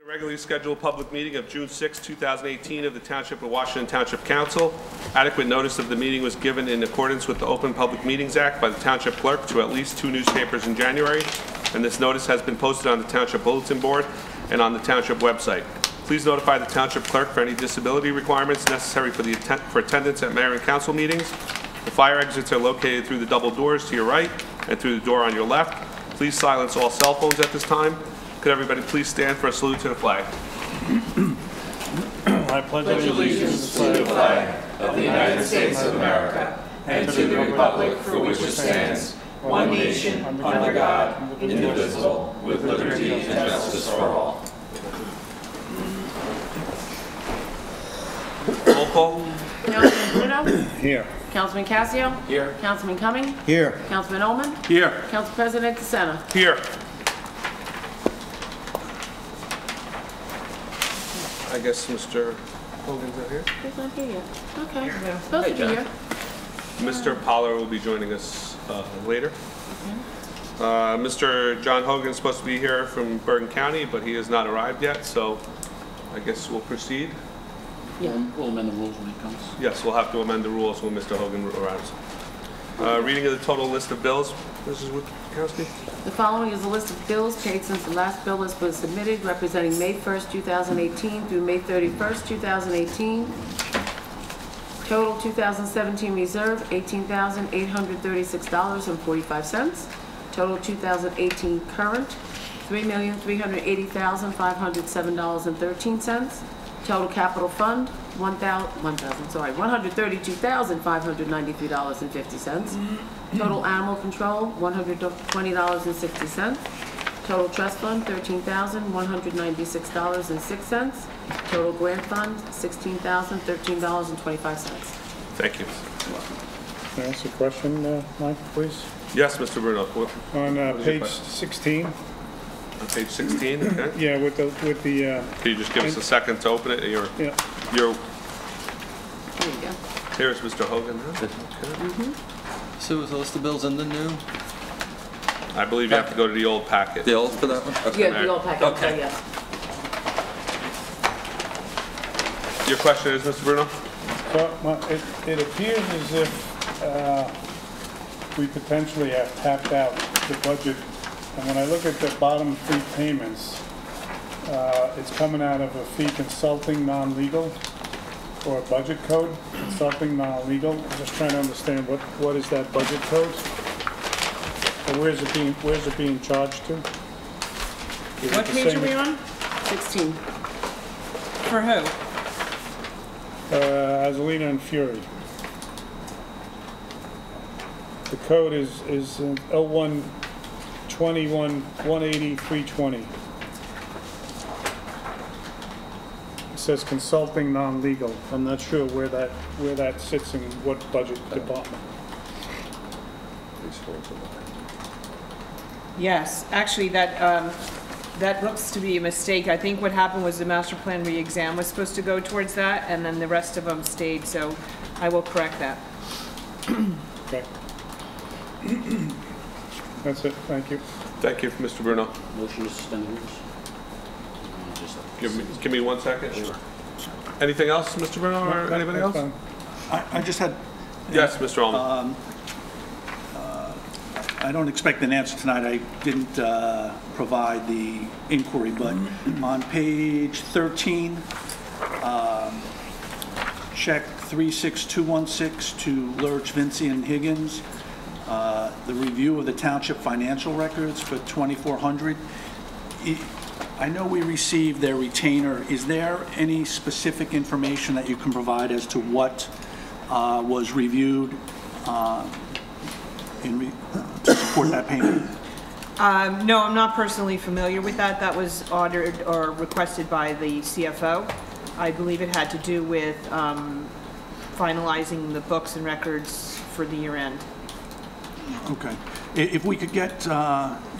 The regularly scheduled public meeting of June 6, 2018 of the Township of Washington Township Council. Adequate notice of the meeting was given in accordance with the Open Public Meetings Act by the Township Clerk to at least 2 newspapers in January, and this notice has been posted on the Township Bulletin Board and on the Township website. Please notify the Township Clerk for any disability requirements necessary for attendance at Mayor and Council meetings. The fire exits are located through the double doors to your right and through the door on your left. Please silence all cell phones at this time. Could everybody please stand for a salute to the flag? I pledge allegiance to the flag of the United States of America and to the republic for which it stands, one nation, under God, indivisible, with liberty and justice for all. Roll call. Councilman Bruno? Here. Councilman Casio? Here. Councilman Cumming? Here. Councilman Ullman? Here. Council President DeSena? Here. I guess Mr. Hogan's not here. He's not here yet. Okay. Supposed to be here. Mr. Pollard will be joining us later. Mr. John Hogan is supposed to be here from Bergen County, but he has not arrived yet, so I guess we'll proceed. Yeah. We'll amend the rules when he comes. Yes, we'll have to amend the rules when Mr. Hogan arrives. Reading of the total list of bills, Mrs. Witkowski. The following is a list of bills paid since the last bill list was submitted, representing May 1st, 2018 through May 31st, 2018. Total 2017 reserve, $18,836.45. Total 2018 current, $3,380,507.13. Total capital fund, $132,593.50. Total animal control, $120.60. Total trust fund, $13,196.06. Total grant fund, $16,013.25. Thank you. Can I ask a question, Mike, please? Yes, Mr. Bruno. On page 16. On page 16, okay. Yeah, with the. Can you just give us a second to open it? Yeah. Here you go. Here's Mr. Hogan. Okay. So is the list of bills in the new? I believe you have to go to the old packet. The old for that one? Okay. Yeah, the old packet, Okay. yes. Your question is, Mr. Bruno? Well, it appears as if we potentially have tapped out the budget. And when I look at the bottom 3 payments, it's coming out of a fee consulting non-legal or a budget code, consulting non-legal. I'm just trying to understand what is that budget code? And where's it being charged to? What page are we on? 16. For who? Azalina and Fury. The code is 01-21-180-320. It says consulting non-legal. I'm not sure where that sits in what budget department. Yes, actually, that looks to be a mistake. I think what happened was the master plan re-exam was supposed to go towards that, and then the rest of them stayed, so I will correct that. Okay. That's it. Thank you. Thank you, Mr. Bruno. Motion to suspend the rules. Give me 1 second. Sure. Anything else, Mr. Bruno, or anybody else? Fine. I just had... Yes, Mr. Ullman. I don't expect an answer tonight. I didn't provide the inquiry, but on page 13, check 36216 to Lurch, Vinci, and Higgins, the review of the township financial records for 2400. I know we received their retainer. Is there any specific information that you can provide as to what was reviewed to support that payment? No, I'm not personally familiar with that. That was ordered or requested by the CFO. I believe it had to do with finalizing the books and records for the year end. Okay. If we could get,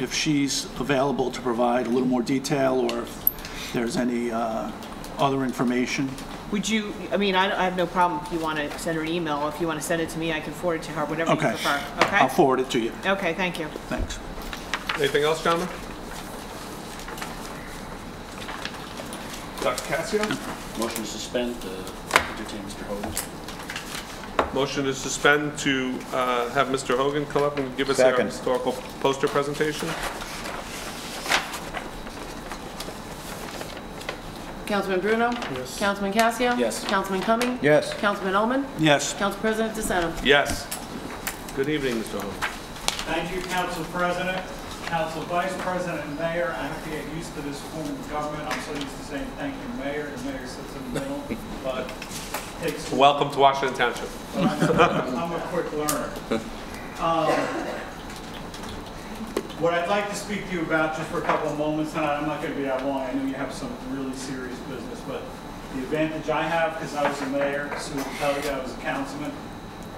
if she's available to provide a little more detail, or if there's any other information. Would you, I mean, I have no problem if you want to send her an email. If you want to send it to me, I can forward it to her, whatever you prefer. Okay? I'll forward it to you. Okay, thank you. Thanks. Anything else, gentlemen? Dr. Cassio? Motion to suspend, entertain Mr. Hogan's. Motion to suspend to have Mr. Hogan come up and give us our Second. historical poster presentation. Councilman Bruno? Yes. Councilman Cassio? Yes. Councilman Cumming? Yes. Councilman Ullman? Yes. Council President DeSanto? Yes. Good evening, Mr. Hogan. Thank you, Council President, Council Vice President, and Mayor. I have to get used to this form of government. I'm so used to saying thank you, Mayor. The Mayor sits in the middle, but it takes. Welcome to Washington Township. I'm a quick learner. What I'd like to speak to you about just for a couple of moments tonight, I'm not going to be that long. I know you have some really serious business, but the advantage I have, because I was a mayor, Sue will tell you I was a councilman,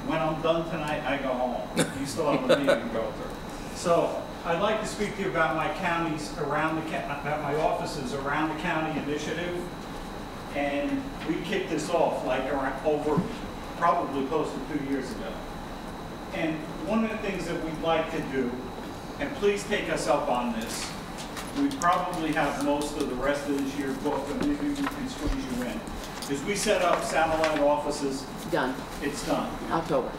when I'm done tonight, I go home. You still have a meeting to go through. So I'd like to speak to you about my counties around the, about my offices around the county initiative. And we kicked this off like around over probably close to 2 years ago. And one of the things that we'd like to do, and please take us up on this, we probably have most of the rest of this year booked, and maybe we can squeeze you in, is we set up satellite offices. Done. It's done. October.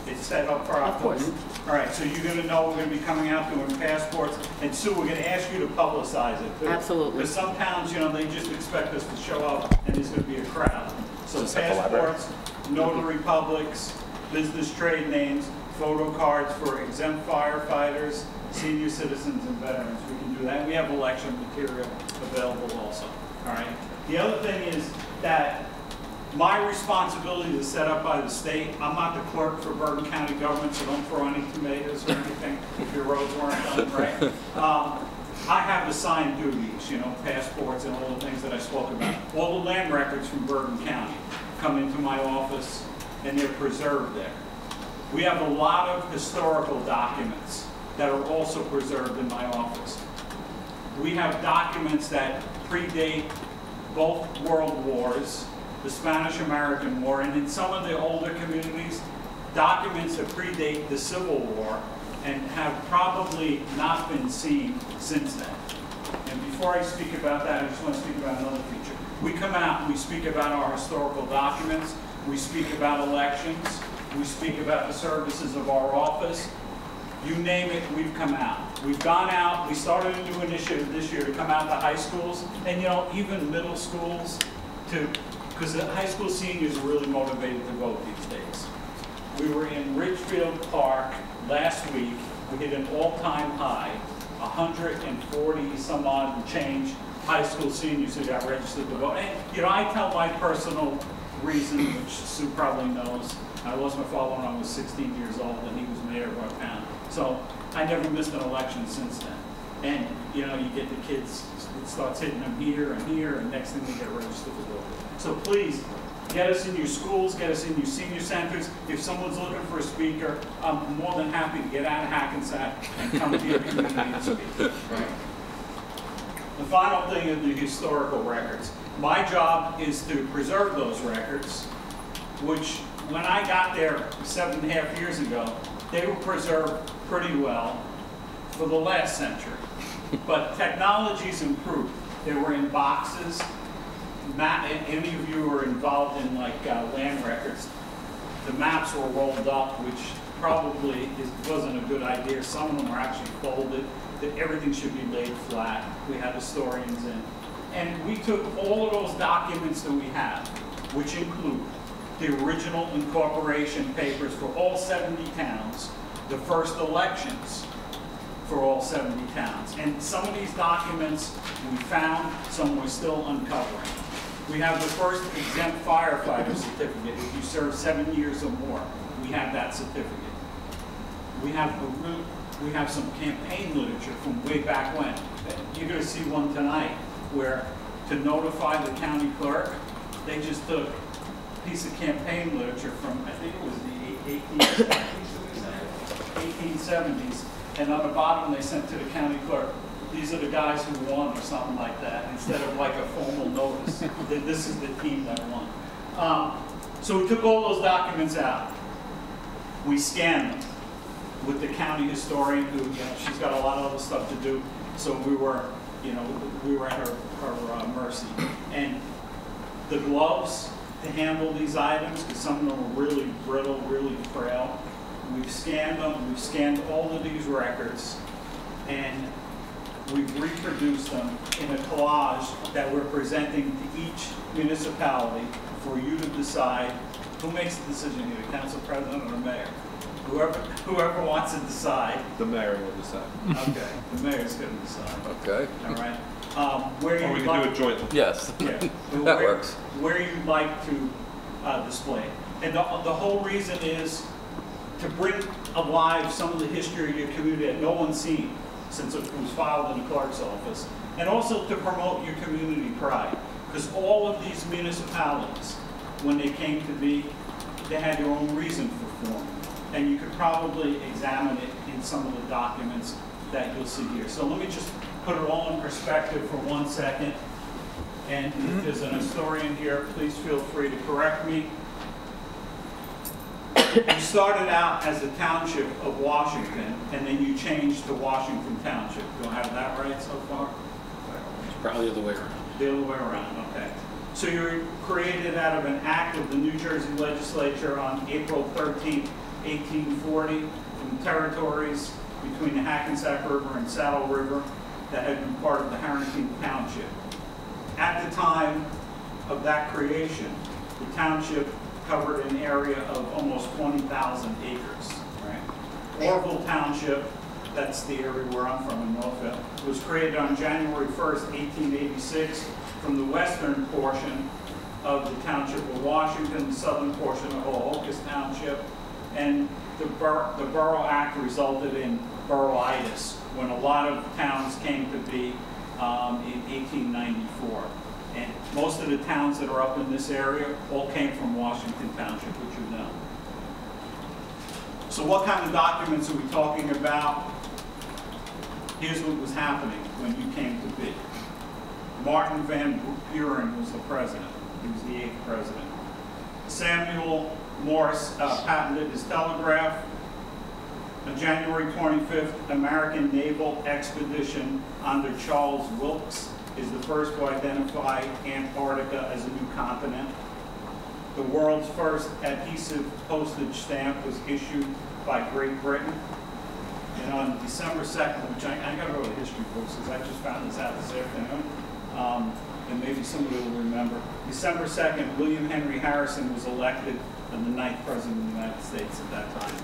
It's set up for Of October. course. All right, so you're gonna know we're gonna be coming out doing passports, and Sue, we're gonna ask you to publicize it too. Absolutely. Because some towns, you know, they just expect us to show up and there's gonna be a crowd. So passports, notary publics, business trade names, photo cards for exempt firefighters, senior citizens and veterans, we can do that. And we have election material available also, all right? The other thing is that my responsibility is set up by the state. I'm not the clerk for Bergen County government, so don't throw any tomatoes or anything if your roads weren't done right. I have assigned duties, you know, passports and all the things that I spoke about. All the land records from Bergen County come into my office and they're preserved there. We have a lot of historical documents that are also preserved in my office. We have documents that predate both world wars, the Spanish-American War, and in some of the older communities, documents that predate the Civil War and have probably not been seen since then. And before I speak about that, I just want to speak about another feature. We come out and we speak about our historical documents, we speak about elections, we speak about the services of our office. You name it, we've come out. We've gone out, we started a new initiative this year to come out to high schools, and you know, even middle schools, because the high school seniors are really motivated to vote these days. We were in Ridgefield Park last week, we hit an all-time high, 140 some odd and change high school seniors who got registered to vote. And you know, I tell my personal reason, which Sue probably knows. I lost my father when I was 16 years old, and he was mayor of our town. So I never missed an election since then. And you know, you get the kids, it starts hitting them here, and next thing they get registered to vote. So please, get us in your schools, get us in your senior centers. If someone's looking for a speaker, I'm more than happy to get out of Hackensack and come to your community and speak. Right? The final thing is the historical records. My job is to preserve those records, which when I got there 7.5 years ago, they were preserved pretty well for the last century. But technology's improved. They were in boxes. Any of you who are involved in like land records, the maps were rolled up, which probably wasn't a good idea. Some of them were actually folded. That everything should be laid flat. We had historians in. And we took all of those documents that we have, which include the original incorporation papers for all 70 towns, the first elections for all 70 towns. And some of these documents we found, some we're still uncovering. We have the first exempt firefighter certificate. If you serve 7 years or more, we have that certificate. We have some campaign literature from way back when. You're going to see one tonight where to notify the county clerk, they just took a piece of campaign literature from, I think it was the 1870s, and on the bottom they sent to the county clerk, these are the guys who won or something like that, instead of like a formal notice. This is the team that won. So we took all those documents out. We scanned them with the county historian who, you know, she's got a lot of other stuff to do. So we were you know, we were at her mercy. And the gloves to handle these items, because some of them are really brittle, really frail, we've scanned them, we've scanned all of these records, and we've reproduced them in a collage that we're presenting to each municipality for you to decide who makes the decision here, the council president or the mayor. Whoever wants to decide. The mayor will decide. Okay, the mayor's going to decide. Okay. All right. Where Or we you can do it jointly. Yes. Yeah. That works. Where you'd like to display it. And the whole reason is to bring alive some of the history of your community that no one's seen since it was filed in the clerk's office. And also to promote your community pride. Because all of these municipalities, when they came to be, they had their own reason for forming. And you could probably examine it in some of the documents that you'll see here. So let me just put it all in perspective for 1 second. And if there's an historian here, please feel free to correct me. You started out as the Township of Washington, and then you changed to Washington Township. Do I have that right so far? Probably the other way around. The other way around, okay. So you were created out of an act of the New Jersey legislature on April 13, 1840, from territories between the Hackensack River and Saddle River that had been part of the Harrington Township. At the time of that creation, the township covered an area of almost 20,000 acres. Right? Orville Township, that's the area where I'm from in Norfolk, was created on January 1st, 1886, from the western portion of the Township of Washington, the southern portion of Hohokus Township, and the Borough Act resulted in boroughitis, when a lot of towns came to be in 1894. And most of the towns that are up in this area all came from Washington Township, which you know. So what kind of documents are we talking about? Here's what was happening when you came to be. Martin Van Buren was the president. He was the 8th president. Samuel Morse patented his telegraph. On January 25th, American naval expedition under Charles Wilkes is the first to identify Antarctica as a new continent. The world's first adhesive postage stamp was issued by Great Britain. And on December 2nd, which I got to go to history books because I just found this out this afternoon, and maybe somebody will remember. December 2nd, William Henry Harrison was elected the 9th president of the United States at that time.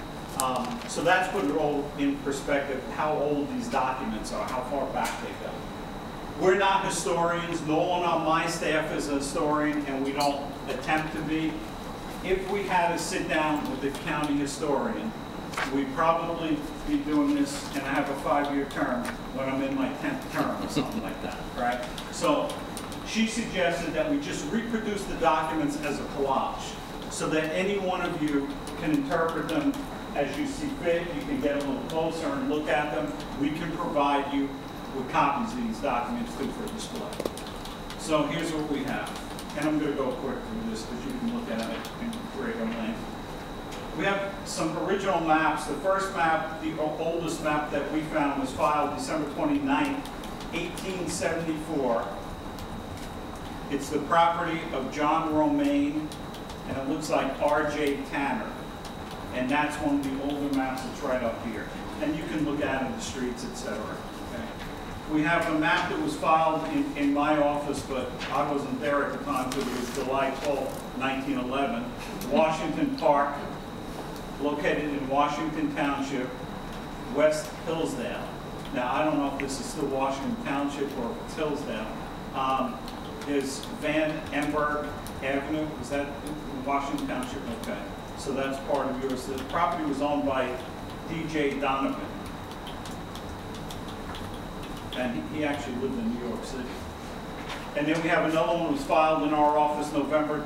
So that's put it all in perspective, how old these documents are, how far back they go. We're not historians. No one on my staff is a historian, and we don't attempt to be. If we had to sit down with the county historian, we'd probably be doing this, and I have a 5-year term when I'm in my 10th term or something like that, right? So she suggested that we just reproduce the documents as a collage so that any one of you can interpret them as you see fit. You can get a little closer and look at them. We can provide you with copies of these documents too for display. So here's what we have. And I'm going to go quick through this because you can look at it in greater length. We have some original maps. The first map, the oldest map that we found, was filed December 29, 1874. It's the property of John Romaine, and it looks like R.J. Tanner. And that's one of the older maps that's right up here. And you can look at it, the streets, etc. Okay. We have a map that was filed in my office, but I wasn't there at the time because it was July 12, 1911. Washington Park, located in Washington Township, West Hillsdale. Now, I don't know if this is still Washington Township or if it's Hillsdale. There's Van Emberg Avenue. Is that in Washington Township? Okay. So that's part of yours. The property was owned by D.J. Donovan. And he actually lived in New York City. And then we have another one that was filed in our office November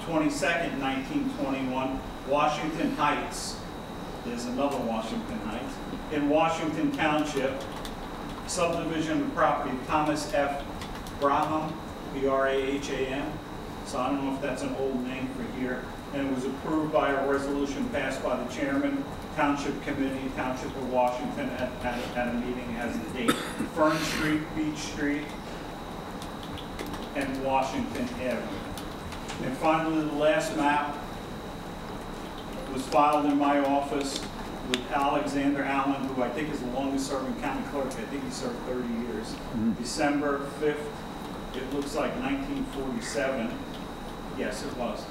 22nd, 1921, Washington Heights. There's another Washington Heights. In Washington Township, subdivision of property Thomas F. Braham, B-R-A-H-A-M. So I don't know if that's an old name for here. And it was approved by a resolution passed by the chairman, Township Committee, Township of Washington, at a meeting as a date. Fern Street, Beach Street, and Washington Avenue. And finally, the last map was filed in my office with Alexander Allen, who I think is the longest serving county clerk. I think he served 30 years. December 5th, it looks like 1947. Yes, it was.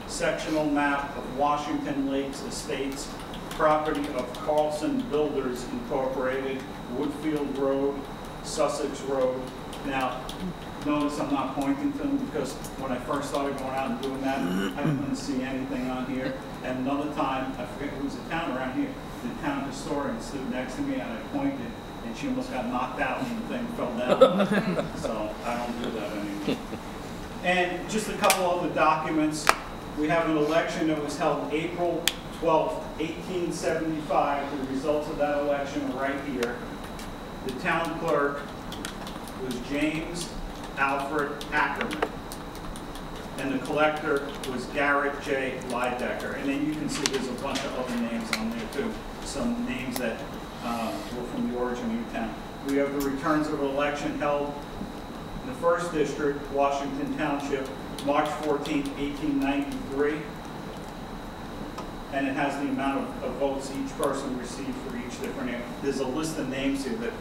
Sectional map of Washington Lakes Estates, property of Carlson Builders Incorporated, Woodfield Road, Sussex Road. Now, notice I'm not pointing to them because when I first started going out and doing that, I couldn't see anything on here. And another time, I forget who was the town around here, the town historian stood next to me and I pointed and she almost got knocked out when the thing fell down. So I don't do that anymore. And just a couple other documents. We have an election that was held April 12th, 1875. The results of that election are right here. The town clerk was James Alfred Ackerman. And the collector was Garrett J. Lydecker. And then you can see there's a bunch of other names on there too. Some names that were from the origin of your town. We have the returns of the election held in the 1st District, Washington Township, March 14, 1893. And it has the amount of votes each person received for each different area. There's a list of names here that you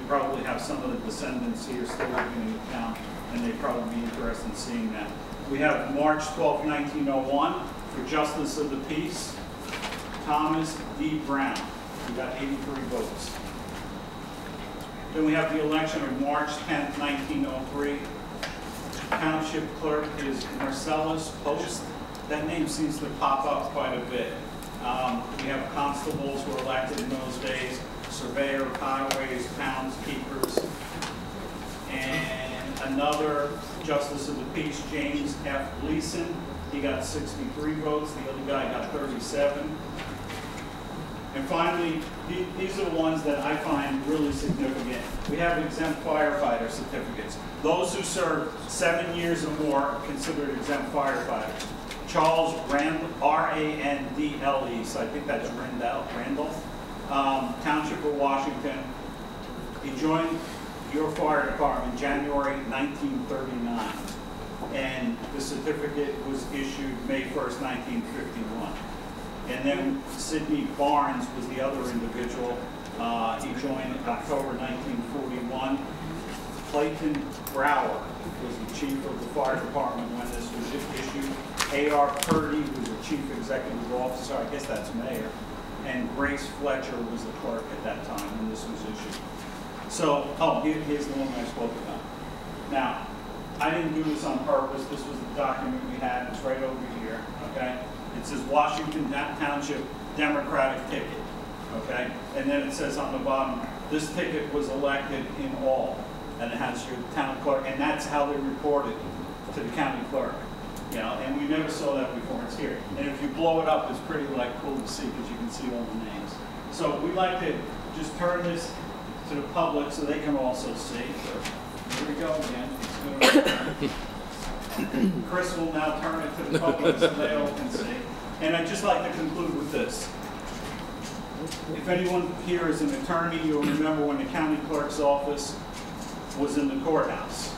probably have some of the descendants here still living in the town, and they'd probably be interested in seeing that. We have March 12, 1901, for Justice of the Peace, Thomas D. Brown. He got 83 votes. Then we have the election of March 10, 1903. Township clerk is Marcellus Post. That name seems to pop up quite a bit. We have constables who were elected in those days, surveyor of highways, townskeepers, and another justice of the peace, James F. Gleason. He got 63 votes. The other guy got 37. And finally, these are the ones that I find really significant. We have exempt firefighter certificates. Those who serve 7 years or more are considered exempt firefighters. Charles Randle, R-A-N-D-L-E, so I think that's Randall, Township of Washington. He joined your fire department January 1939, and the certificate was issued May 1st, 1951. And then Sidney Barnes was the other individual. He joined October 1941. Clayton Brower was the chief of the fire department when this was issued. A.R. Purdy was the chief executive officer, I guess that's mayor. And Grace Fletcher was the clerk at that time when this was issued. So, here's the one I spoke about. Now, I didn't do this on purpose. This was the document we had. It's right over here, okay? It says Washington Township Democratic ticket, okay? And then it says on the bottom, this ticket was elected in all. And it has your town clerk, and that's how they reported to the county clerk. You know, and we never saw that before. It's here. And if you blow it up, it's pretty cool to see because you can see all the names. So we like to just turn this to the public so they can also see. Here we go again. Chris will now turn it to the public so they all can see. And I'd just like to conclude with this. If anyone here is an attorney, you'll remember when the county clerk's office was in the courthouse.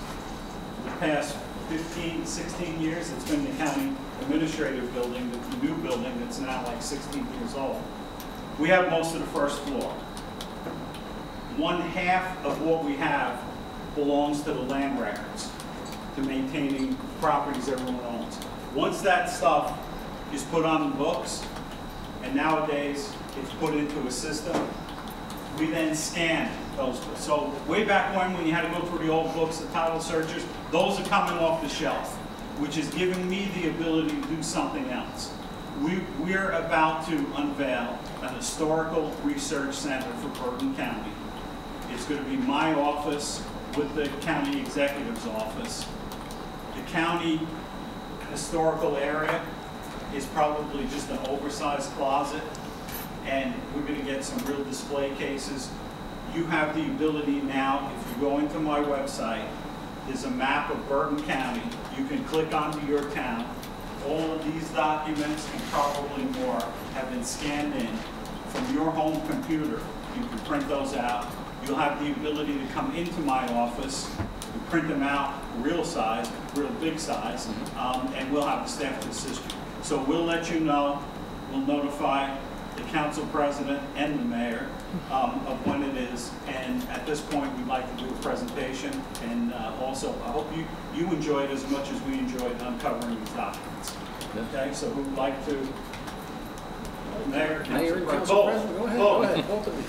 The past 15, 16 years, it's been the county administrative building, the new building that's now like 16 years old. We have most of the first floor. 1/2 of what we have belongs to the land records, to maintaining properties everyone owns. Once that stuff is put on the books, and nowadays it's put into a system, we then scan those. So way back when you had to go through the old books, the title searchers, those are coming off the shelf, which is giving me the ability to do something else. We're about to unveil an historical research center for Bergen County. It's going to be my office with the county executive's office. The county historical area is probably just an oversized closet, and we're going to get some real display cases. You have the ability now, if you go into my website, is a map of Bergen County. You can click onto your town. All of these documents and probably more have been scanned in from your home computer. You can print those out. You'll have the ability to come into my office and print them out real size, real big size, and we'll have the staff to assist you. So we'll let you know. We'll notify the council president and the mayor of when it is. And at this point, we'd like to do a presentation. And also, I hope you enjoyed as much as we enjoyed uncovering these documents. Okay, so who'd like to? Mayor, Mayor and Council Council President, go ahead, both of you.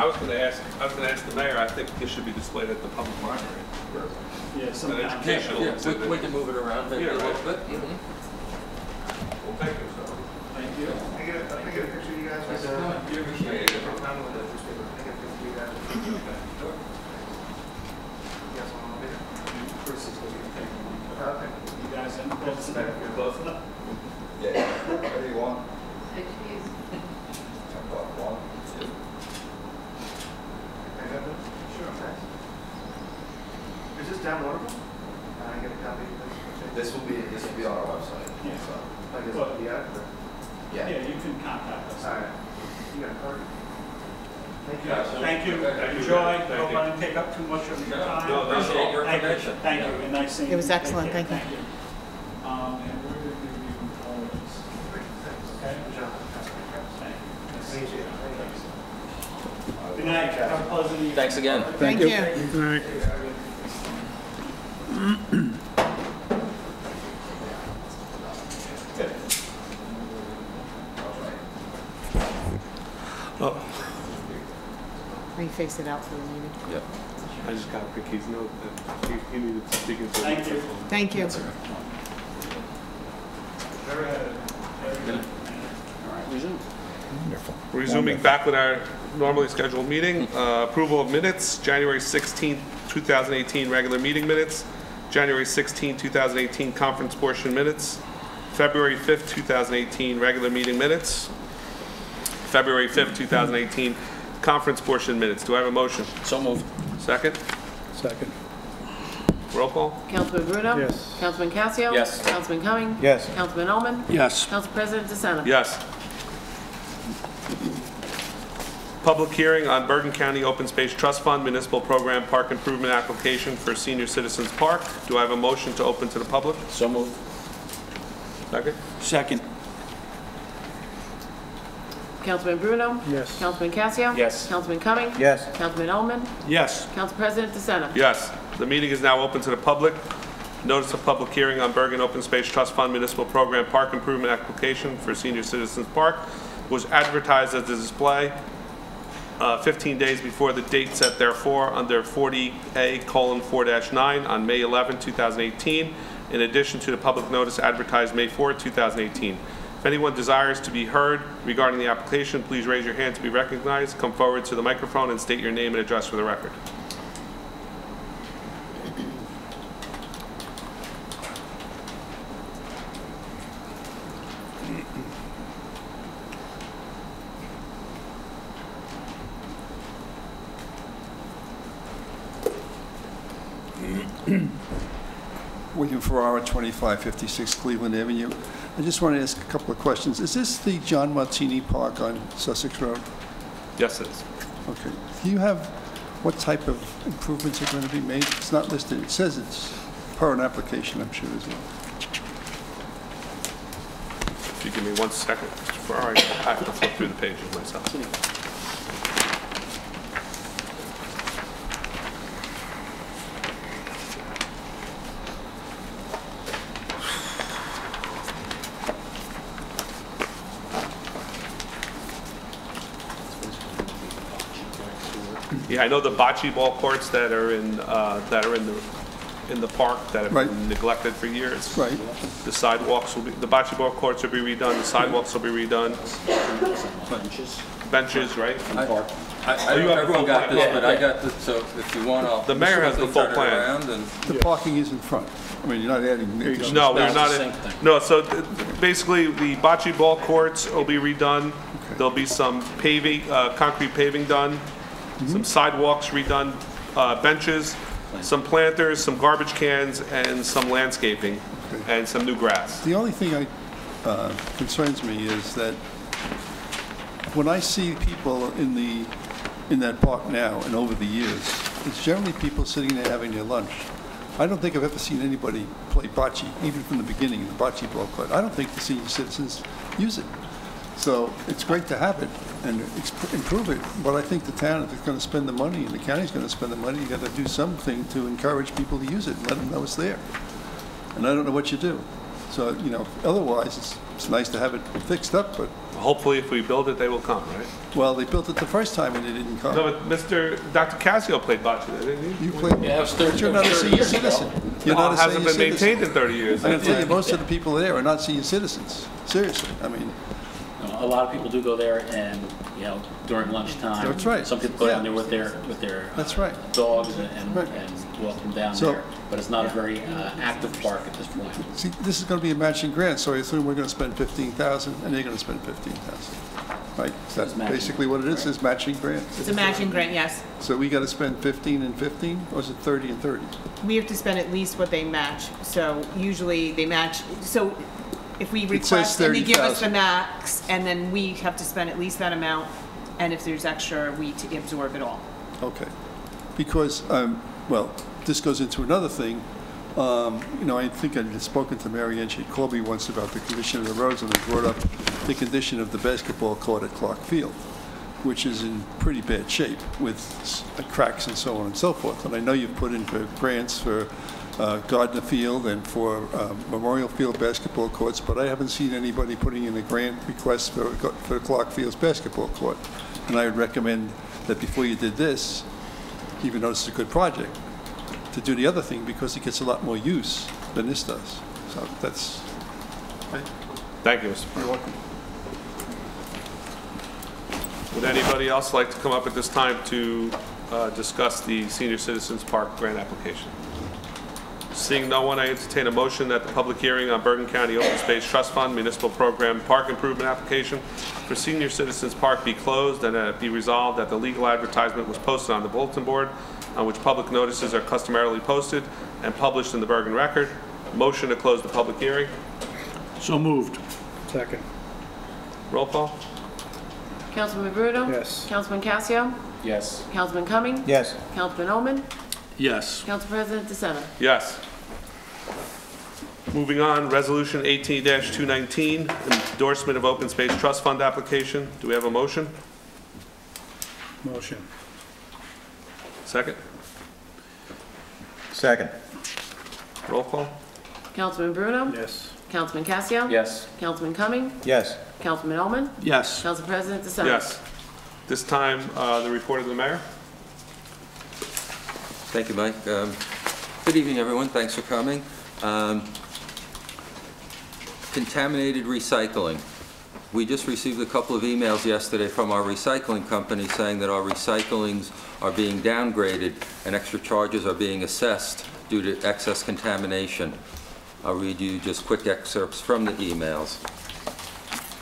I was going to ask the mayor, I think this should be displayed at the public library. Yeah, some An kind of- educational exhibit. We can move it around maybe a little bit. Well, thank you, sir. Thank you. I get a picture of you guys with different time with the newspaper. I get a picture of you guys. You guys want to be here? Chris is going to take one. Okay. You guys in close enough? Close enough? Yeah, whatever you want. One. Sure. Thanks. Is this downloadable? Can I get a copy of this? This will be on our website. Yeah. So, I guess Well- it'll be out there. Yeah, yeah. you can contact us. All right. You got a card? Thank you. Thank you. Enjoy. Hope I didn't take up too much of your time. No, that's Appreciate your Thank you. information. Thank you, and nice seeing you. It was excellent. Take Thank care. you. And we're going to give you all of this. Okay? Good job. Thank you. Thank you. Good night. Have a pleasant evening. Thanks again. Thank you. Good night. Reface it out for the meeting. Yep. I just got Ricky's note that he needed to speak into. Thank you. Thank you. Resuming back with our normally scheduled meeting, approval of minutes, January 16, 2018 regular meeting minutes, January 16, 2018 conference portion minutes, February 5th, 2018 regular meeting minutes, February 5th, 2018 conference portion minutes. Do I have a motion? So moved. Second? Second. Roll call? Councilman Bruno? Yes. Councilman Casio? Yes. Councilman Cumming? Yes. Councilman Ullman? Yes. Council President DeSena? Yes. Public hearing on Bergen County Open Space Trust Fund Municipal Program Park Improvement Application for Senior Citizens Park. Do I have a motion to open to the public? So moved. Second? Second. Councilman Bruno? Yes. Councilman Casio? Yes. Councilman Cumming? Yes. Councilman Ullman? Yes. Council President DeSena? Yes. The meeting is now open to the public. Notice of public hearing on Bergen Open Space Trust Fund Municipal Program Park Improvement Application for Senior Citizens Park was advertised as a display 15 days before the date set therefore under 40A:4-9 on May 11, 2018, in addition to the public notice advertised May 4, 2018. If anyone desires to be heard regarding the application, please raise your hand to be recognized. Come forward to the microphone and state your name and address for the record. William Ferrara, 2556 Cleveland Avenue. I just want to ask a couple of questions. Is this the John Martini Park on Sussex Road? Yes, it is. Okay. Do you have what type of improvements are going to be made? It's not listed. It says it's per an application, I'm sure, as well. If you give me 1 second, Mr. Ferrari, I have to flip through the pages myself. Yeah, I know the bocce ball courts that are in the park that have Right. been neglected for years. Right. The sidewalks will be, the bocce ball courts will be redone, the sidewalks will be redone, benches, right? I you don't have know a if everyone full got plan? this, but I got this, so if you want, I'll. The mayor has the full turn it plan. around and- The parking is in front. I mean, you're not adding... No, we're It's not, the same thing. no, so basically, the bocce ball courts will be redone. There'll be some paving, concrete paving done, some sidewalks redone, benches. some planters, some garbage cans, and some landscaping, and some new grass. The only thing concerns me is that when I see people in that park now and over the years, it's generally people sitting there having their lunch. I don't think I've ever seen anybody play bocce, even from the beginning, the bocce ball court. I don't think the senior citizens use it. So it's great to have it and improve it, but I think the town, if it's going to spend the money and the county's going to spend the money, you got to do something to encourage people to use it and let them know it's there. And I don't know what you do. So, you know, otherwise, it's nice to have it fixed up, but... Hopefully, if we build it, they will come, right? Well, they built it the first time and they didn't come. No, but Dr. Casio played bocce, didn't he? You played, Yeah, it was 30 but you're not a 30 senior years ago. citizen. You're No, not it a hasn't senior been maintained citizen. in 30 years. I'm going to tell you, most of the people there are not senior citizens. Seriously, I mean, A lot of people do go there and, you know, during lunchtime. That's right. Some people go down Yeah. there with their That's right. dogs and Right. walk them down So- there. But it's not a very active park at this point. see, this is going to be a matching grant, so I assume we're going to spend 15,000 and they're going to spend 15,000. Right? That's matching. basically what it is matching grant. It's a matching grant, yes. So we got to spend 15 and 15, or is it 30 and 30? We have to spend at least what they match. So usually they match, so if we says request and they give us the 30,000. max, and then we have to spend at least that amount, and if there's extra, we absorb it all. Okay. Because, well, this goes into another thing. You know, I think I had spoken to Mary Ann. She called me once about the condition of the roads, and they brought up the condition of the basketball court at Clark Field, which is in pretty bad shape with cracks and so on and so forth. And I know you've put in for grants for Gardner Field and for Memorial Field basketball courts, but I haven't seen anybody putting in a grant request for Clark Field's basketball court. And I would recommend that before you did this, even though it's a good project, to do the other thing because it gets a lot more use than this does. So that's... Thank you, Mr. You're welcome. Would anybody else like to come up at this time to discuss the Senior Citizens Park grant application? Seeing no one, I entertain a motion that the public hearing on Bergen County Open Space Trust Fund Municipal Program Park Improvement Application for Senior Citizens Park be closed and that it be resolved that the legal advertisement was posted on the bulletin board on which public notices are customarily posted and published in the Bergen Record. Motion to close the public hearing. So moved. Second. Roll call. Councilman Bruno? Yes. Councilman Casio? Yes. Councilman Cumming? Yes. Councilman Omen? Yes. Council President DeSena? Yes. Moving on, Resolution 18-219, endorsement of Open Space Trust Fund application. Do we have a motion? Motion. Second? Second. Roll call. Councilman Bruno? Yes. Councilman Casio? Yes. Councilman Cumming? Yes. Councilman Omen? Yes. Council President DeSena? Yes. This time, the report of the mayor. Thank you, Mike. Good evening, everyone. Thanks for coming. Contaminated recycling. We just received a couple of emails yesterday from our recycling company saying that our recyclings are being downgraded and extra charges are being assessed due to excess contamination. I'll read you just quick excerpts from the emails.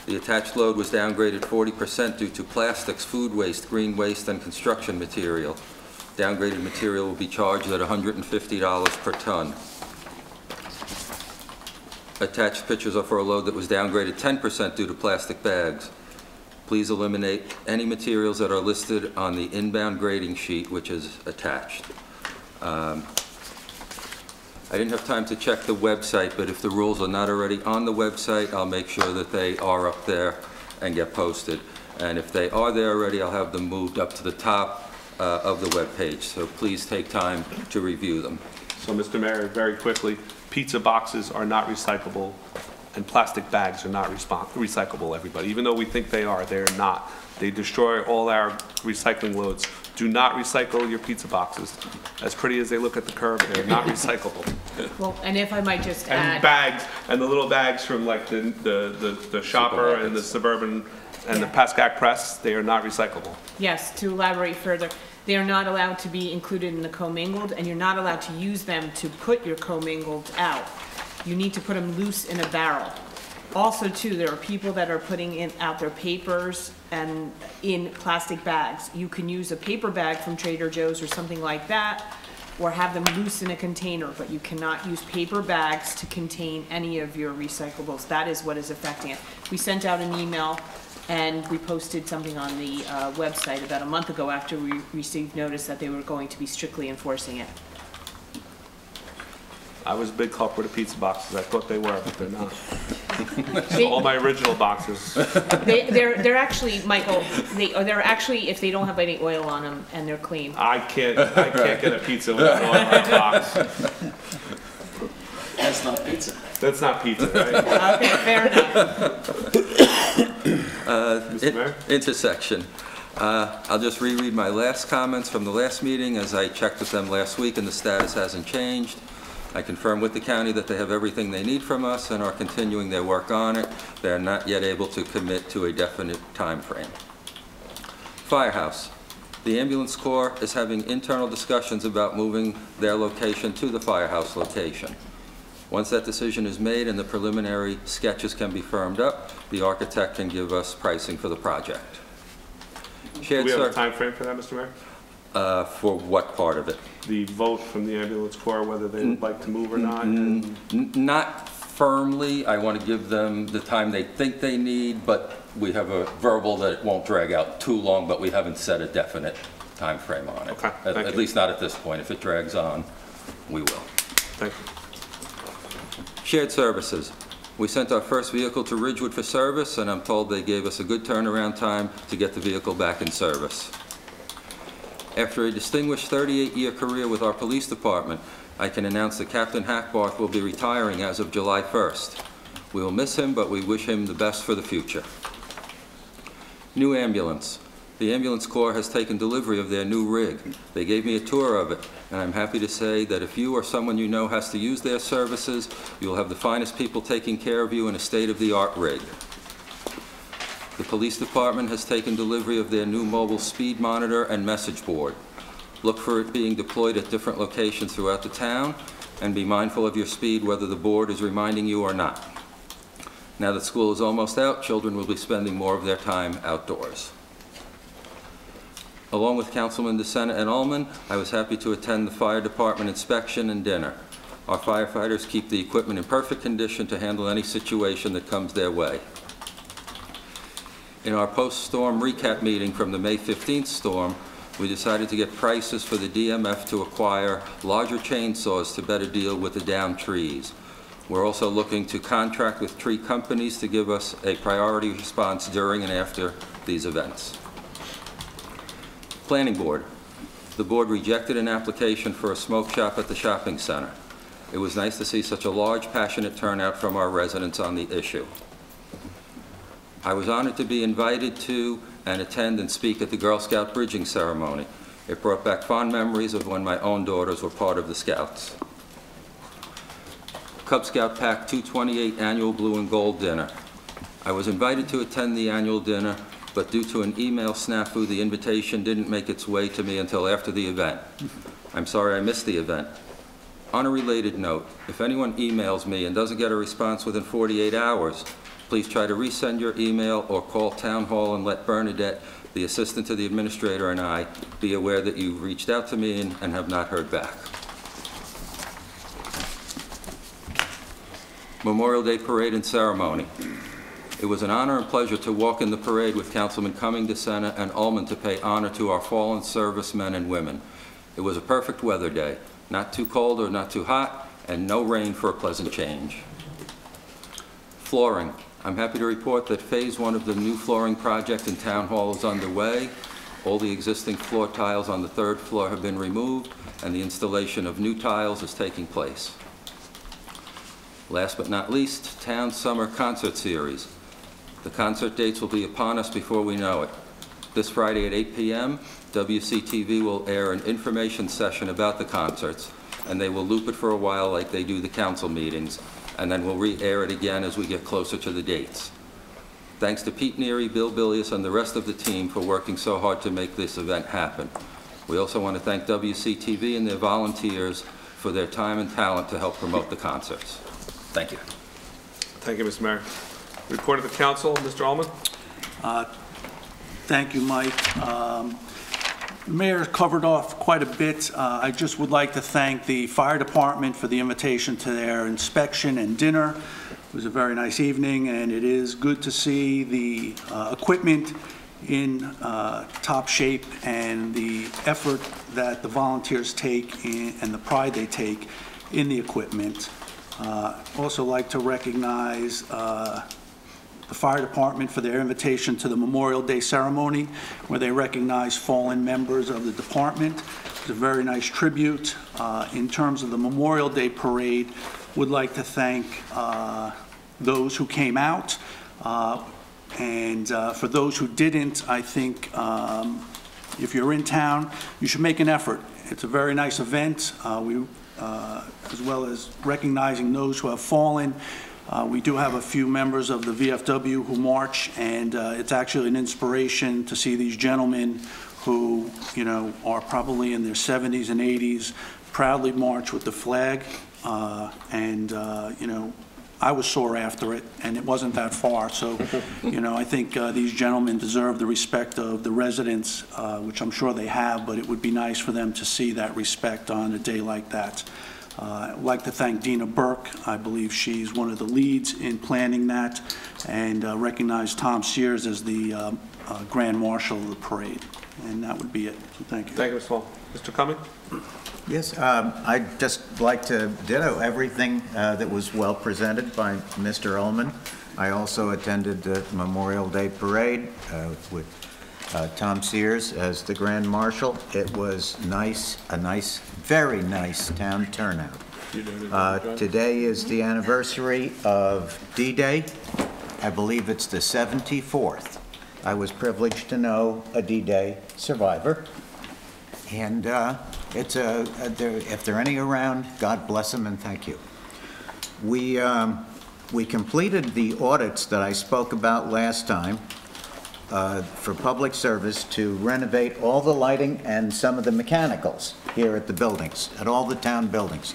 The attached load was downgraded 40% due to plastics, food waste, green waste, and construction material. Downgraded material will be charged at $150 per ton. Attached pictures are for a load that was downgraded 10% due to plastic bags. Please eliminate any materials that are listed on the inbound grading sheet, which is attached. I didn't have time to check the website, but if the rules are not already on the website, I'll make sure that they are up there and get posted. And if they are there already, I'll have them moved up to the top of the web page. So please take time to review them. So, Mr. Mayor, very quickly, pizza boxes are not recyclable and plastic bags are not recyclable, everybody. Even though we think they are, they're not. They destroy all our recycling loads. Do not recycle your pizza boxes. As pretty as they look at the curb, they're not recyclable. Well, and if I might just And add, bags, and the little bags from like the shopper and the suburban and the Pascack Press, they are not recyclable. yes, to elaborate further, they are not allowed to be included in the commingled, and you're not allowed to use them to put your commingled out. You need to put them loose in a barrel. Also, too, there are people that are putting out their papers and in plastic bags. You can use a paper bag from Trader Joe's or something like that or have them loose in a container, but you cannot use paper bags to contain any of your recyclables. That is what is affecting it. We sent out an email and we posted something on the website about a month ago after we received notice that they were going to be strictly enforcing it. I was a big culprit of pizza boxes. I thought they were, but they're not. All my original boxes. They're actually, Michael, they're actually, if they don't have any oil on them and they're clean. I can't get a pizza without oil on the box. That's not pizza. That's not pizza, right? Okay, fair enough. Intersection. I'll just reread my last comments from the last meeting as I checked with them last week and the status hasn't changed. I confirm with the county that they have everything they need from us and are continuing their work on it. They are not yet able to commit to a definite time frame. Firehouse. The ambulance corps is having internal discussions about moving their location to the firehouse location. Once that decision is made and the preliminary sketches can be firmed up, the architect can give us pricing for the project. Do we have a time frame for that, Mr. Mayor? For what part of it? The vote from the ambulance corps, whether they would like to move or not? Not firmly. I want to give them the time they think they need, but we have a verbal that it won't drag out too long, but we haven't set a definite time frame on it. Okay, at least not at this point. If it drags on, we will. Thank you. Shared services. We sent our first vehicle to Ridgewood for service, and I'm told they gave us a good turnaround time to get the vehicle back in service. After a distinguished 38-year career with our police department, I can announce that Captain Hackbarth will be retiring as of July 1st. We will miss him, but we wish him the best for the future. New ambulance. The ambulance corps has taken delivery of their new rig. They gave me a tour of it, and I'm happy to say that if you or someone you know has to use their services, you'll have the finest people taking care of you in a state-of-the-art rig. The police department has taken delivery of their new mobile speed monitor and message board. Look for it being deployed at different locations throughout the town, and be mindful of your speed whether the board is reminding you or not. Now that school is almost out, children will be spending more of their time outdoors. Along with Councilman DeSena and Ullman, I was happy to attend the fire department inspection and dinner. Our firefighters keep the equipment in perfect condition to handle any situation that comes their way. In our post-storm recap meeting from the May 15th storm, we decided to get prices for the DMF to acquire larger chainsaws to better deal with the downed trees. We're also looking to contract with tree companies to give us a priority response during and after these events. Planning Board. The board rejected an application for a smoke shop at the shopping center. It was nice to see such a large, passionate turnout from our residents on the issue. I was honored to be invited to and attend and speak at the Girl Scout bridging ceremony. It brought back fond memories of when my own daughters were part of the Scouts. Cub Scout Pack 228 Annual Blue and Gold Dinner. I was invited to attend the annual dinner, but due to an email snafu, the invitation didn't make its way to me until after the event. I'm sorry I missed the event. On a related note, if anyone emails me and doesn't get a response within 48 hours, please try to resend your email or call Town Hall and let Bernadette, the assistant to the administrator, and I be aware that you've reached out to me and have not heard back. Memorial Day Parade and Ceremony. It was an honor and pleasure to walk in the parade with Councilman Cumming, DeSena, and Ullman to pay honor to our fallen servicemen and women. It was a perfect weather day, not too cold or not too hot, and no rain for a pleasant change. Flooring. I'm happy to report that Phase 1 of the new flooring project in Town Hall is underway. All the existing floor tiles on the 3rd floor have been removed, and the installation of new tiles is taking place. Last but not least, Town Summer Concert Series. The concert dates will be upon us before we know it. This Friday at 8 p.m., WCTV will air an information session about the concerts, and they will loop it for a while like they do the council meetings, and then we'll re-air it again as we get closer to the dates. Thanks to Pete Neary, Bill Billius, and the rest of the team for working so hard to make this event happen. We also want to thank WCTV and their volunteers for their time and talent to help promote the concerts. Thank you. Thank you, Mr. Mayor. Report of the council, Mr. Ullman. Thank you, Mike. The mayor covered off quite a bit. I just would like to thank the fire department for the invitation to their inspection and dinner. It was a very nice evening, and it is good to see the equipment in top shape and the effort that the volunteers take and the pride they take in the equipment. Also like to recognize the fire department for their invitation to the Memorial Day ceremony, where they recognize fallen members of the department. It's a very nice tribute. In terms of the Memorial Day parade, would like to thank those who came out. And for those who didn't, I think if you're in town, you should make an effort. It's a very nice event. As well as recognizing those who have fallen. We do have a few members of the VFW who march, and it's actually an inspiration to see these gentlemen who, you know, are probably in their 70s and 80s, proudly march with the flag. You know, I was sore after it, and it wasn't that far. So, you know, I think these gentlemen deserve the respect of the residents, which I'm sure they have, but it would be nice for them to see that respect on a day like that. I'd like to thank Dina Burke. I believe she's one of the leads in planning that, and recognize Tom Sears as the Grand Marshal of the parade. And that would be it. So thank you. Thank you, Mr. Hall. Mr. Cumming? Yes, I'd just like to ditto everything that was well presented by Mr. Ullman. I also attended the Memorial Day Parade with Tom Sears as the Grand Marshal. It was nice, very nice town turnout. Today is the anniversary of D-Day. I believe it's the 74th. I was privileged to know a D-Day survivor. And if there are any around, God bless them and thank you. We completed the audits that I spoke about last time for public service to renovate all the lighting and some of the mechanicals here at the buildings, at all the town buildings.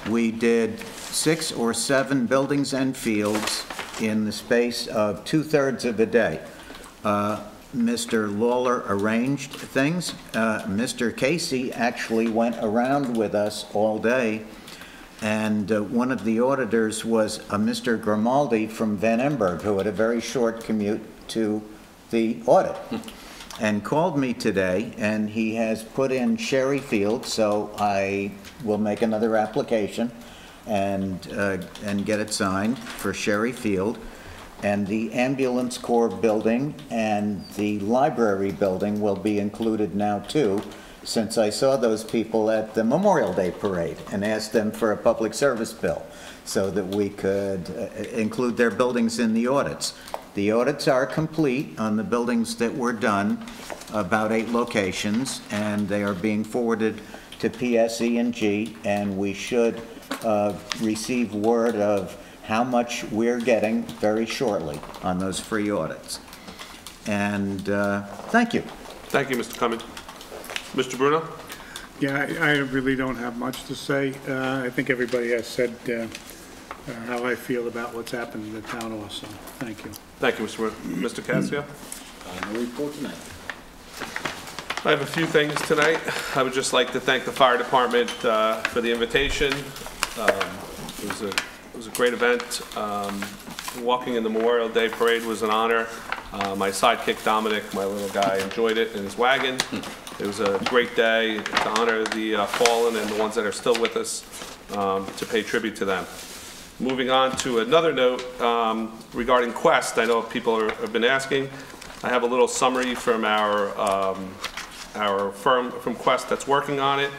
We did 6 or 7 buildings and fields in the space of 2/3 of a day. Mr. Lawler arranged things. Mr. Casey actually went around with us all day, and one of the auditors was a Mr. Grimaldi from Van Emberg, who had a very short commute to the audit, and called me today, and he has put in Sherry Field, so I will make another application and get it signed for Sherry Field. And the ambulance corps building and the library building will be included now too, since I saw those people at the Memorial Day Parade and asked them for a public service bill so that we could include their buildings in the audits. The audits are complete on the buildings that were done, about 8 locations, and they are being forwarded to PSE&G, and we should receive word of how much we're getting very shortly on those free audits. And thank you. Thank you, Mr. Cumming. Mr. Bruno? Yeah, I really don't have much to say. I think everybody has said how I feel about what's happened in the town also. Thank you. Thank you, Mr. Bruno. Mr. Cascio? No report tonight. I have a few things tonight. I would just like to thank the fire department for the invitation. It was a great event. Walking in the Memorial Day Parade was an honor. My sidekick, Dominic, my little guy, enjoyed it in his wagon. It was a great day to honor the fallen and the ones that are still with us, to pay tribute to them. Moving on to another note regarding Quest. I know people have been asking. I have a little summary from our firm from Quest that's working on it.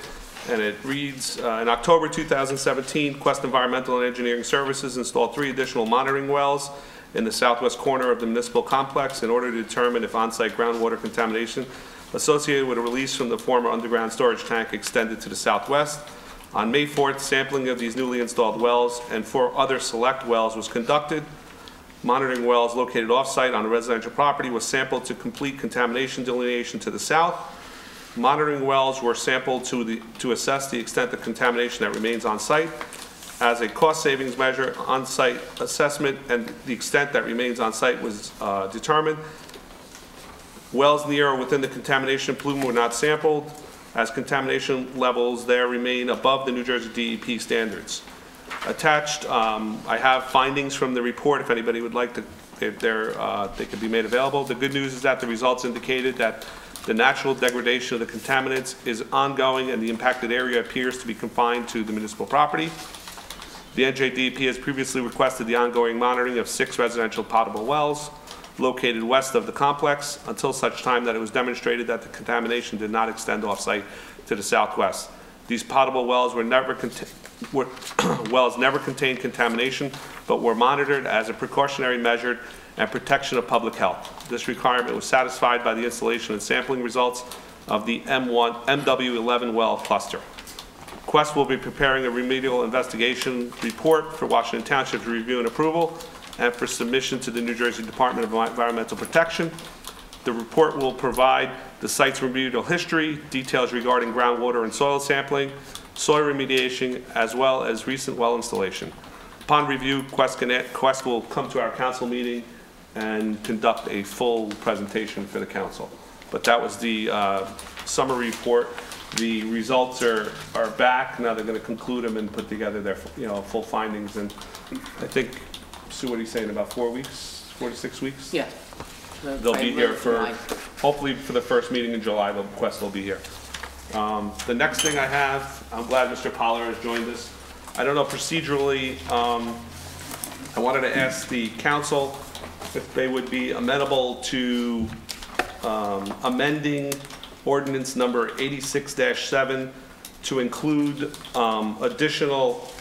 And it reads, in October 2017, Quest Environmental and Engineering Services installed 3 additional monitoring wells in the southwest corner of the municipal complex in order to determine if on-site groundwater contamination associated with a release from the former underground storage tank extended to the southwest. On May 4th, sampling of these newly installed wells and 4 other select wells was conducted. Monitoring wells located off-site on a residential property was sampled to complete contamination delineation to the south. Monitoring wells were sampled to assess the extent of contamination that remains on site. As a cost savings measure, on-site assessment and the extent that remains on site was determined. Wells near or within the contamination plume were not sampled, as contamination levels there remain above the New Jersey DEP standards. Attached, I have findings from the report if anybody would like to, if they could be made available. The good news is that the results indicated that the natural degradation of the contaminants is ongoing and the impacted area appears to be confined to the municipal property. The NJDEP has previously requested the ongoing monitoring of 6 residential potable wells located west of the complex until such time that it was demonstrated that the contamination did not extend off-site to the southwest. These potable wells never contained contamination, but were monitored as a precautionary measure and protection of public health. This requirement was satisfied by the installation and sampling results of the MW11 well cluster. Quest will be preparing a remedial investigation report for Washington Township to review and approval and for submission to the New Jersey Department of Environmental Protection. The report will provide the site's remedial history, details regarding groundwater and soil sampling, soil remediation, as well as recent well installation. Upon review, Quest will come to our council meeting and conduct a full presentation for the council. But that was the summary report. The results are back. Now they're going to conclude them and put together their full findings. And I think, Sue, what are you saying, about 4 weeks, 4 to 6 weeks? Yeah. They'll be here for, hopefully for the first meeting in July, the Quest will be here. The next thing I have, I'm glad Mr. Poller has joined us. I don't know, procedurally, I wanted to ask the council if they would be amenable to amending ordinance number 86-7 to include additional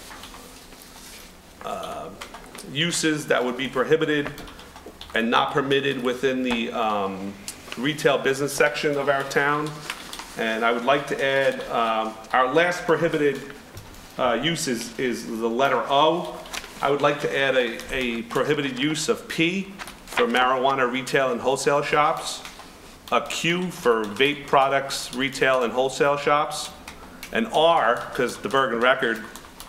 uses that would be prohibited and not permitted within the retail business section of our town. And I would like to add, our last prohibited use is the letter O. I would like to add a prohibited use of P for marijuana retail and wholesale shops, a Q for vape products retail and wholesale shops, an R, because the Bergen Record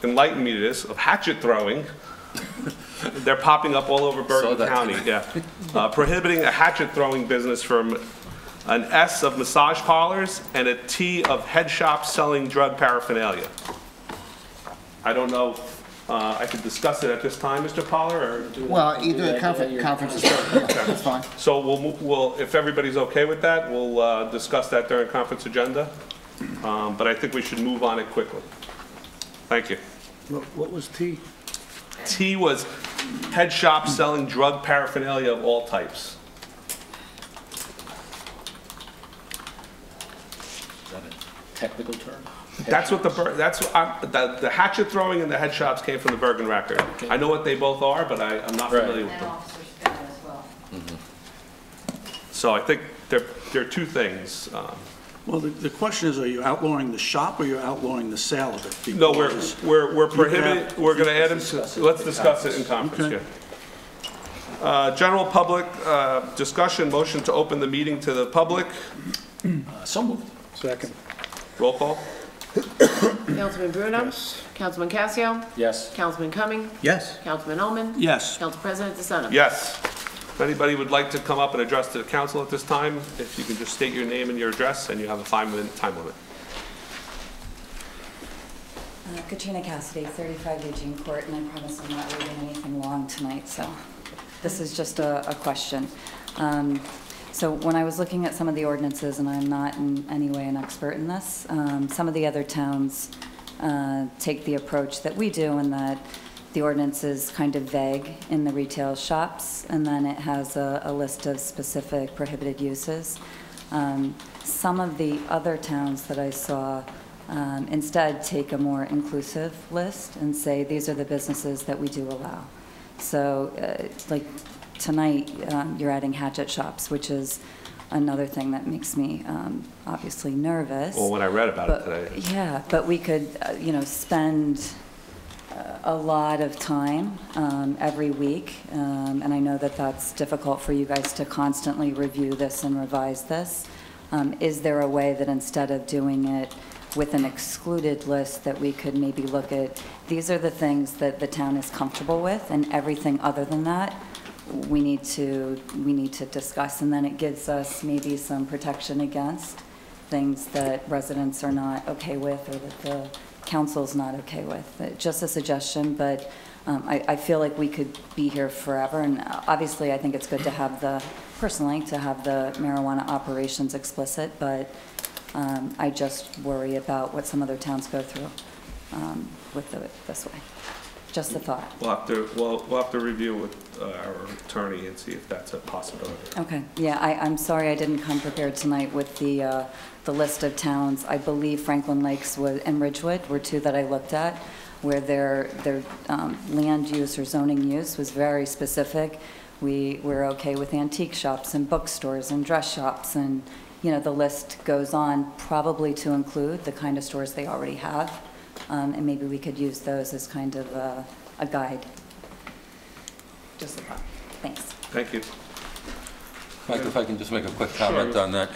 enlightened me to this, of hatchet throwing. They're popping up all over Bergen County, yeah. Prohibiting a hatchet throwing business from an S of massage parlors and a T of head shops selling drug paraphernalia. I don't know if I could discuss it at this time, Mr. Poller, or? Well, either conference is that's fine. So we'll, if everybody's okay with that, we'll discuss that during conference agenda. But I think we should move on it quickly. Thank you. What was T? T was head shops selling drug paraphernalia of all types. Is that a technical term? That's what the hatchet throwing and the head shops came from the Bergen Record. Okay. I know what they both are, but I'm not familiar with them. So I think they're two things. Well, the question is, are you outlawing the shop or you're outlawing the sale of it? No, we're prohibiting, we're going to add them to, let's discuss it in conference, okay. Yeah. General public discussion, motion to open the meeting to the public. So moved. Second. Roll call. Councilman Bruno? Yes. Councilman Cascio? Yes. Councilman Cumming? Yes. Councilman Ullman? Yes. Council President DeSena? Yes. If anybody would like to come up and address to the council at this time, if you can just state your name and your address, and you have a 5-minute time limit. Katrina Cassidy, 35 Eugene Court, and I promise I'm not reading anything long tonight, so this is just a question. So when I was looking at some of the ordinances, and I'm not in any way an expert in this, some of the other towns take the approach that we do in that the ordinance is kind of vague in the retail shops, and then it has a list of specific prohibited uses. Some of the other towns that I saw instead take a more inclusive list and say these are the businesses that we do allow. So like tonight, you're adding hatchet shops, which is another thing that makes me obviously nervous. Well, when I read about it today. Yeah, but we could, spend a lot of time every week, and I know that that's difficult for you guys to constantly review this and revise this. Is there a way that instead of doing it with an excluded list that we could maybe look at, these are the things that the town is comfortable with, and everything other than that, we need to discuss, and then it gives us maybe some protection against things that residents are not okay with or that the council's not okay with. Just a suggestion, but I feel like we could be here forever, and obviously I think it's good to have personally, to have the marijuana operations explicit, but I just worry about what some other towns go through with this way. Just a thought. We'll have to review with our attorney and see if that's a possibility. Okay, yeah, I'm sorry I didn't come prepared tonight with the list of towns. I believe Franklin Lakes and Ridgewood were two that I looked at, where their land use or zoning use was very specific. We're okay with antique shops and bookstores and dress shops, and the list goes on, probably to include the kind of stores they already have, and maybe we could use those as kind of a guide. Just a thought. Thanks. Thank you. Mike, if I can just make a quick comment on that.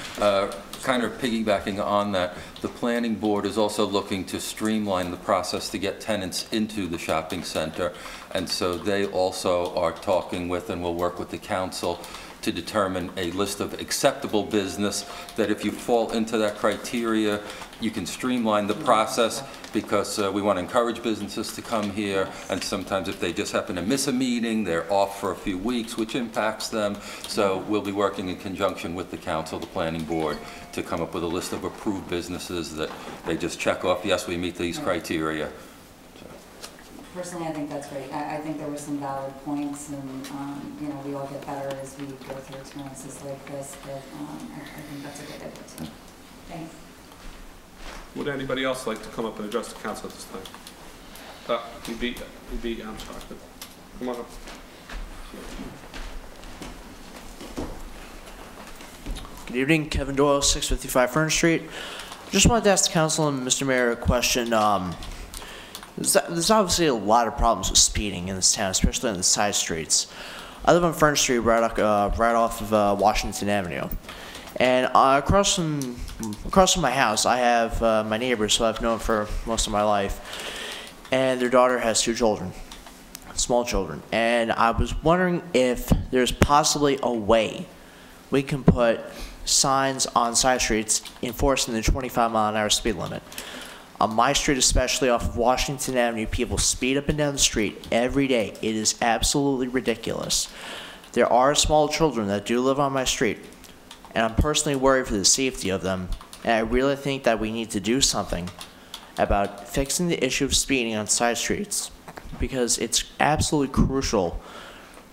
Kind of piggybacking on that, the planning board is also looking to streamline the process to get tenants into the shopping center, and so they also are talking with and will work with the council to determine a list of acceptable business that if you fall into that criteria, you can streamline the process, because we want to encourage businesses to come here, and sometimes if they just happen to miss a meeting, they're off for a few weeks, which impacts them. So we'll be working in conjunction with the council, the planning board, to come up with a list of approved businesses that they just check off, yes, we meet these criteria. Personally, I think that's great. I think there were some valid points, and we all get better as we go through experiences like this, but I think that's a good idea too. Thanks. Would anybody else like to come up and address the council at this time? I'm sorry, but come on up. Good evening, Kevin Doyle, 655 Fern Street. Just wanted to ask the council and Mr. Mayor a question. There's obviously a lot of problems with speeding in this town, especially on the side streets. I live on Fern Street, right off of Washington Avenue, and across from my house, I have my neighbors who I've known for most of my life, and their daughter has 2 children, small children, and I was wondering if there's possibly a way we can put signs on side streets enforcing the 25-mile-an-hour speed limit. On my street, especially off of Washington Avenue, people speed up and down the street every day. It is absolutely ridiculous. There are small children that do live on my street, and I'm personally worried for the safety of them, and I really think that we need to do something about fixing the issue of speeding on side streets, because it's absolutely crucial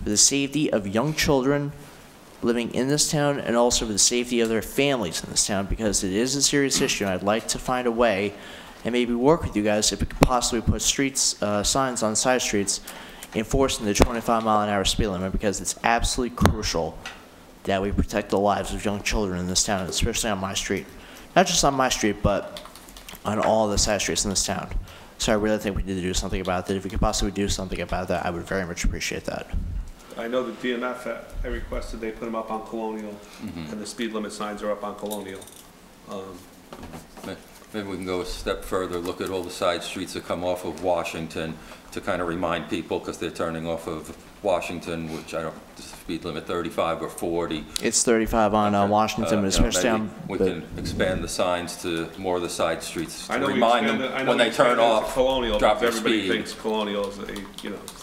for the safety of young children living in this town, and also for the safety of their families in this town, because it is a serious issue, and I'd like to find a way and maybe work with you guys if we could possibly put signs on side streets enforcing the 25-mile-an-hour speed limit, because it's absolutely crucial that we protect the lives of young children in this town, especially on my street. Not just on my street, but on all the side streets in this town. So I really think we need to do something about that. If we could possibly do something about that, I would very much appreciate that. I know the DMF, I requested they put them up on Colonial, and the speed limit signs are up on Colonial. Maybe we can go a step further, look at all the side streets that come off of Washington to kind of remind people, because they're turning off of Washington, which I don't, the speed limit 35 or 40. It's 35 on Washington, but especially on... We can expand the signs to more of the side streets to I know remind them when they turn off, Colonial, drop their everybody speed. thinks Colonial is so.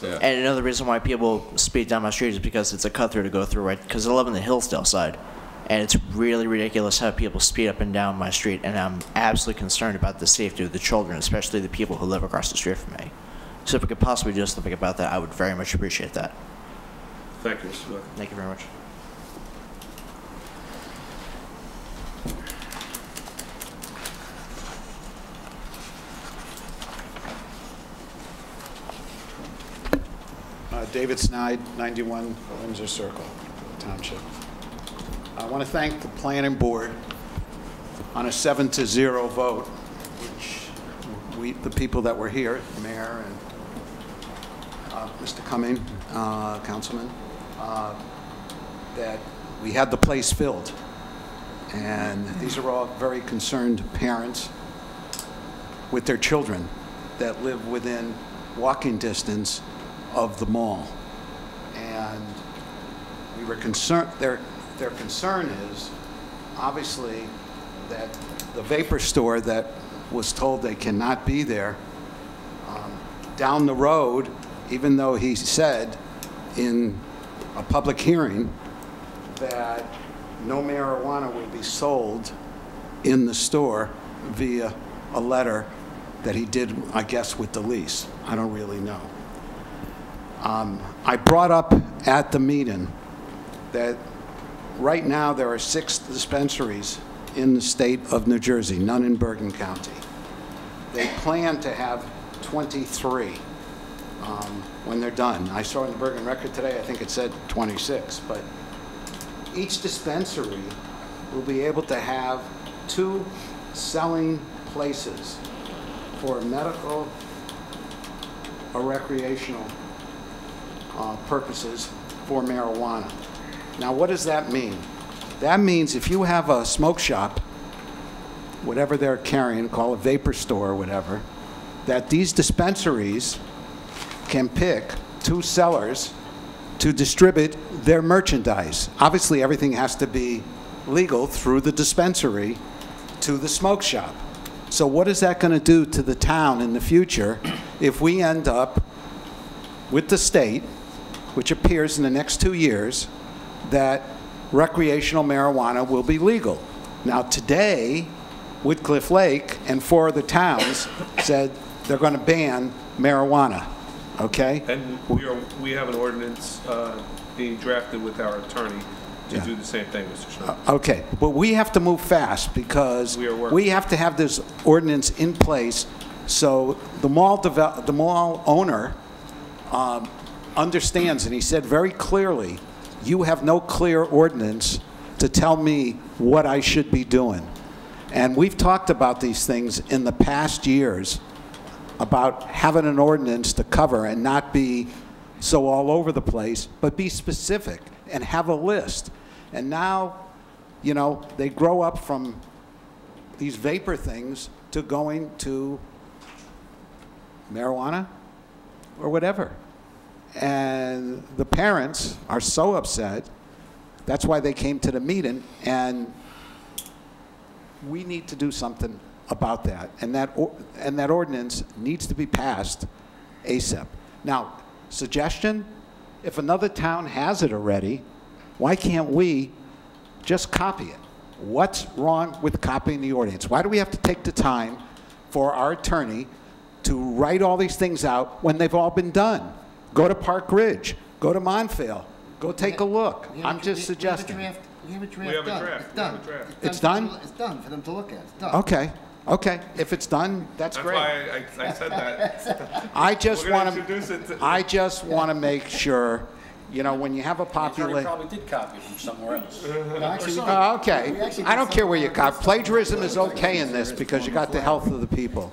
Yeah. And another reason why people speed down my street is because it's a cut-through to go through, right? Because I live on the Hillsdale side. And it's really ridiculous how people speed up and down my street, and I'm absolutely concerned about the safety of the children, especially the people who live across the street from me. So if we could possibly do something about that, I would very much appreciate that. Thank you, Mr. Blair. Thank you very much. David Snide, 91 Windsor Circle, Township. I want to thank the planning board on a 7-0 vote, which the people that were here, the mayor and Mr. Cumming, councilman, that we had the place filled. And these are all very concerned parents with their children that live within walking distance of the mall. And we were concerned, their concern is, obviously, that the vapor store that was told they cannot be there, down the road, even though he said in a public hearing that no marijuana will be sold in the store via a letter that he did, I guess, with the lease. I don't really know. I brought up at the meeting that right now there are 6 dispensaries in the state of New Jersey, none in Bergen County. They plan to have 23 when they're done. I saw in the Bergen Record today, I think it said 26, but each dispensary will be able to have 2 selling places for medical or recreational purposes for marijuana. Now, what does that mean? That means if you have a smoke shop, whatever they're carrying, call it vapor store or whatever, that these dispensaries can pick 2 sellers to distribute their merchandise. Obviously, everything has to be legal through the dispensary to the smoke shop. So what is that going to do to the town in the future if we end up with the state, which appears in the next 2 years, that recreational marijuana will be legal? Now today, Woodcliff Lake and 4 other towns said they're going to ban marijuana, okay? And we have an ordinance being drafted with our attorney to do the same thing, Mr. Schneider. Okay, but we have to move fast because we have to have this ordinance in place so the mall owner understands, and he said very clearly, you have no clear ordinance to tell me what I should be doing. And we've talked about these things in the past years about having an ordinance to cover and not be so all over the place, but be specific and have a list. And now, you know, they grow up from these vapor things to going to marijuana or whatever. And the parents are so upset. That's why they came to the meeting, and we need to do something about that. And that ordinance needs to be passed ASAP. Now, suggestion, if another town has it already, why can't we just copy it? What's wrong with copying the ordinance? Why do we have to take the time for our attorney to write all these things out when they've all been done? Go to Park Ridge, go to Montvale, go take a look. I'm just suggesting. We have a draft. We have a done. draft. It's done. It's done? It's done for them to look at. It's done. Okay, okay. If it's done, that's great. That's why I said that. I just We're gonna want introduce it to. to- I just want to make sure, you know, when you have a The attorney population. probably did copy it from somewhere else. No, actually, we did. Oh, We okay. actually I did don't care where you something copy. Plagiarism is okay in this because you got the health of the people.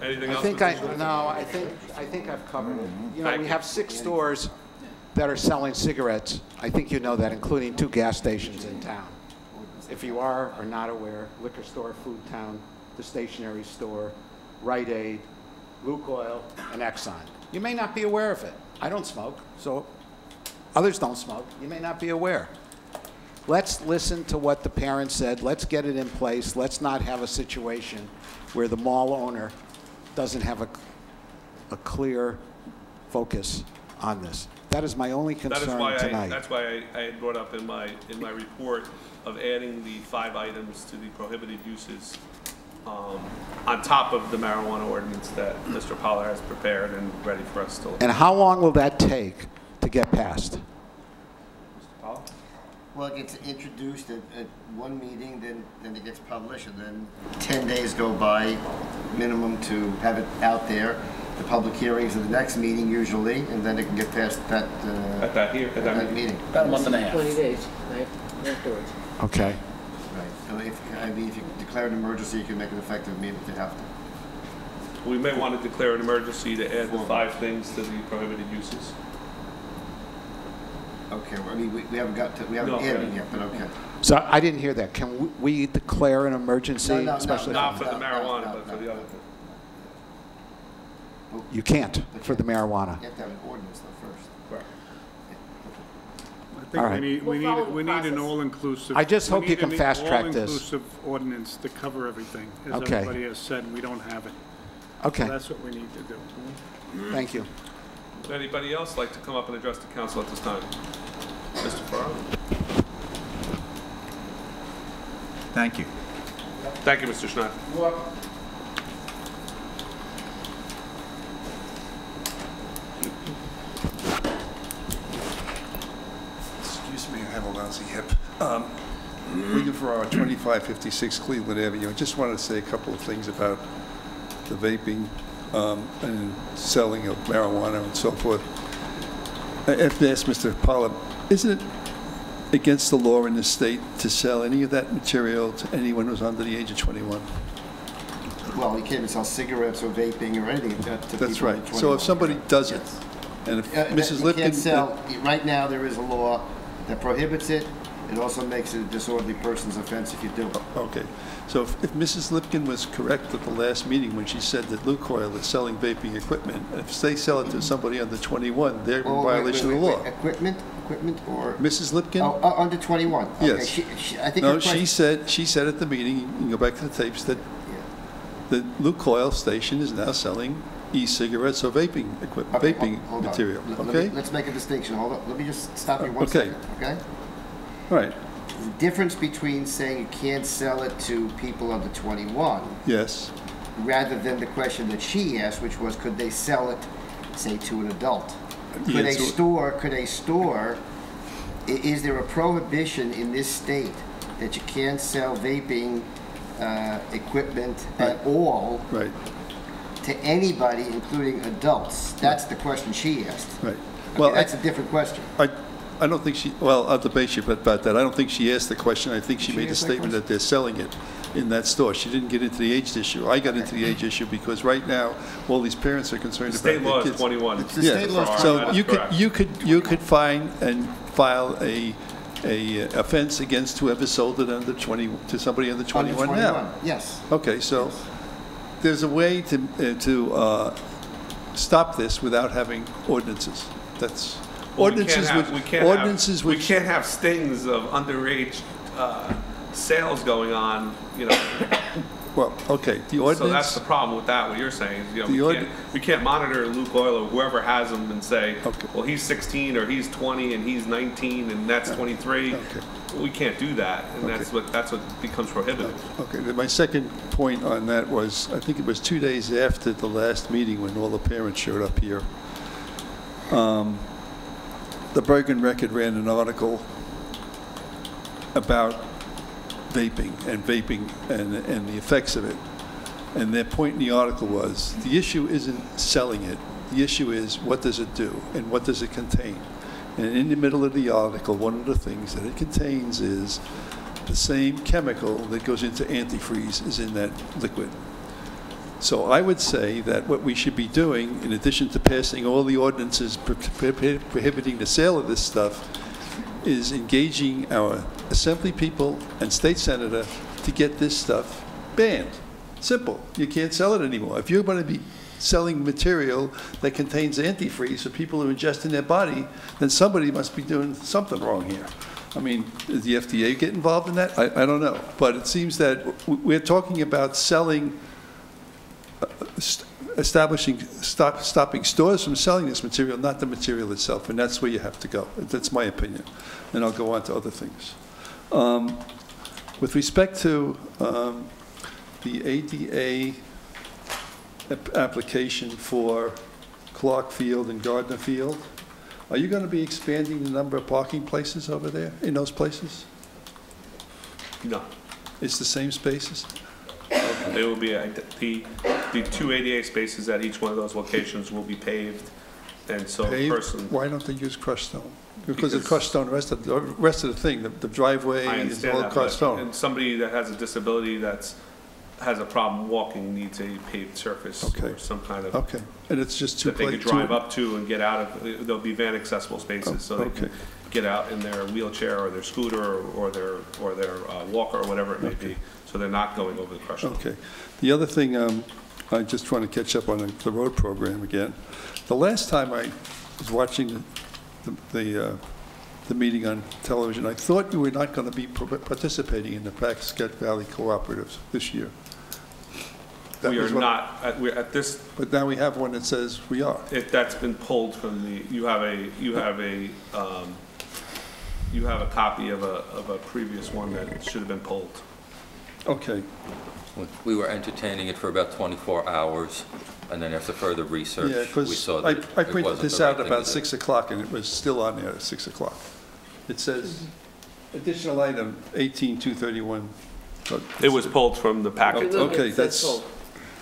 Anything I else? think Mr. I think I've covered it. You know, we have 6 stores that are selling cigarettes. I think you know that, including 2 gas stations in town. If you are or not aware, liquor store, Food Town, the stationery store, Rite Aid, Lukoil, and Exxon. You may not be aware of it. I don't smoke, so others don't smoke. You may not be aware. Let's listen to what the parents said. Let's get it in place. Let's not have a situation where the mall owner doesn't have a clear focus on this. That is my only concern tonight. That's why I had brought up in my report of adding the 5 items to the prohibited uses on top of the marijuana ordinance that Mr. Pollard has prepared and ready for us to. And how long will that take to get passed? Mr. Pollard? Well, it gets introduced at one meeting, then it gets published, and then 10 days go by minimum to have it out there. The public hearings at the next meeting usually, and then it can get past that, At that meeting. About a month and a half. 20 days, right, afterwards. Okay. Right. And if you declare an emergency, you can make it effective immediately if you have to. We may want to declare an emergency to add the 5 things to the prohibited uses. Okay, well, I mean, we haven't added it yet, but okay. So I didn't hear that. Can we declare an emergency? No, especially Not for the marijuana, but for the other thing. You can't for the marijuana. You have to have an ordinance though first. I think All right. we need an all-inclusive. I just hope you can we need an fast-track this. all-inclusive ordinance to cover everything. As Okay. everybody has said, we don't have it. Okay. So that's what we need to do. Thank you. Would anybody else like to come up and address the council at this time? Mr. Farrell? Thank you. Thank you, Mr. Schneider. Excuse me, I have a lousy hip. William Ferraro, 2556 Cleveland Avenue. I just wanted to say a couple of things about the vaping and selling of marijuana and so forth. I have to ask Mr. Pollard, isn't it against the law in this state to sell any of that material to anyone who's under the age of 21? Well, you can't even sell cigarettes or vaping or anything to That's people right. under So 21. if somebody does it, and if Mrs. You Lipkin... can't sell, right now there is a law that prohibits it. It also makes it a disorderly person's offense if you do it. Okay. So if Mrs. Lipkin was correct at the last meeting when she said that Lukoil is selling vaping equipment, if they sell it to somebody under 21, they're in violation of the law. Equipment or? Mrs. Lipkin? Oh, under 21. Okay. Yes. I think No, her question- she said at the meeting, you can go back to the tapes, that the Lukoil station is now selling e-cigarettes or vaping equipment, Okay, vaping hold on. material. Let Okay? let's make a distinction. Hold on. Let me just stop you one Okay. second, okay? All right. The difference between saying you can't sell it to people under 21 Yes. rather than the question that she asked, which was, could they sell it, say, to an adult? Yeah, Could so- a store, is there a prohibition in this state that you can't sell vaping equipment at all Right. to anybody, including adults? That's the question she asked. Right. Okay, Well, that's a different question. I don't think she, well, I'll debate you about that. I don't think she asked the question. I think she made a asked that statement that they're selling it in that store. She didn't get into the age issue. I got into the age issue because right now, all these parents are concerned The about state law their is kids. 21. The state law is So 21. you could find and file a offense against whoever sold it under 20, to somebody under 21 Under now. 21, yes. Okay, so there's a way to stop this without having ordinances. That's, Well, ordinances we can't have stings of underage sales going on, you know. Well, okay, the ordinance... So that's the problem with that, what you're saying, is, you know, we can't monitor Lukoil or whoever has them and say, well, he's 16 or he's 20 and he's 19 and that's 23. We can't do that, and that's what becomes prohibited. Okay, then my second point on that was, I think it was 2 days after the last meeting when all the parents showed up here. The Bergen Record ran an article about vaping and the effects of it. And their point in the article was, the issue isn't selling it. The issue is, what does it do and what does it contain? And in the middle of the article, one of the things that it contains is the same chemical that goes into antifreeze is in that liquid. So I would say that what we should be doing, in addition to passing all the ordinances prohibiting the sale of this stuff, is engaging our assembly people and state senator to get this stuff banned. Simple. You can't sell it anymore. If you're going to be selling material that contains antifreeze for people who ingest in their body, then somebody must be doing something wrong here. I mean, does the FDA get involved in that? I don't know. But it seems that we're talking about selling, stopping stores from selling this material, not the material itself, and that's where you have to go. That's my opinion, and I'll go on to other things. With respect to the ADA application for Clark Field and Gardner Field, are you going to be expanding the number of parking places over there, in those places? No. It's the same spaces? There will be, the 2 ADA spaces at each one of those locations will be paved, and so the person... Why don't they use crushed stone? Because it's crushed stone, the rest of the thing, the driveway I is understand all that, crushed stone. and somebody that has a disability has a problem walking needs a paved surface or some kind of... Okay, and it's just two that they could places. drive up to and get out of. There'll be van accessible spaces, so they can get out in their wheelchair or their scooter or their walker or whatever it may be. So they're not going over the crushed stone. Okay. The other thing, I just want to catch up on the road program again. The last time I was watching the meeting on television, I thought you were not going to be participating in the Pascagoula Valley Cooperatives this year. We are not, we're at this. But now we have one that says we are. That's been pulled from the, you have a copy of a previous one that should have been pulled. Okay. We were entertaining it for about 24 hours, and then after further research, Yeah, we saw because that I it printed wasn't this the right out thing about to do. 6 o'clock, and it was still on there at 6 o'clock. It says additional item 18231. It was pulled from the packet. Okay, that's,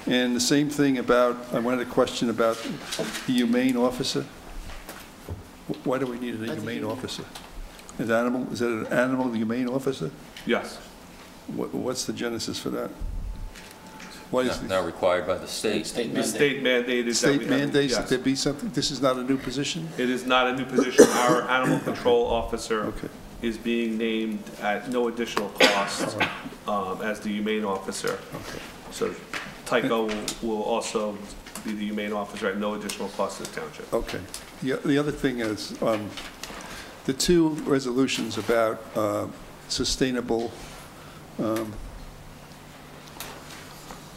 and the same thing about, I wanted a question about the humane officer. Why do we need a humane officer? Is that an animal humane officer? Yes. What's the genesis for that? Why is Now required by the state. The state mandated. State mandates that there be something? This is not a new position? It is not a new position. Our animal control officer is being named at no additional cost as the humane officer. So Tyco will also be the humane officer at no additional cost to the township. Okay. The other thing is, the two resolutions about sustainable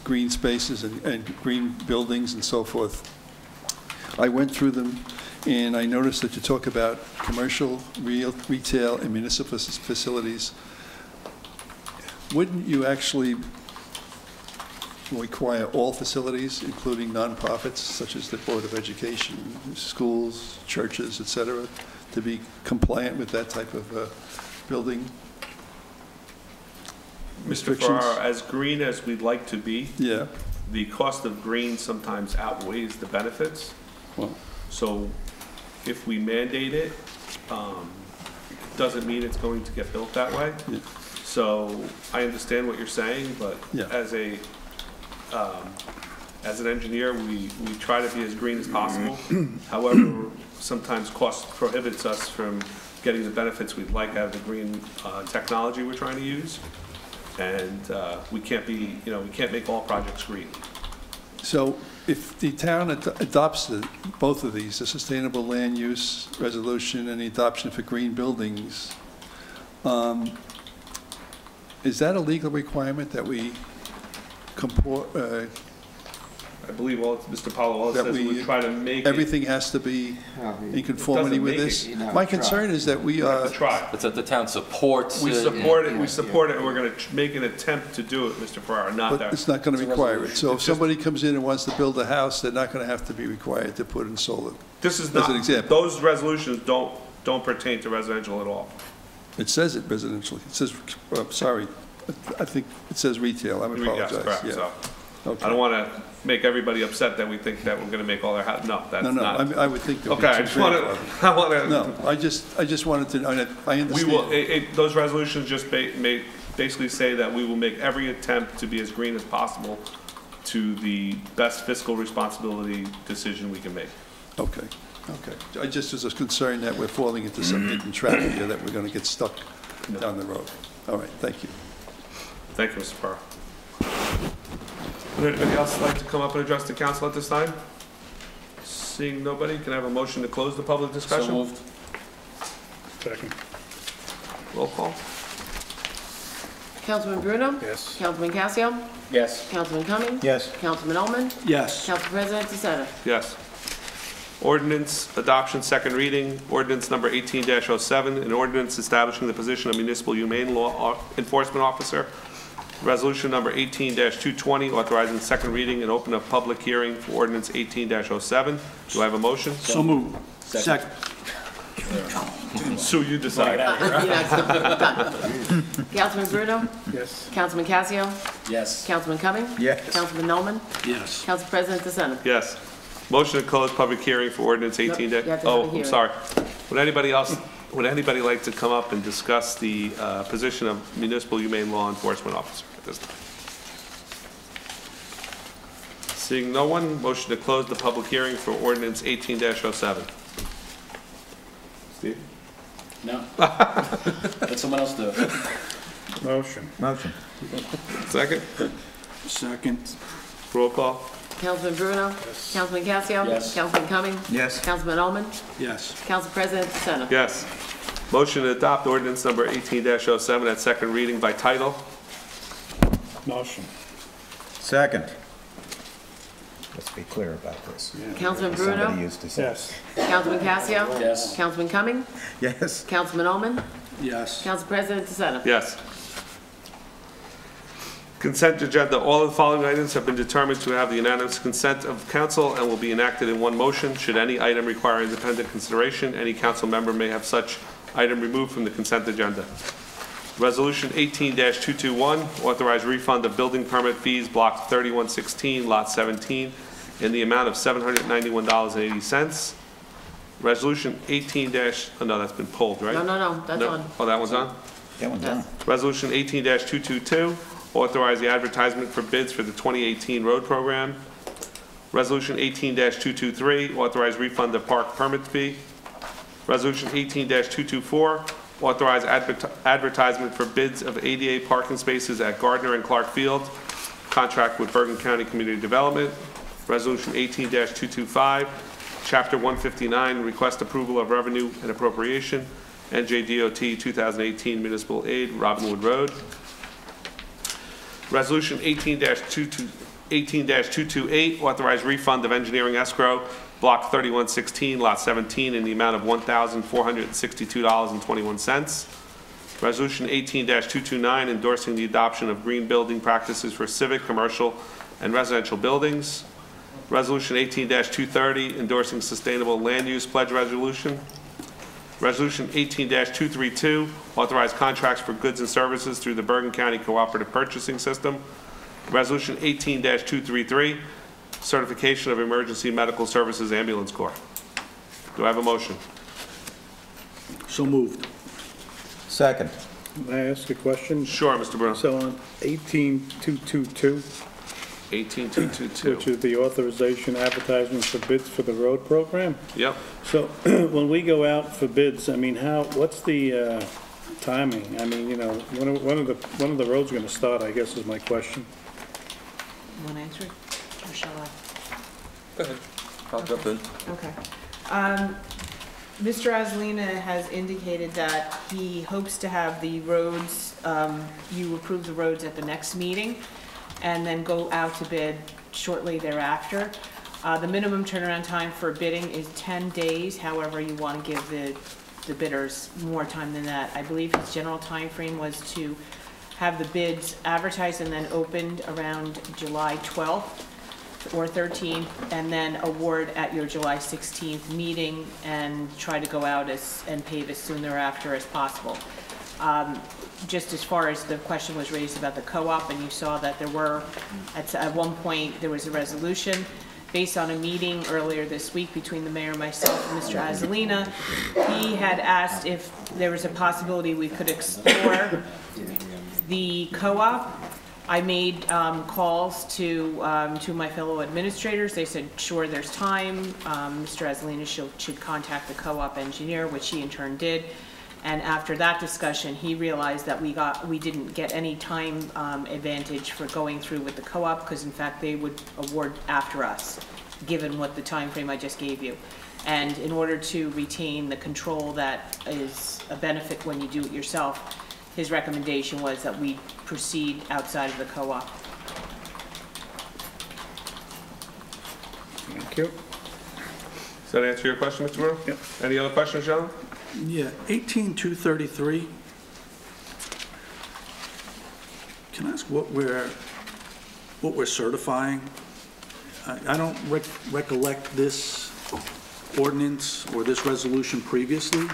green spaces and green buildings and so forth. I went through them, and I noticed that you talk about commercial, retail, and municipal facilities. Wouldn't you actually require all facilities, including nonprofits, such as the Board of Education, schools, churches, et cetera, to be compliant with that type of building? Mr. Farrar, as green as we'd like to be, yeah, the cost of green sometimes outweighs the benefits. Well, so if we mandate it, doesn't mean it's going to get built that way. Yeah. So I understand what you're saying, but as an engineer, we try to be as green as possible. However, sometimes cost prohibits us from getting the benefits we'd like out of the green technology we're trying to use. And we can't be, we can't make all projects green. So if the town adopts both of these, the sustainable land use resolution and the adoption for green buildings, is that a legal requirement that we comport? I believe Mr. Powell says we try to make everything has to be in conformity with this. My concern is that we are. It's that the town supports. We support it. We support it, and we're going to make an attempt to do it, Mr. Farrar. Not that. It's not going to require it. So if somebody comes in and wants to build a house, they're not going to have to be required to put in solar. This is as not an example. Those resolutions don't pertain to residential at all. It says it residential. It says. Sorry, I think it says retail. I apologize. Yes, correct. Yeah. So okay. I don't want to make everybody upset that we think that we're going to make all their house. No, that's not. I would think. Okay, I just want to. No, I just wanted to. I understand. We will. Those resolutions just basically say that we will make every attempt to be as green as possible to the best fiscal responsibility decision we can make. Okay. Okay. I just was concerned that we're falling into some hidden trap here that we're going to get stuck down the road. All right. Thank you. Thank you, Mr. Farrar. Would anybody else like to come up and address the council at this time? Seeing nobody, can I have a motion to close the public discussion? So moved. Second. Roll call. Councilman Bruno? Yes. Councilman Casio? Yes. Councilman Cummings? Yes. Councilman Ullman? Yes. Council President DeSena? Yes. Ordinance adoption, second reading. Ordinance number 18-07, an ordinance establishing the position of municipal humane law enforcement officer. Resolution number 18-220, authorizing second reading and open a public hearing for ordinance 18-07. Do I have a motion? So moved. Second. Sue, you decide. Councilman Bruno? Yes. Councilman Casio? Yes. Councilman Cummings? Yes. Councilman Ullman? Yes. Council President DeSena? Yes. Motion to close public hearing for ordinance 18. you have to have a Oh, I'm hearing. sorry. Would anybody like to come up and discuss the position of municipal humane law enforcement officer at this time? Seeing no one, motion to close the public hearing for ordinance 18-07. Steve? No. Let someone else do it. Motion. Motion. Second? Second. Roll call. Councilman Bruno? Yes. Councilman Casio? Yes. Councilman Cumming? Yes. Councilman Oman? Yes. Council President DeSena? Yes. Motion to adopt ordinance number 18-07 at second reading by title. Motion. Second. Let's be clear about this. Councilman Somebody Bruno? used to say. Yes. Councilman Casio? Yes. Councilman Cumming? Yes. Councilman Oman? Yes. Council President DeSena? Yes. Consent agenda. All of the following items have been determined to have the unanimous consent of council and will be enacted in one motion. Should any item require independent consideration, any council member may have such item removed from the consent agenda. Resolution 18-221, authorize refund of building permit fees, block 3116, lot 17, in the amount of $791.80. Resolution 18- oh no, that's been pulled, right? No, that's on. Oh, that one's on? That one's on. Resolution 18-222, authorize the advertisement for bids for the 2018 road program. Resolution 18-223, authorize refund of park permit fee. Resolution 18-224, authorize advertisement for bids of ADA parking spaces at Gardner and Clark Field, contract with Bergen County Community Development. Resolution 18-225, Chapter 159, request approval of revenue and appropriation, NJDOT 2018 Municipal Aid, Robinwood Road. Resolution 18-228, authorize refund of engineering escrow, block 3116, lot 17, in the amount of $1,462.21. Resolution 18-229, endorsing the adoption of green building practices for civic, commercial, and residential buildings. Resolution 18-230, endorsing sustainable land use pledge resolution. Resolution 18-232, authorize contracts for goods and services through the Bergen County Cooperative Purchasing System. Resolution 18-233, certification of emergency medical services ambulance corps. Do I have a motion? So moved. Second. May I ask a question? Sure, Mr. Bruno. So on 18-222, 18-222. which is the authorization advertisement for bids for the road program. Yep. So when we go out for bids, I mean, what's the timing? I mean, you know, when are the roads going to start, I guess is my question. You want to answer it, or shall I? Go ahead. I'll jump in. Okay. Mr. Azzalina has indicated that he hopes to have the roads, you approve the roads at the next meeting, and then go out to bid shortly thereafter. The minimum turnaround time for bidding is 10 days. However, you want to give the bidders more time than that. I believe his general time frame was to have the bids advertised and then opened around July 12th or 13th, and then award at your July 16th meeting and try to go out and pave as soon thereafter as possible. Just as far as the question was raised about the co-op, and you saw that there were, at one point, there was a resolution based on a meeting earlier this week between the mayor, myself, and Mr. Azzalina. He had asked if there was a possibility we could explore the co-op. I made calls to my fellow administrators. They said, sure, there's time. Mr. Azzalina should contact the co-op engineer, which he in turn did. And after that discussion, he realized that we didn't get any time advantage for going through with the co-op, because in fact they would award after us, given what the time frame I just gave you. And in order to retain the control that is a benefit when you do it yourself, his recommendation was that we proceed outside of the co-op. Thank you. Does that answer your question, Mr. Bruno? Yep. Any other questions, John? Yeah, 18233. Can I ask what we're certifying? I don't recollect this ordinance or this resolution previously.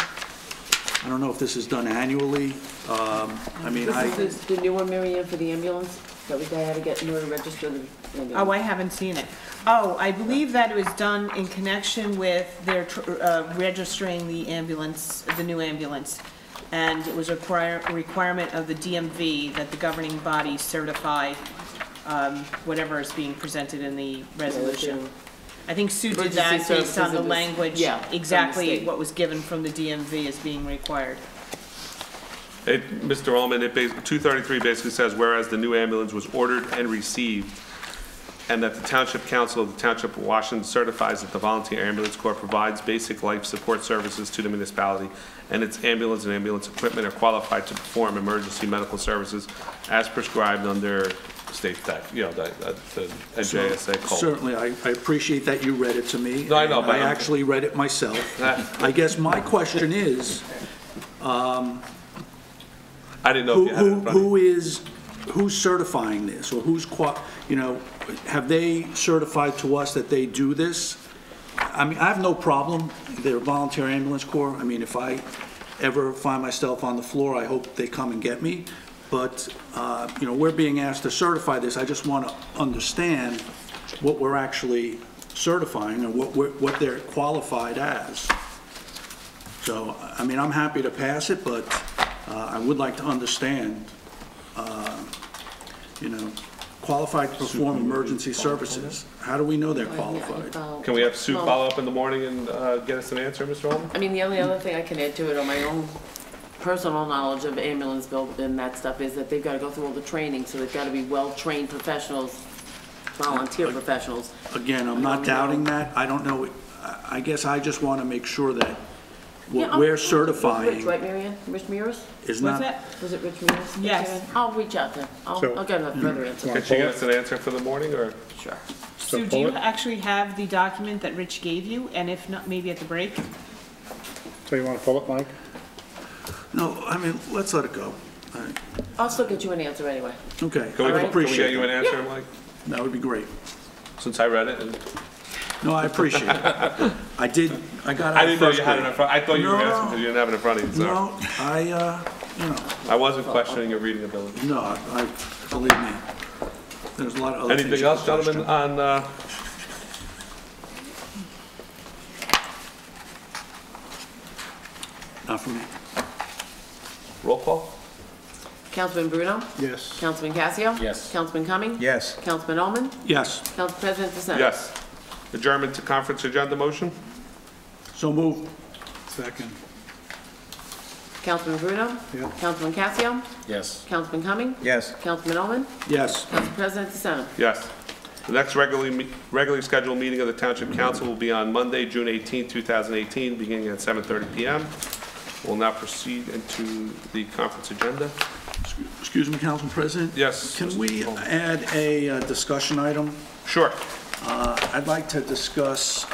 I don't know if this is done annually. I mean, This is the new one, Mary Ann, for the ambulance that they had to get in order to register the ambulance. Oh, I haven't seen it. Oh, I believe that it was done in connection with their registering the ambulance, the new ambulance. And it was a requirement of the DMV that the governing body certify whatever is being presented in the resolution. I think Sue did that based on the language, exactly what was given from the DMV as being required. Mr. Ullman, 233 basically says, whereas the new ambulance was ordered and received and that the Township Council of the Township of Washington certifies that the Volunteer Ambulance Corps provides basic life support services to the municipality, and its ambulance and ambulance equipment are qualified to perform emergency medical services as prescribed under state the NJSA code. Certainly, I appreciate that you read it to me. No, I know, but I actually read it myself. I guess my question is, I didn't know if you had it in front of you. who's certifying this, or have they certified to us that they do this? I mean, I have no problem. They're a volunteer ambulance corps. I mean, if I ever find myself on the floor, I hope they come and get me. But, we're being asked to certify this. I just want to understand what we're actually certifying and what they're qualified as. So, I mean, I'm happy to pass it, but I would like to understand, qualified to perform emergency services. How do we know they're qualified? Can we have Sue follow up in the morning and get us an answer, Mr. Holman? I mean, the only other thing I can add to it on my own personal knowledge of ambulance build and that stuff is that they've got to go through all the training, so they've got to be well-trained professionals, volunteer professionals. Again, I'm not doubting that. I don't know. I guess I just want to make sure that what we're certifying. Rich, right, Marianne? Rich Mears? Is not. Was it Rich Mears? Yes. I'll reach out to him. I'll get a further answer. Can she get us an answer for the morning, or? Sure. Sue, do you actually have the document that Rich gave you? And if not, maybe at the break? So you want to pull it, Mike? No, I mean, let's let it go. All right. I'll still get you an answer anyway. Okay, Can we appreciate get you an answer, Mike? That would be great. Since I read it. And No, I appreciate it. I got it. I didn't know you had it in front. I thought you were asking because you didn't have it in front of you. So. No, I wasn't questioning your reading ability. No, I believe me. There's a lot of other things. Anything else, gentlemen, on? Not for me. Roll call? Councilman Bruno? Yes. Councilman Casio? Yes. Councilman Cumming? Yes. Councilman Ullman? Yes. Council President DeSantis? Yes. Adjournment to conference agenda motion? So moved. Second. Councilman Bruno? Yeah. Councilman Casio? Yes. Councilman Cumming? Yes. Councilman Ullman? Yes. Council President DeSantis? Yes. The next regularly scheduled meeting of the Township Council will be on Monday, June 18, 2018, beginning at 7:30 p.m. We'll now proceed into the conference agenda. Excuse me, Council President? Yes. Can we add a discussion item? Sure. I'd like to discuss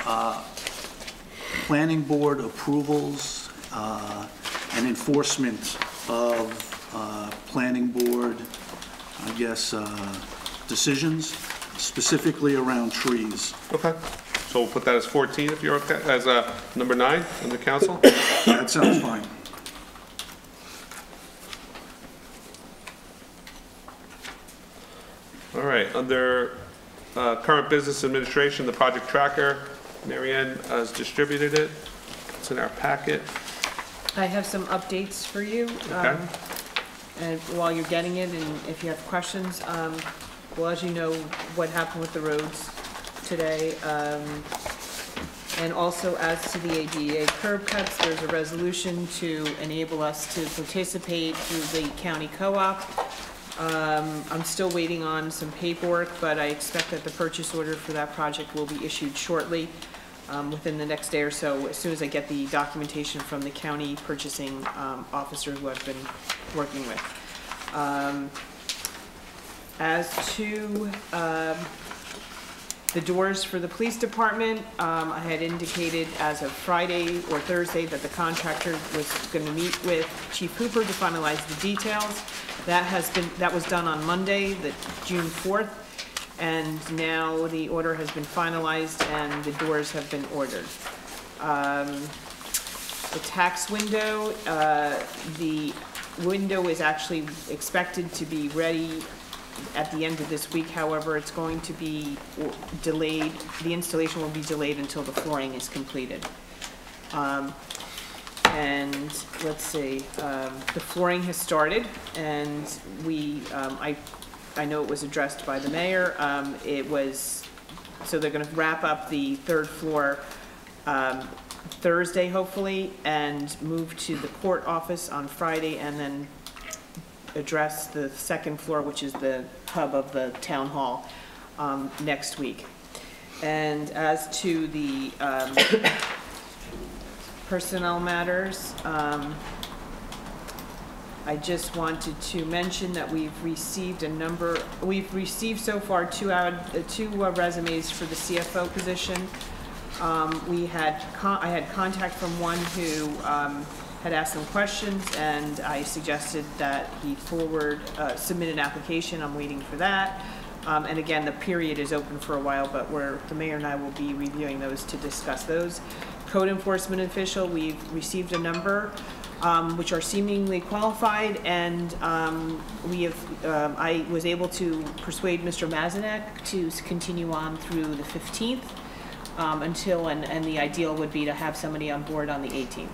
planning board approvals and enforcement of planning board, I guess, decisions, specifically around trees. Okay. So we'll put that as 14 if you're okay, as number 9 in the council? That sounds fine. All right, under current business administration, the project tracker, Marianne has distributed it. It's in our packet. I have some updates for you. Okay. And while you're getting it, and if you have questions, well, as you know, what happened with the roads today. And also as to the ADA curb cuts, there's a resolution to enable us to participate through the county co-op. I'm still waiting on some paperwork, but I expect that the purchase order for that project will be issued shortly, within the next day or so, as soon as I get the documentation from the county purchasing officer who I've been working with. As to the doors for the police department, I had indicated as of Friday or Thursday that the contractor was going to meet with Chief Hooper to finalize the details. That was done on Monday, June 4th, and now the order has been finalized and the doors have been ordered. The tax window, the window is actually expected to be ready at the end of this week. However, it's going to be delayed. The installation will be delayed until the flooring is completed. And let's see, the flooring has started, and I know it was addressed by the mayor. So they're going to wrap up the third floor Thursday, hopefully, and move to the court office on Friday, and then address the second floor, which is the hub of the town hall, next week. And as to the personnel matters, I just wanted to mention that we've received so far two resumes for the CFO position. I had contact from one who had asked some questions, and I suggested that he submit an application. I'm waiting for that. And again, the period is open for a while, but the mayor and I will be reviewing those to discuss those. Code enforcement official, we've received a number which are seemingly qualified, and I was able to persuade Mr. Mazinek to continue on through the 15th and the ideal would be to have somebody on board on the 18th.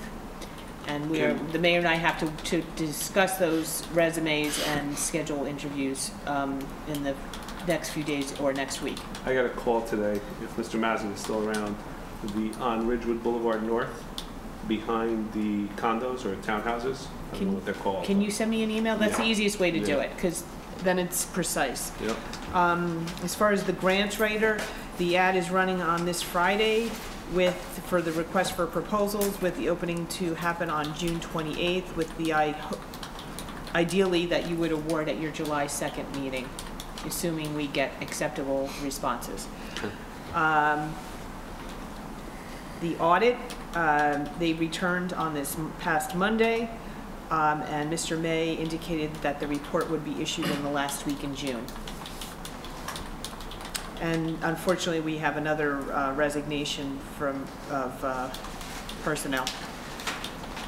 And the mayor and I have to discuss those resumes and schedule interviews in the next few days or next week. I got a call today, if Mr. Mazin is still around, on Ridgewood Boulevard North, behind the condos or townhouses. I don't know what they're called. Can you send me an email? That's the easiest way to do it, because then it's precise. Yep. As far as the grant writer, the ad is running on this Friday for the request for proposals, with the opening to happen on June 28th, with the ideally that you would award at your July 2nd meeting, assuming we get acceptable responses. The audit, they returned on this past Monday, and Mr. May indicated that the report would be issued in the last week in June. And unfortunately, we have another resignation of personnel.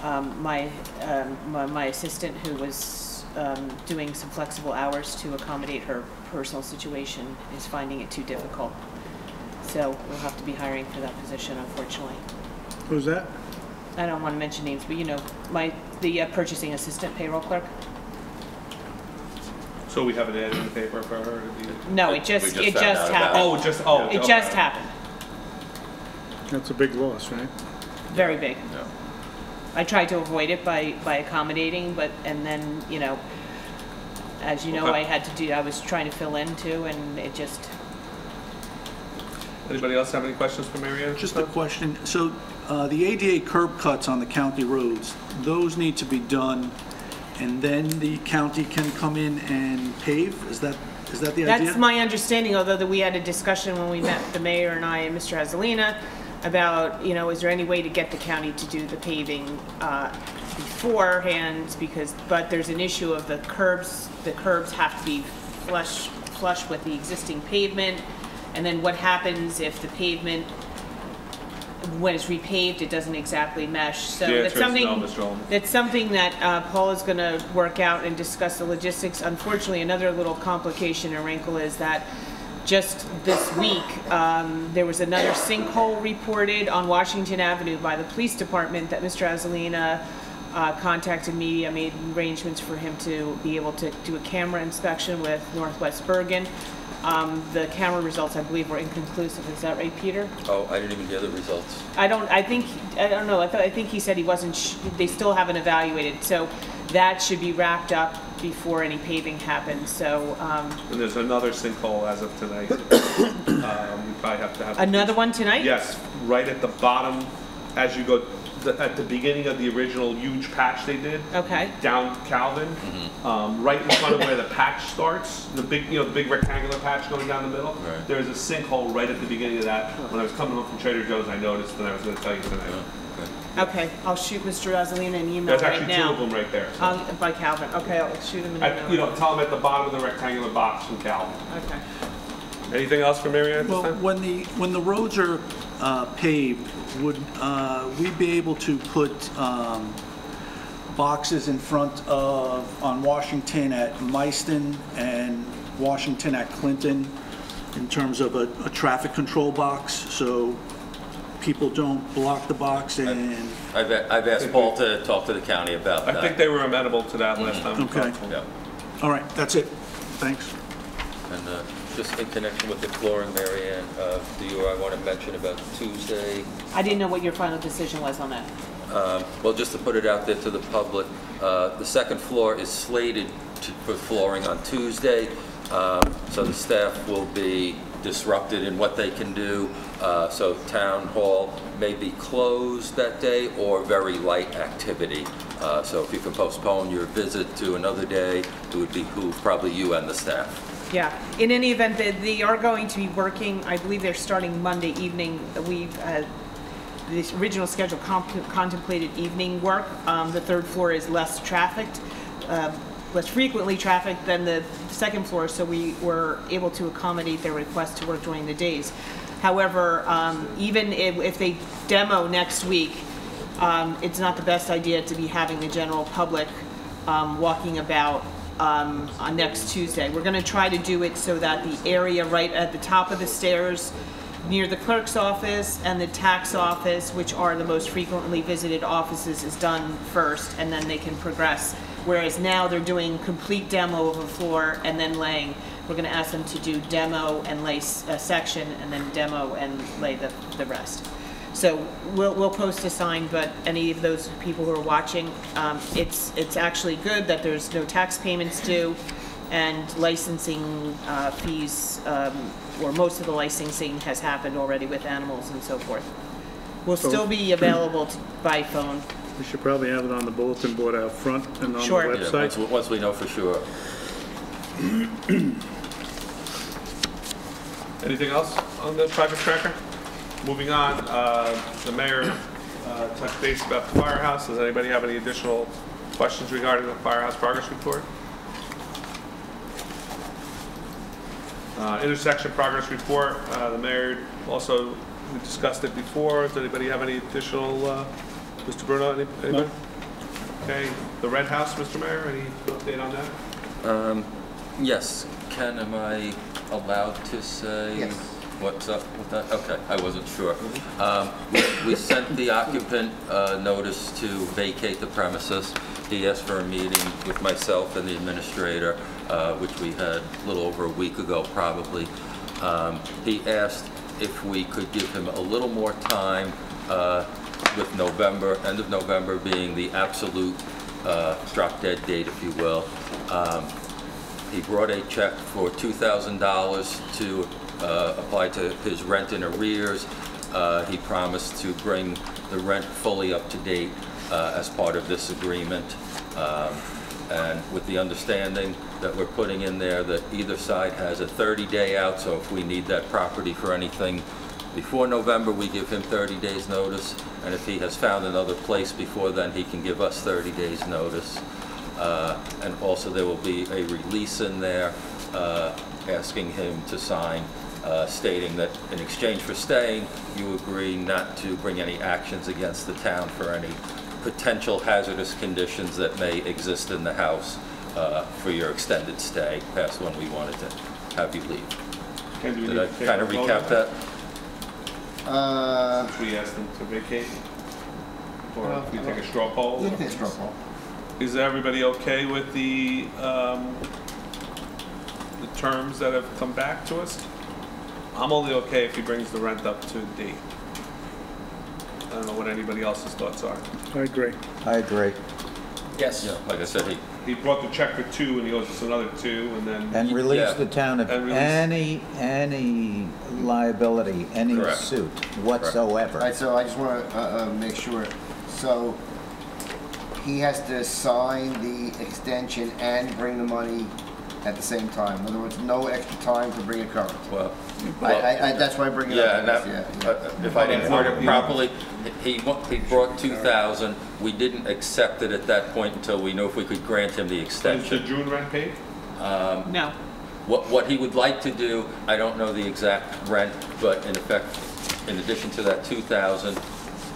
My assistant, who was doing some flexible hours to accommodate her personal situation, is finding it too difficult. So we'll have to be hiring for that position, unfortunately. Who's that? I don't want to mention names, but you know, the purchasing assistant payroll clerk. So we have an ad in the paper for her? No, it just happened. Oh, it just happened. That's a big loss, right? Very big. Yeah. I tried to avoid it by accommodating, and then, you know, as you know, I was trying to fill in too, and it just. Anybody else have any questions for Mary Ann? Just a question. So the ADA curb cuts on the county roads, those need to be done, and then the county can come in and pave? Is that the idea? That's my understanding, although we had a discussion when we met, the mayor and I and Mr. Azzolina, about, you know, is there any way to get the county to do the paving beforehand, but there's an issue of the curbs. The curbs have to be flush with the existing pavement. And then what happens if the pavement, when it's repaved, it doesn't exactly mesh? So that's something that Paul is going to work out and discuss the logistics. Unfortunately, another little complication or wrinkle is that just this week, there was another sinkhole reported on Washington Avenue by the police department that Mr. Azzolina contacted me. I made arrangements for him to be able to do a camera inspection with Northwest Bergen. The camera results, I believe, were inconclusive. Is that right, Peter? Oh, I didn't even get the results. I don't know. I think he said he wasn't. They still haven't evaluated. So that should be wrapped up before any paving happens. So. And there's another sinkhole as of tonight. We probably have to have another one tonight. Yes, right at the bottom, as you go. At the beginning of the original huge patch they did, down Calvin, right in front of where the patch starts, the big rectangular patch going down the middle. Right. There's a sinkhole right at the beginning of that. When I was coming home from Trader Joe's, I noticed, and I was going to tell you tonight. Okay, I'll shoot Mr. Azzolina an email right now. There's actually two of them right there. So. By Calvin. Okay, I'll shoot him an email. Tell him at the bottom of the rectangular box from Calvin. Okay. Anything else for Mary Ann? Well, when the roads are paved, would we be able to put boxes in front of, on Washington at Meiston and Washington at Clinton, in terms of a traffic control box, so people don't block the box? And I've asked Paul to talk to the county about that. I think they were amenable to that last time. Okay. Yeah. All right, that's it. Thanks. And just in connection with the flooring, Mary Ann, I want to mention about Tuesday. I didn't know what your final decision was on that. Well, just to put it out there to the public, the second floor is slated for flooring on Tuesday, so the staff will be disrupted in what they can do. So town hall may be closed that day or very light activity. So if you can postpone your visit to another day, it would behoove probably you and the staff. Yeah, in any event, they are going to be working, I believe they're starting Monday evening. The original schedule contemplated evening work. The third floor is less trafficked, less frequently trafficked than the second floor, so we were able to accommodate their request to work during the days. However, even if they demo next week, it's not the best idea to be having the general public walking about on next Tuesday. We're going to try to do it so that the area right at the top of the stairs near the clerk's office and the tax office, which are the most frequently visited offices, is done first, and then they can progress. Whereas now they're doing complete demo of a floor and then laying. We're going to ask them to do demo and lay a section, and then demo and lay the rest. So we'll post a sign, but any of those people who are watching, it's actually good that there's no tax payments due, and licensing fees, or most of the licensing has happened already with animals and so forth. Will still be available by phone. We should probably have it on the bulletin board out front and on Sure. the website. Yeah, once we know for sure. Anything else on the project tracker? Moving on, the mayor touched base about the firehouse. Does anybody have any additional questions regarding the firehouse progress report? Intersection progress report. The mayor also, we discussed it before. Does anybody have any additional, Mr. Bruno, anybody? No. Okay, the Red House, Mr. Mayor, any update on that? Yes. Ken, am I allowed to say? Yes. What's up with that? Okay, I wasn't sure. We sent the occupant notice to vacate the premises. He asked for a meeting with myself and the administrator, which we had a little over a week ago probably. He asked if we could give him a little more time with November, end of November being the absolute drop dead date, if you will. He brought a check for $2,000 to apply to his rent in arrears. He promised to bring the rent fully up to date as part of this agreement, and with the understanding that we're putting in there that either side has a 30-day out, so if we need that property for anything before November, we give him 30 days notice, and if he has found another place before then, he can give us 30 days notice. And also there will be a release in there asking him to sign stating that in exchange for staying, you agree not to bring any actions against the town for any potential hazardous conditions that may exist in the house for your extended stay past when we wanted to have you leave. Did I kind of recap that? Since we asked them to vacate? Or if we take a straw poll? You can take a straw poll. Is everybody okay with the terms that have come back to us? I'm only okay if he brings the rent up to date. I don't know what anybody else's thoughts are. I agree. I agree. Yes. Yeah, like I said, he brought the check for 2 and he owes us another 2 and then... And release the town of any liability, any Correct. suit whatsoever. All right, so I just want to make sure. So he has to sign the extension and bring the money at the same time. In other words, no extra time to bring it current. Well, that's why I bring it up. If I didn't word it properly, he brought 2,000. We didn't accept it at that point until we knew if we could grant him the extension. Is the June rent paid? No. What he would like to do, I don't know the exact rent, but in effect, in addition to that 2,000,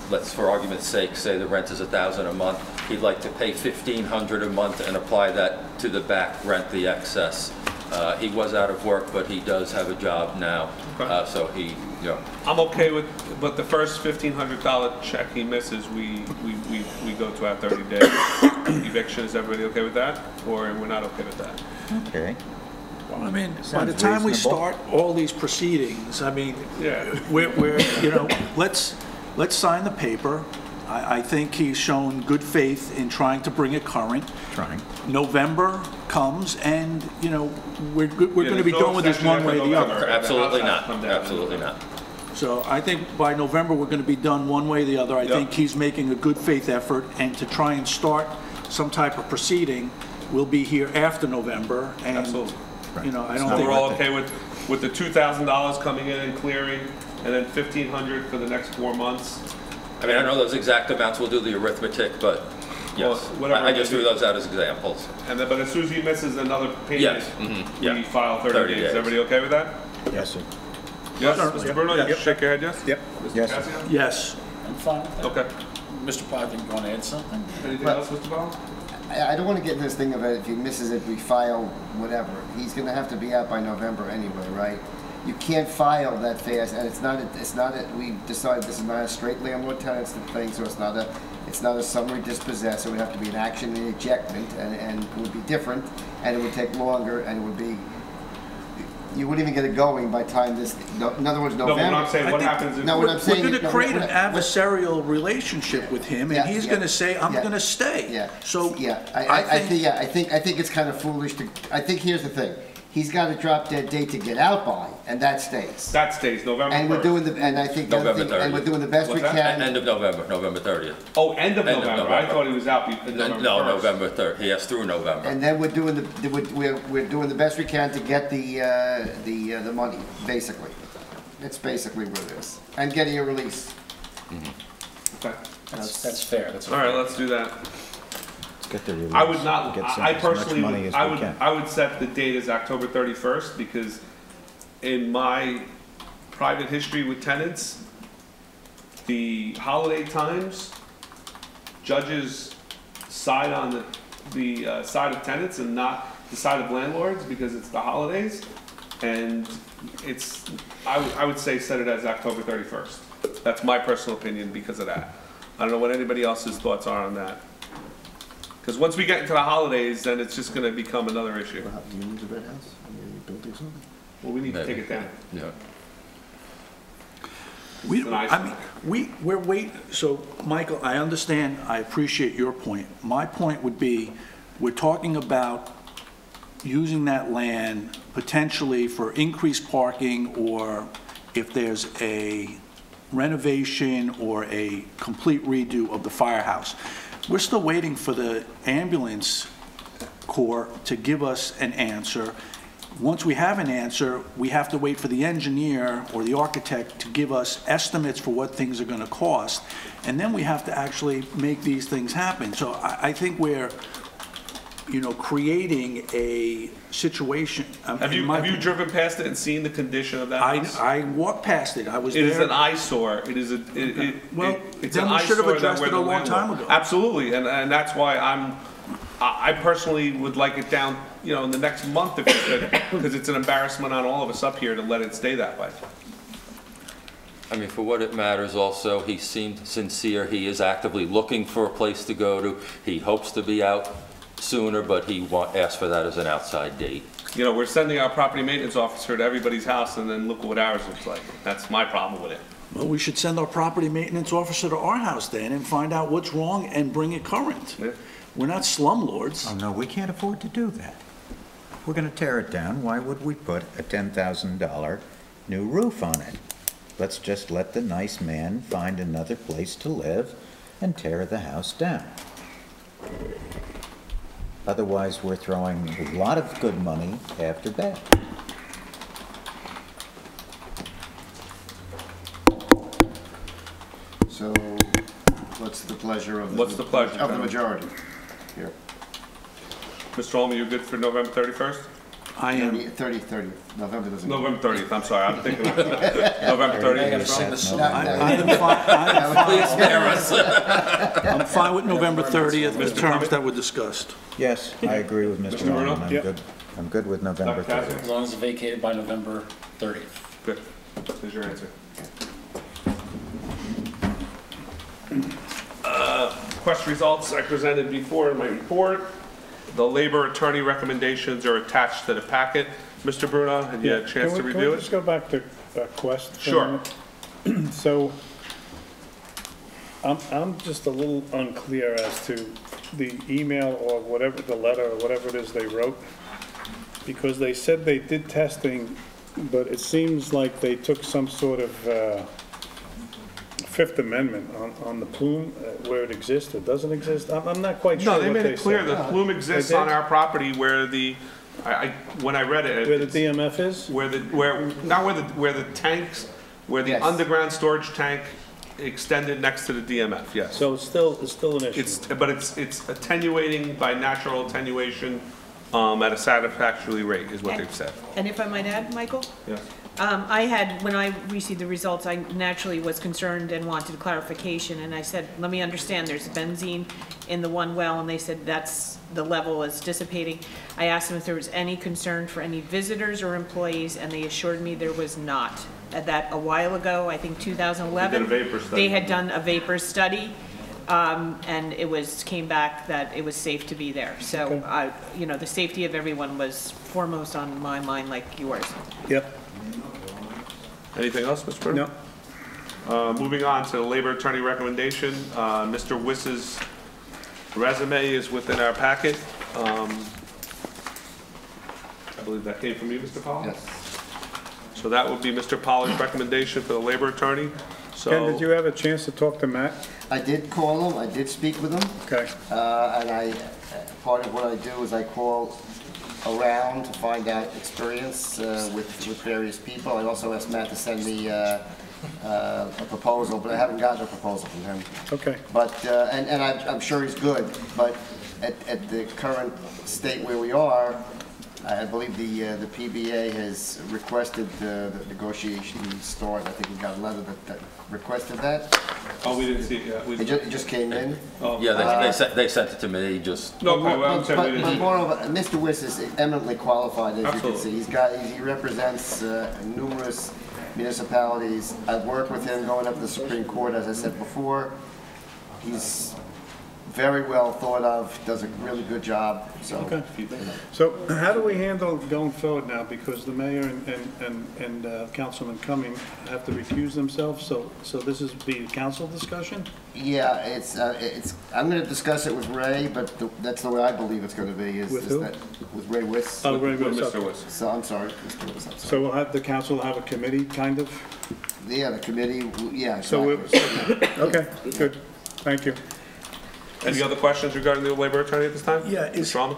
let's for argument's sake say the rent is $1,000 a month. He'd like to pay $1,500 a month and apply that to the back rent, the excess. He was out of work, but he does have a job now, so he, you know. I'm okay with, but the first $1,500 check he misses, we go to our 30-day eviction. Is everybody okay with that, or we're not okay with that? Okay. Well, I mean, by Sounds the time we reasonable. start all these proceedings, I mean, Yeah. we're you know, let's sign the paper. I think he's shown good faith in trying to bring it current. November comes, and, you know, we're going to be going with this one way or the other. Absolutely not. Absolutely not. So I think by November, we're going to be done one way or the other. I think he's making a good faith effort, and to try and start some type of proceeding, we'll be here after November. And, absolutely. You know, I don't so think we're all okay with the $2,000 coming in and clearing, and then $1,500 for the next 4 months. I mean, I don't know those exact amounts. We'll do the arithmetic, but yes, well, I just threw those out as examples. And then, but as soon as he misses another payment, yes. we file 30 days. Is everybody okay with that? Yes, sir. Yes, Mr. Bruno, you shake your head, yes? Yep. Mr. Yes. Cassio? Yes. I'm fine with that. Okay. Mr. Podvin, you want to add something? Anything else, Mr. Ball? I don't want to get into this thing of if he misses it, we file whatever. He's going to have to be out by November anyway, right? You can't file that fast, and we decided this is not a straight landlord tenants thing, so it's not a summary dispossess. It would have to be an action and ejectment, and it would be different, and it would take longer, and it would be, you wouldn't even get it going by time this, in other words, November. No, what I'm saying, what happens if... We're going to create an adversarial relationship with him, and he's going to say, I'm going to stay. Yeah. So, I think it's kind of foolish to, I think here's the thing. He's got to drop that date to get out by, and that stays. That stays, November 1st. And we're doing and I think, November 30th. and we're doing the best we can. End of November, November 30th. Oh, end of November. I thought he was out November 1st. No, November 3rd. He has through November. And then we're doing the best we can to get the money, basically. That's basically what it is. And getting a release. Okay. That's fair. That's all right. Let's do that. Get the release. I would not. I personally, I would set the date as October 31st because, in my private history with tenants, the holiday times, judges side on the side of tenants and not the side of landlords because it's the holidays, and it's. I would say set it as October 31st. That's my personal opinion because of that. I don't know what anybody else's thoughts are on that. Because once we get into the holidays, then it's just going to become another issue. Do you lose a red house? Are you building something? Well, we need to take it down. Yeah. We're waiting. So, Michael, I understand. I appreciate your point. My point would be, we're talking about using that land potentially for increased parking, or if there's a renovation or a complete redo of the firehouse. We're still waiting for the ambulance corps to give us an answer. Once we have an answer, we have to wait for the engineer or the architect to give us estimates for what things are going to cost, and then we have to actually make these things happen. So I think we're, creating a situation. Have you driven past it and seen the condition of that house? I walked past it. I was there. It is an eyesore. It is a. It's an eyesore. We should have addressed it a long time ago. Absolutely, and that's why I personally would like it down, in the next month if you could, because it's an embarrassment on all of us up here to let it stay that way. I mean, for what it matters also, he seemed sincere. He is actively looking for a place to go to. He hopes to be out sooner, but he asked for that as an outside date. We're sending our property maintenance officer to everybody's house, and then look what ours looks like. That's my problem with it. Well, we should send our property maintenance officer to our house then and find out what's wrong and bring it current. Yeah. We're not slumlords. Oh, no, we can't afford to do that. If we're going to tear it down, why would we put a $10,000 new roof on it? Let's just let the nice man find another place to live and tear the house down. Otherwise, we're throwing a lot of good money after bad. So, what's the pleasure of the majority here? Mr. Holman, you're good for November 31st? I am. 30th. November doesn't. November 30th. I'm sorry. I'm thinking of November 30th. I'm fine with November 30th, the terms that were discussed. Yes, I agree with Mr. Norman. I'm good with November 30th. As long as it's vacated by November 30th. Good. There's your answer. Quest results I presented before in my report. The labor attorney recommendations are attached to the packet. Mr. Bruno, have you had a chance to review Can we it? just go back to Quest? Sure. So, I'm just a little unclear as to the email or whatever, the letter or whatever it is they wrote, because they said they did testing, but it seems like they took some sort of Fifth Amendment on the plume where it exists or doesn't exist. I'm not quite sure. No, they what made it clear said. the plume exists on our property where the, when I read it. Where the DMF is? Where the tanks, where the underground storage tank extended next to the DMF, yes. So it's still an issue. But it's attenuating by natural attenuation at a satisfactory rate, is what they've said. And if I might add, Michael? Yes. I had, when I received the results, I naturally was concerned and wanted clarification, and I said, let me understand, there's benzene in the one well, and they said that's, the level is dissipating. I asked them if there was any concern for any visitors or employees, and they assured me there was not. That a while ago, I think 2011, They did a vapor study. they had done a vapor study, and it came back that it was safe to be there. So, you know, the safety of everyone was foremost on my mind, like yours. Yep. Anything else, Mr. Bruno? No. Moving on to the labor attorney recommendation. Mr. Wiss's resume is within our packet. I believe that came from you, Mr. Pollard? Yes. So that would be Mr. Pollard's recommendation for the labor attorney. So, Ken, did you have a chance to talk to Matt? I did call him, I did speak with him. Okay. And part of what I do is I call around to find out experience with various people. I also asked Matt to send me a proposal, but I haven't gotten a proposal from him. Okay. But, and I'm sure he's good, but at the current state where we are, I believe the PBA has requested the negotiation start. I think we got a letter that requested that. Oh, we didn't see it yet. It just came in. Oh. Yeah, they sent it to me, just... No, okay, well, I'm saying we But didn't. moreover, Mr. Wiss is eminently qualified, as Absolutely. you can see. He represents numerous municipalities. I've worked with him going up to the Supreme Court, as I said before. He's very well thought of, does a really good job, so. Okay. So how do we handle going forward now? Because the mayor and Councilman Cumming have to recuse themselves, so this is be a council discussion? Yeah, I'm gonna discuss it with Ray, but that's the way I believe it's gonna be, With who? With Ray Wiss. Oh, Ray Wiss, Mr. okay. Wiss. So, I'm sorry, Mr. Wiss, I'm sorry. So we'll have, the council will have a committee, kind of? Yeah, the committee, yeah, So exactly. okay, good, thank you. Any other questions regarding the labor attorney at this time? Yeah, Mr. Rama?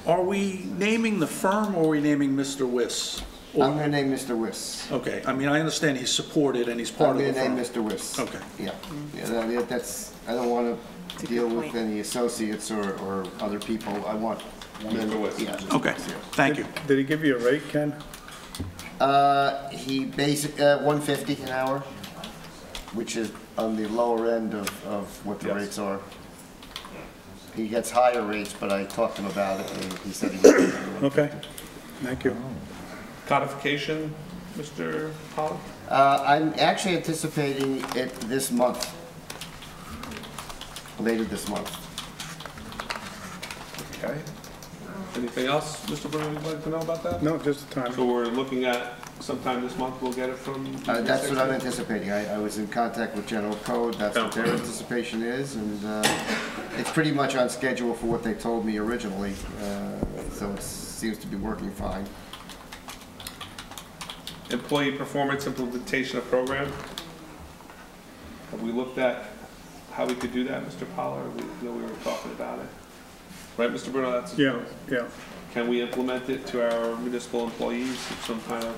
Are we naming the firm or are we naming Mr. Wiss? I'm gonna name Mr. Wiss. Okay, I mean, I understand he's supported and he's part of the I'm firm. gonna name Mr. Wiss. Okay. Yeah, that's, I don't wanna deal with any associates or other people. I want Mr. Wiss. Yeah. Okay, thank you. Did he give you a rate, Ken? He $150 an hour, which is on the lower end of what the rates are. He gets higher rates, but I talked to him about it, and he said he would. Okay, thank you. Codification, Mr. Pollard? I'm actually anticipating it this month, later this month. Okay. Anything else, Mr. Bruno, you'd like to know about that? No, just the time. So we're looking at sometime this month, we'll get it from? That's what I'm anticipating. I was in contact with General Code, that's what their anticipation is, and it's pretty much on schedule for what they told me originally, so it seems to be working fine. Employee performance implementation of program. Have we looked at how we could do that, Mr. Pollard? We were talking about it. Right, Mr. Bruno? That's Yeah, yeah. Can we implement it to our municipal employees, some kind of?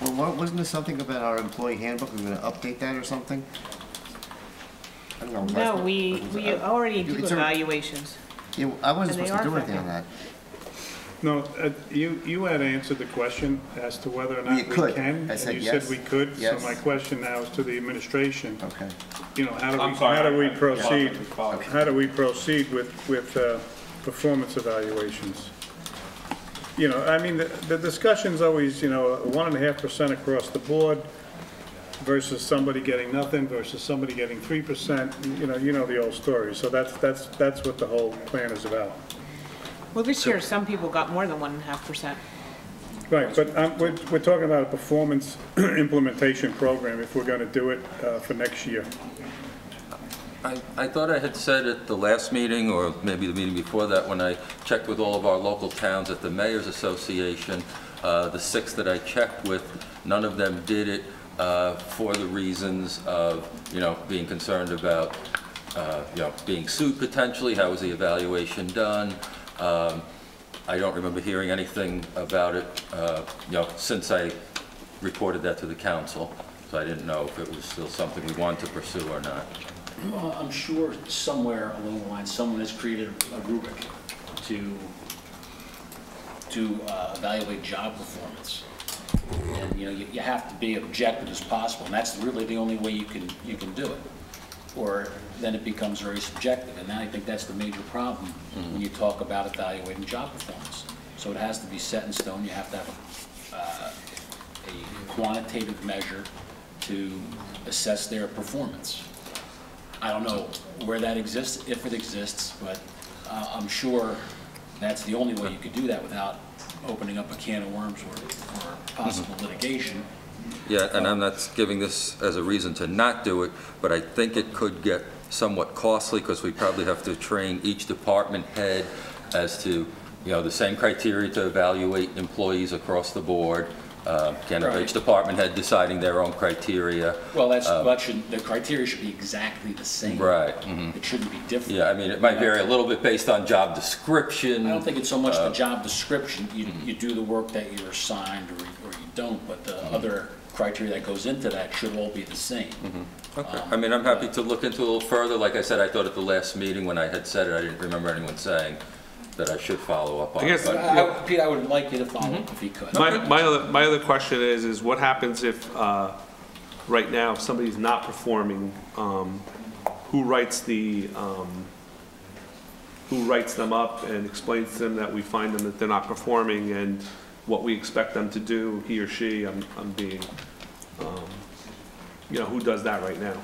Well, wasn't there something about our employee handbook? We're going to update that or something? I don't know. No, we already do It's a- evaluations. Yeah, I wasn't And they supposed to do are anything on that. No, you had answered the question as to whether or not We we could. can. I said And you yes. said we could, so Yes. my question now is to the administration. Okay. You know, how I'm sorry, do we I proceed? apologize. How do we proceed with performance evaluations? You know, I mean, the discussion's always, 1.5% across the board versus somebody getting nothing versus somebody getting 3%. You know the old story. So that's what the whole plan is about. Well, this year, some people got more than 1.5%. Right, but we're talking about a performance implementation program if we're going to do it for next year. I thought I had said at the last meeting, or maybe the meeting before that, when I checked with all of our local towns at the Mayor's Association, the 6 that I checked with, none of them did it for the reasons of, being concerned about, being sued potentially. How was the evaluation done? I don't remember hearing anything about it, since I reported that to the council. So I didn't know if it was still something we wanted to pursue or not. Well, I'm sure somewhere along the line, someone has created a rubric to evaluate job performance. And you have to be objective as possible, and that's really the only way you can do it. Or then it becomes very subjective, and I think that's the major problem when you talk about evaluating job performance. So it has to be set in stone. You have to have a quantitative measure to assess their performance. I don't know where that exists, if it exists, but I'm sure that's the only way you could do that without opening up a can of worms or possible litigation. Yeah, and I'm not giving this as a reason to not do it, but I think it could get somewhat costly because we probably have to train each department head as to, the same criteria to evaluate employees across the board. Can't have each department head deciding their own criteria. Well, the criteria should be exactly the same. Right. It shouldn't be different. Yeah, I mean, it might vary a little bit based on job description. I don't think it's so much the job description. You do the work that you're assigned or you don't, but the other criteria that goes into that should all be the same. Okay. I mean, I'm happy to look into it a little further. Like I said, I thought at the last meeting when I had said it, I didn't remember anyone saying that I should follow up on it. Pete, I would like you to follow up if he could. My other question is what happens if, right now, if somebody's not performing, who writes them up and explains to them that we find them that they're not performing and what we expect them to do, he or she, I'm being, who does that right now?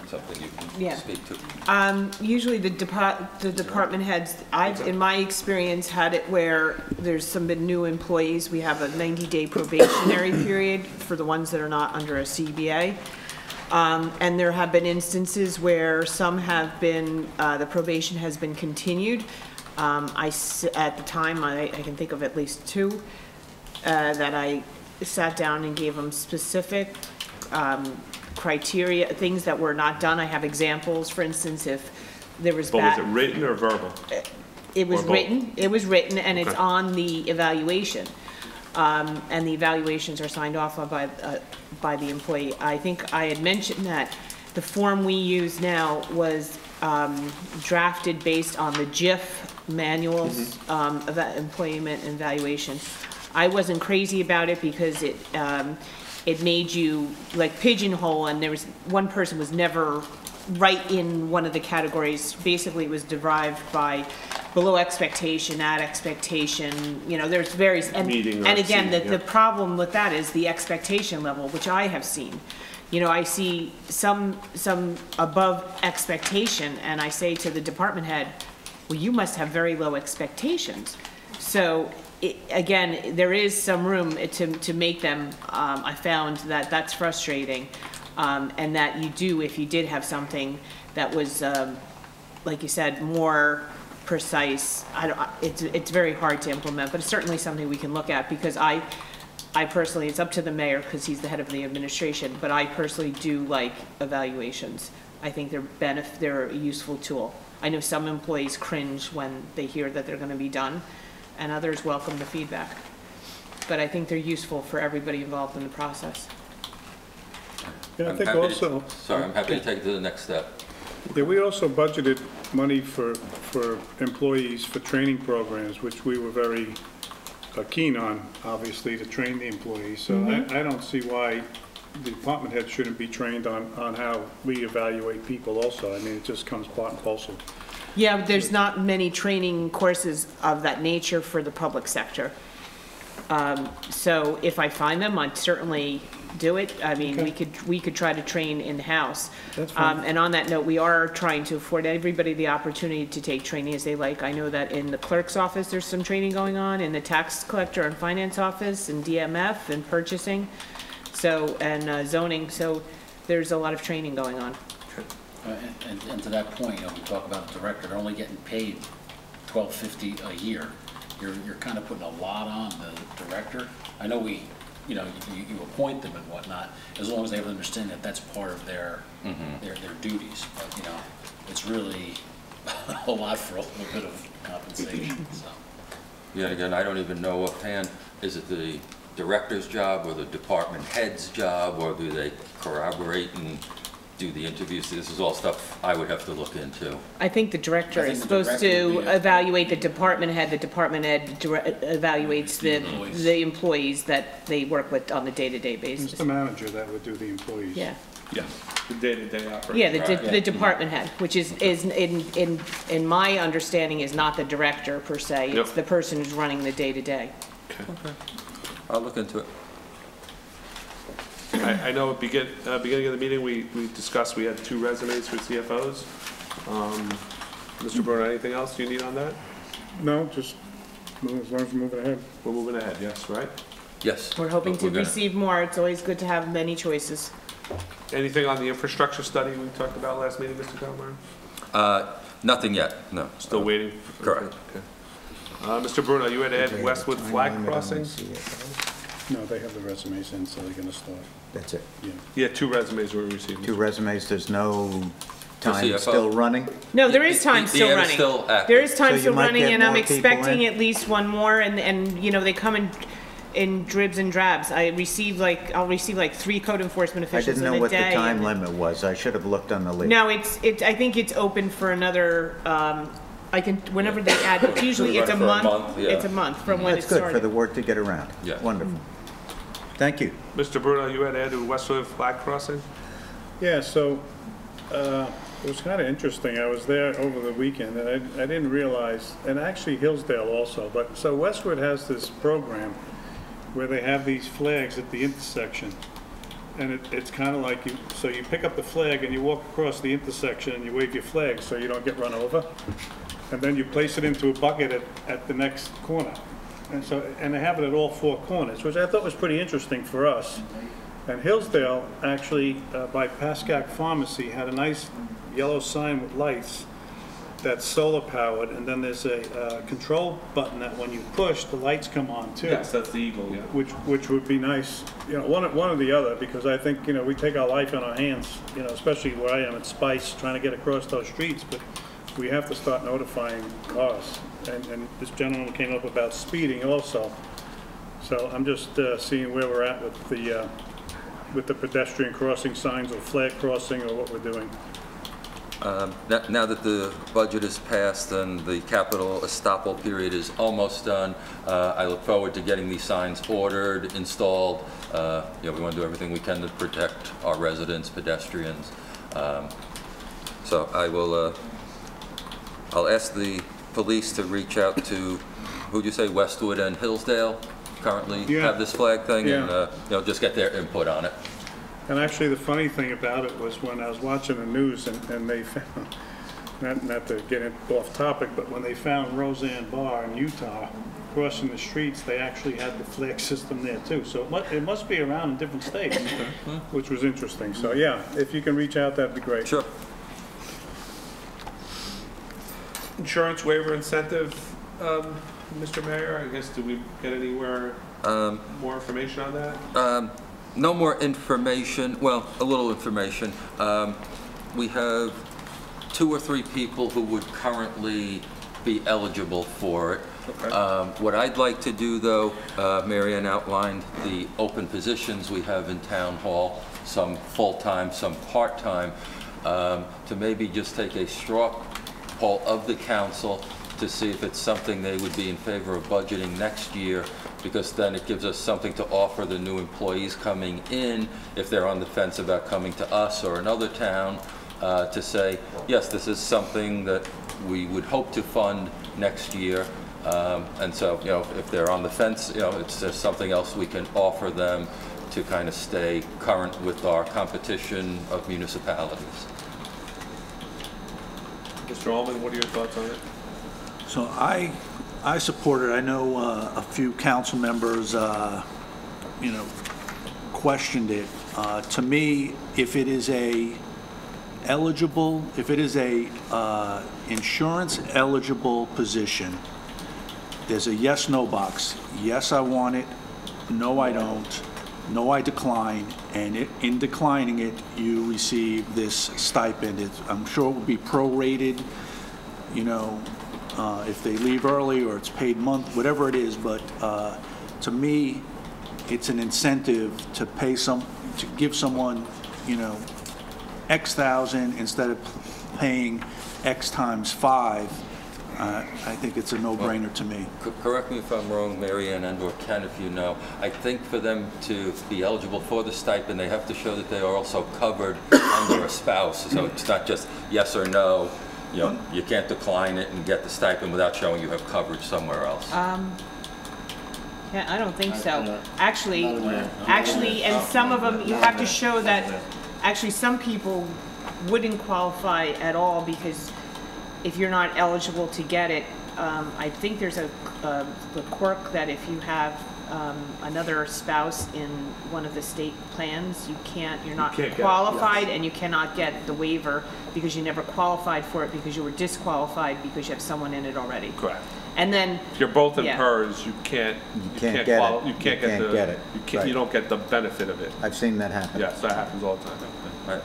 Something you can speak to. Usually the department heads, I've, in my experience, had it where there's some new employees. We have a 90-day probationary period for the ones that are not under a CBA. And there have been instances where some have been, the probation has been continued. At the time, I can think of at least 2 that I sat down and gave them specific criteria, things that were not done. I have examples, for instance, if there was But was it written or verbal? It was written. It was written, and it's Okay. on the evaluation. And the evaluations are signed off on by the employee. I think I had mentioned that the form we use now was drafted based on the JIF manuals of employment and evaluation. I wasn't crazy about it because it made you like pigeonhole, and there was one person was never right in one of the categories. Basically, it was derived by below expectation, at expectation. There's various, and again, the problem with that is the expectation level, which I have seen. I see some above expectation, and I say to the department head, well, you must have very low expectations. So again, there is some room to make them, I found that that's frustrating, and that you do, if you did have something that was, like you said, more precise, it's very hard to implement, but it's certainly something we can look at, because I personally, it's up to the mayor because he's the head of the administration, but I personally do like evaluations. I think they're a useful tool. I know some employees cringe when they hear that they're going to be done, and others welcome the feedback. But I think they're useful for everybody involved in the process. Yeah, I think also. I'm happy to take it to the next step. Yeah, we also budgeted money for employees for training programs, which we were very keen on, obviously, to train the employees. So I don't see why the department head shouldn't be trained on how we evaluate people also. I mean, it just comes part and parcel. Yeah, but there's not many training courses of that nature for the public sector. So if I find them, I'd certainly do it. I mean, we could try to train in-house. That's fine. And on that note, we are trying to afford everybody the opportunity to take training as they like. I know that in the clerk's office, there's some training going on, in the tax collector and finance office, and DMF, and purchasing, and zoning. So there's a lot of training going on. And to that point, we talk about the director, they're only getting paid $12.50 a year. You're kind of putting a lot on the director. I know you appoint them and whatnot, as long as they have an understanding that that's part of their duties. But, it's really a lot for a little bit of compensation, so. Yeah, again, I don't even know offhand, is it the director's job or the department head's job, or do they corroborate and do the interviews? This is all stuff I would have to look into. I think the director is supposed to evaluate the department head. The department head evaluates the employees that they work with on the day-to-day basis. It's the manager that would do the employees. Yeah. Yeah, the day-to-day operation. Yeah, the department head, which is in my understanding is not the director per se. It's the person who's running the day-to-day. Okay. I'll look into it. I know at beginning of the meeting, we discussed we had 2 resumes for CFOs. Mr. Bruno, anything else you need on that? No, just as long as we're moving ahead. We're moving ahead, yes, right? Yes. We're hoping to receive more. It's always good to have many choices. Anything on the infrastructure study we talked about last meeting, Mr. Calmar? Nothing yet, no. Still waiting? Correct. Okay. Mr. Bruno, you had Ed Westwood flag crossing? No, they have the resumes in, so they're going to start. That's it. Yeah, 2 resumes were received. 2 resumes, there's no time CFO? still running? No, there is time still running. Still active. There is time So you still might running, get and I'm more people expecting in? at least one more, and they come in dribs and drabs. I'll receive like 3 code enforcement I officials didn't in know a what the day. time limit was. I should have looked on the list. No, I think it's open for another, whenever they add, usually it's a month. Yeah. It's a month from when it That's good for started. the word to get around. Yeah. Wonderful. Thank you. Mr. Bruno, you had Ed Westwood flag crossing? Yeah, so it was kind of interesting. I was there over the weekend, and I didn't realize, and actually Hillsdale also, but so Westwood has this program where they have these flags at the intersection. And it's kind of like so you pick up the flag and you walk across the intersection and you wave your flag so you don't get run over. And then you place it into a bucket at the next corner. And they have it at all 4 corners, which I thought was pretty interesting for us. And Hillsdale, actually, by Pascack Pharmacy, had a nice yellow sign with lights that's solar powered, and then there's a control button that when you push, the lights come on too. Yes, that's the Eagle, yeah. Which would be nice, one or the other, because I think, we take our life in our hands, especially where I am at Spice, trying to get across those streets, but we have to start notifying cars. And this gentleman came up about speeding also. So I'm just seeing where we're at with the pedestrian crossing signs or flag crossing or what we're doing. Now that the budget is passed and the capital estoppel period is almost done, I look forward to getting these signs ordered, installed. We want to do everything we can to protect our residents, pedestrians. So I'll ask the police to reach out to, who'd you say, Westwood and Hillsdale currently have this flag thing, and just get their input on it. And actually, the funny thing about it was when I was watching the news and they found, not to get it off topic, but when they found Roseanne Barr in Utah crossing the streets, they actually had the flag system there too. So it must be around in different states, which was interesting. So yeah, if you can reach out, that'd be great. Sure. Insurance waiver incentive, Mr. Mayor, I guess, did we get anywhere more information on that? No more information, well, a little information. We have 2 or 3 people who would currently be eligible for it. Okay. What I'd like to do, though, Marianne outlined the open positions we have in Town Hall, some full-time, some part-time, to maybe just take a straw poll of the council to see if it's something they would be in favor of budgeting next year, because then it gives us something to offer the new employees coming in, if they're on the fence about coming to us or another town, to say, yes, this is something that we would hope to fund next year. And so, if they're on the fence, it's just something else we can offer them to kind of stay current with our competition of municipalities. Mr. Allman, what are your thoughts on it? So I support it. I know a few council members, questioned it. To me, if it is an eligible, if it is a insurance eligible position, there's a yes, no box. Yes, I want it. No, I don't. No, I decline. And in declining it, you receive this stipend. I'm sure it will be prorated, you know, if they leave early or it's paid month, whatever it is. But to me, it's an incentive to to give someone, you know, X thousand instead of paying X times 5. I think it's a no-brainer to me. Correct me if I'm wrong, Mary Ann and/or Ken, if you know. I think for them to be eligible for the stipend, they have to show that they are also covered under a spouse. So it's not just yes or no. You know, you can't decline it and get the stipend without showing you have coverage somewhere else. Yeah, I don't think so. Actually, and some of them, you have to show that, actually, some people wouldn't qualify at all because if you're not eligible to get it, I think there's a quirk that if you have another spouse in one of the state plans, you're not qualified, and you cannot get the waiver because you never qualified for it because you were disqualified because you have someone in it already. Correct. And then if you're both in PERS, you can't get it. You don't get the benefit of it. I've seen that happen. Yes, that happens all the time.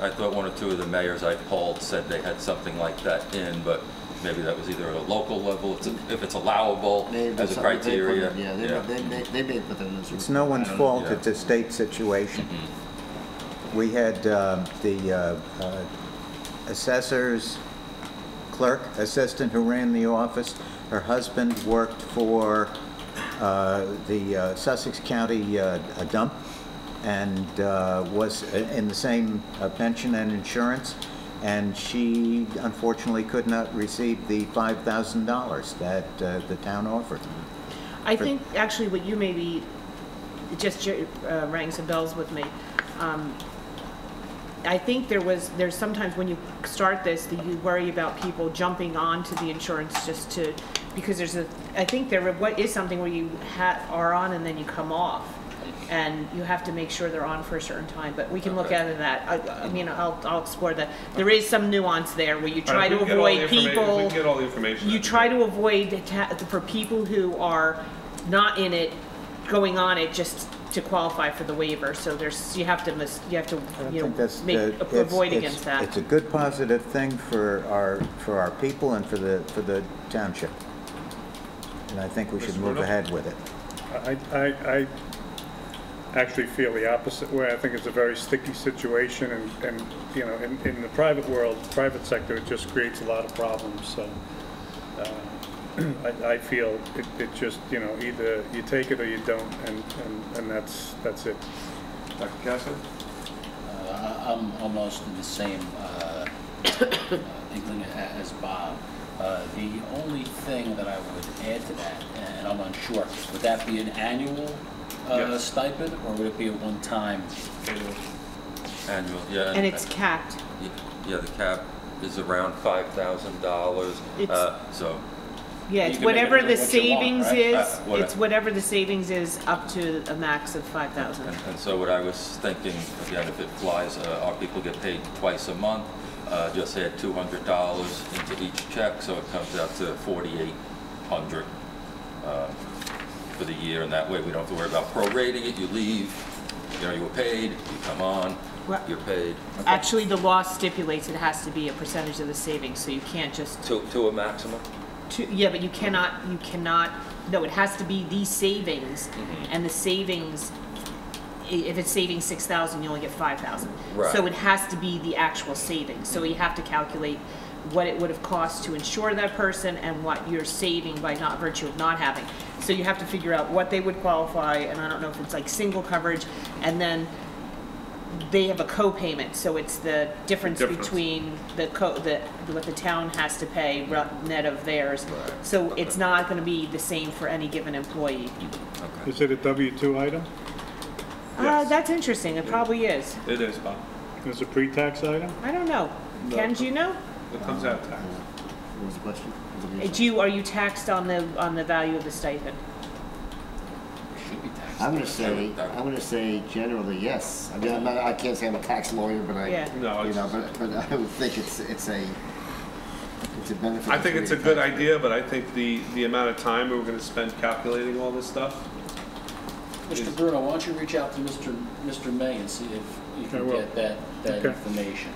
I thought one or two of the mayors I polled said they had something like that in, but maybe that was either at a local level, if it's allowable as a criteria. They may put them as a... It's no one's fault, it's a state situation. We had the assessor's clerk, assistant who ran the office. Her husband worked for the Sussex County dump and was in the same pension and insurance, and she unfortunately could not receive the $5,000 that the town offered. I think actually what you maybe just rang some bells with me. I think there's sometimes when you start this that you worry about people jumping onto the insurance just to, because I think what is something where you are on and then you come off, and you have to make sure they're on for a certain time. But we can look at that. I mean, I'll explore that. There is some nuance there where you try to avoid people. We can get all the information. You try to avoid for people who are not in it, going on it just to qualify for the waiver. So you have to avoid against that. It's a good positive thing for our people and for the township, and I think we should move ahead with it. I actually feel the opposite way. I think it's a very sticky situation, and you know, in the private world, private sector, it just creates a lot of problems. So I feel it just, you know, either you take it or you don't, and that's it. Dr. Cassidy? I'm almost in the same inkling as Bob. The only thing that I would add to that, and I'm unsure, would that be an annual stipend, or would it be a one-time? Annual, yeah. And it's capped. Yeah, the cap is around $5,000. So. Yeah, it's whatever the savings is. It's whatever the savings is up to a max of $5,000. And so what I was thinking, again, if it flies, our people get paid twice a month. Just add $200 into each check, so it comes out to $4,800 for the year, and that way we don't have to worry about prorating it. You leave, you know, you were paid, you come on, you're paid. Actually, the law stipulates it has to be a percentage of the savings, so you can't just... To a maximum? Yeah, but you cannot, no, it has to be the savings, and the savings, if it's saving 6,000, you only get 5,000. Right. So it has to be the actual savings. So you have to calculate what it would have cost to insure that person and what you're saving by virtue of not having. So you have to figure out what they would qualify, and I don't know if it's like single coverage, and then they have a co-payment, so it's the difference between what the town has to pay net of theirs. Right. So it's not going to be the same for any given employee. Okay. Is it a W-2 item? Yes. That's interesting. It probably is. It is, Bob. Is it a pre-tax item? I don't know. No. Ken, do you know? It comes out tax. What was the question? Are you taxed on the value of the stipend? Should be taxed. I'm gonna say generally, yes. I mean, I can't say I'm a tax lawyer, but but I would think it's a benefit. I think it's a good idea, but I think the amount of time we're going to spend calculating all this stuff. Mr. Bruno, why don't you reach out to Mr. May and see if you can get that information.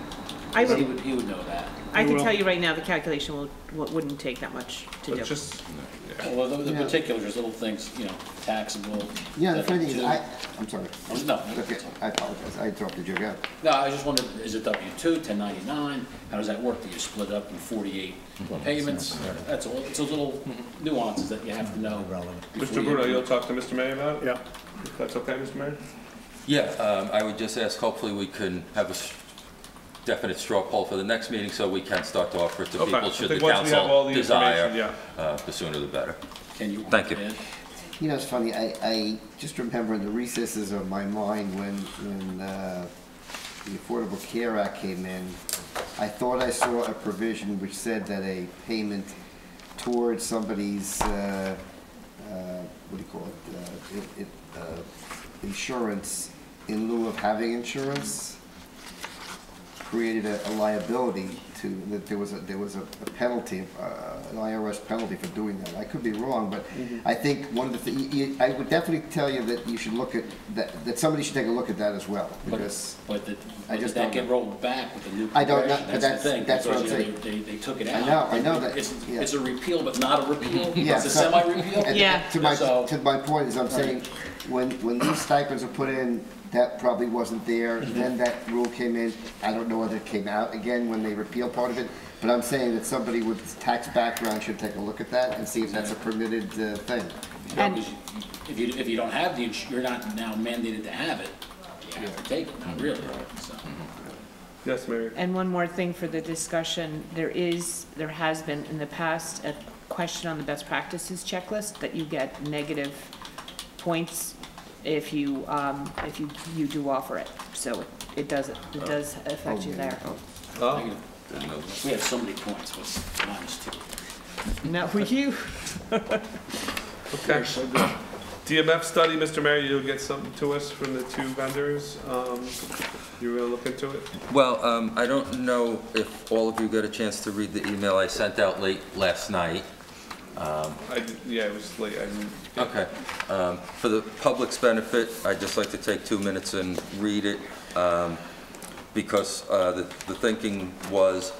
He would know that. I can tell you right now, the calculation wouldn't take that much to do. Well, the particulars, little things, taxable. Yeah, the funny thing is, I'm sorry. No. Okay, I apologize. I interrupted you again. No, I just wondered, is it W-2, 1099? How does that work? Do you split it up in 48 payments? That's all. It's those little nuances that you have to know. Mr. Bruno, you'll talk to Mr. May about it? Yeah. If that's okay, Mr. Mayor? Yeah, I would just ask, hopefully we can have a definite straw poll for the next meeting so we can start to offer it to people should the council desire. The sooner the better. Thank you. You know, it's funny, I just remember in the recesses of my mind when the Affordable Care Act came in, I thought I saw a provision which said that a payment towards somebody's, what do you call it, insurance in lieu of having insurance created a liability that there was a penalty, an IRS penalty for doing that. I could be wrong, but I think one of the things, I would definitely tell you that you should look at that somebody should take a look at that as well, because did that get rolled back with the new I don't know, but that's the thing. That's what I'm saying. They took it out. I know that. It's a repeal, but not a repeal. Yeah, it's a semi-repeal. Yeah. To my point is, I'm saying when these stipends are put in, that probably wasn't there. Then that rule came in. I don't know whether it came out again when they repealed part of it. But I'm saying that somebody with tax background should take a look at that and see if that's a permitted thing. And if you don't have the insurance, you're not now mandated to have it. You have to take it. Not really. So. Yes, Mary. And one more thing for the discussion, there has been in the past a question on the best practices checklist that you get negative points if you do offer it. So it does affect you there. We have so many points. What's -2? Not for you. Okay. DMF study, Mr. Mayor, you'll get something to us from the two vendors. You will look into it? Well, I don't know if all of you got a chance to read the email I sent out late last night. Yeah, it was late. Okay. For the public's benefit, I'd just like to take 2 minutes and read it because the thinking was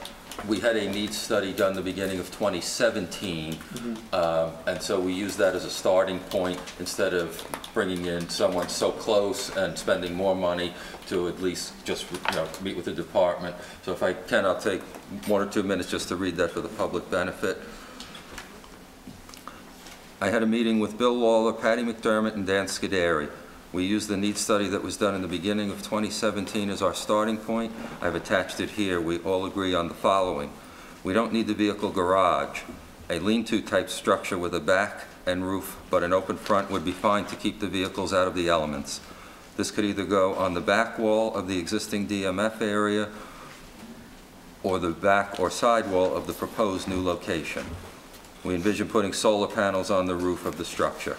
we had a needs study done the beginning of 2017, and so we used that as a starting point instead of bringing in someone so close and spending more money to at least just meet with the department. So if I can, I'll take 1 or 2 minutes just to read that for the public benefit. I had a meeting with Bill Lawler, Patty McDermott, and Dan Scuderi. We used the needs study that was done in the beginning of 2017 as our starting point. I've attached it here. We all agree on the following. We don't need the vehicle garage. A lean-to type structure with a back and roof, but an open front would be fine to keep the vehicles out of the elements. This could either go on the back wall of the existing DMF area or the back or side wall of the proposed new location. We envision putting solar panels on the roof of the structure.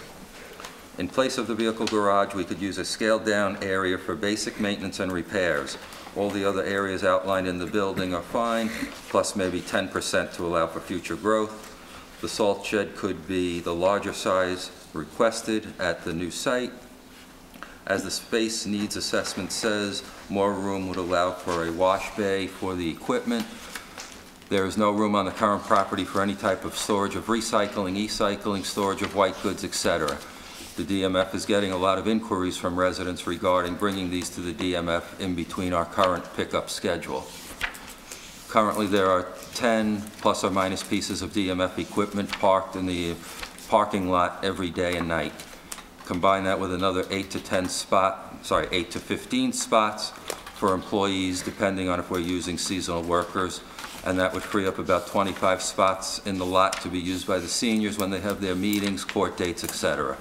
In place of the vehicle garage, we could use a scaled-down area for basic maintenance and repairs. All the other areas outlined in the building are fine, plus maybe 10% to allow for future growth. The salt shed could be the larger size requested at the new site. As the space needs assessment says, more room would allow for a wash bay for the equipment. There is no room on the current property for any type of storage of recycling, e-cycling, storage of white goods, etc. The DMF is getting a lot of inquiries from residents regarding bringing these to the DMF in between our current pickup schedule. Currently, there are 10 plus or minus pieces of DMF equipment parked in the parking lot every day and night. Combine that with another 8 to 15 spots for employees, depending on if we're using seasonal workers, and that would free up about 25 spots in the lot to be used by the seniors when they have their meetings, court dates, etc.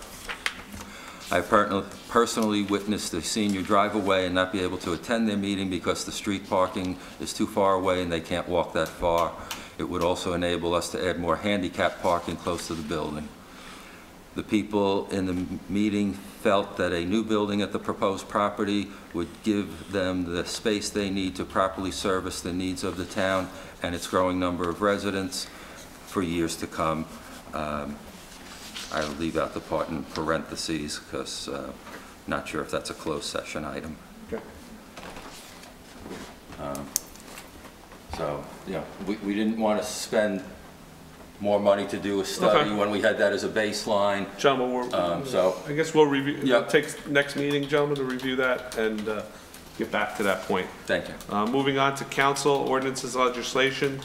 I personally witnessed a senior drive away and not be able to attend their meeting because the street parking is too far away and they can't walk that far. It would also enable us to add more handicap parking close to the building. The people in the meeting felt that a new building at the proposed property would give them the space they need to properly service the needs of the town and its growing number of residents for years to come. I'll leave out the part in parentheses because not sure if that's a closed session item. Okay. So, yeah, we didn't want to spend more money to do a study when we had that as a baseline. Gentlemen, I guess we'll review, take next meeting, gentlemen, to review that and get back to that point. Thank you. Moving on to council ordinances legislation.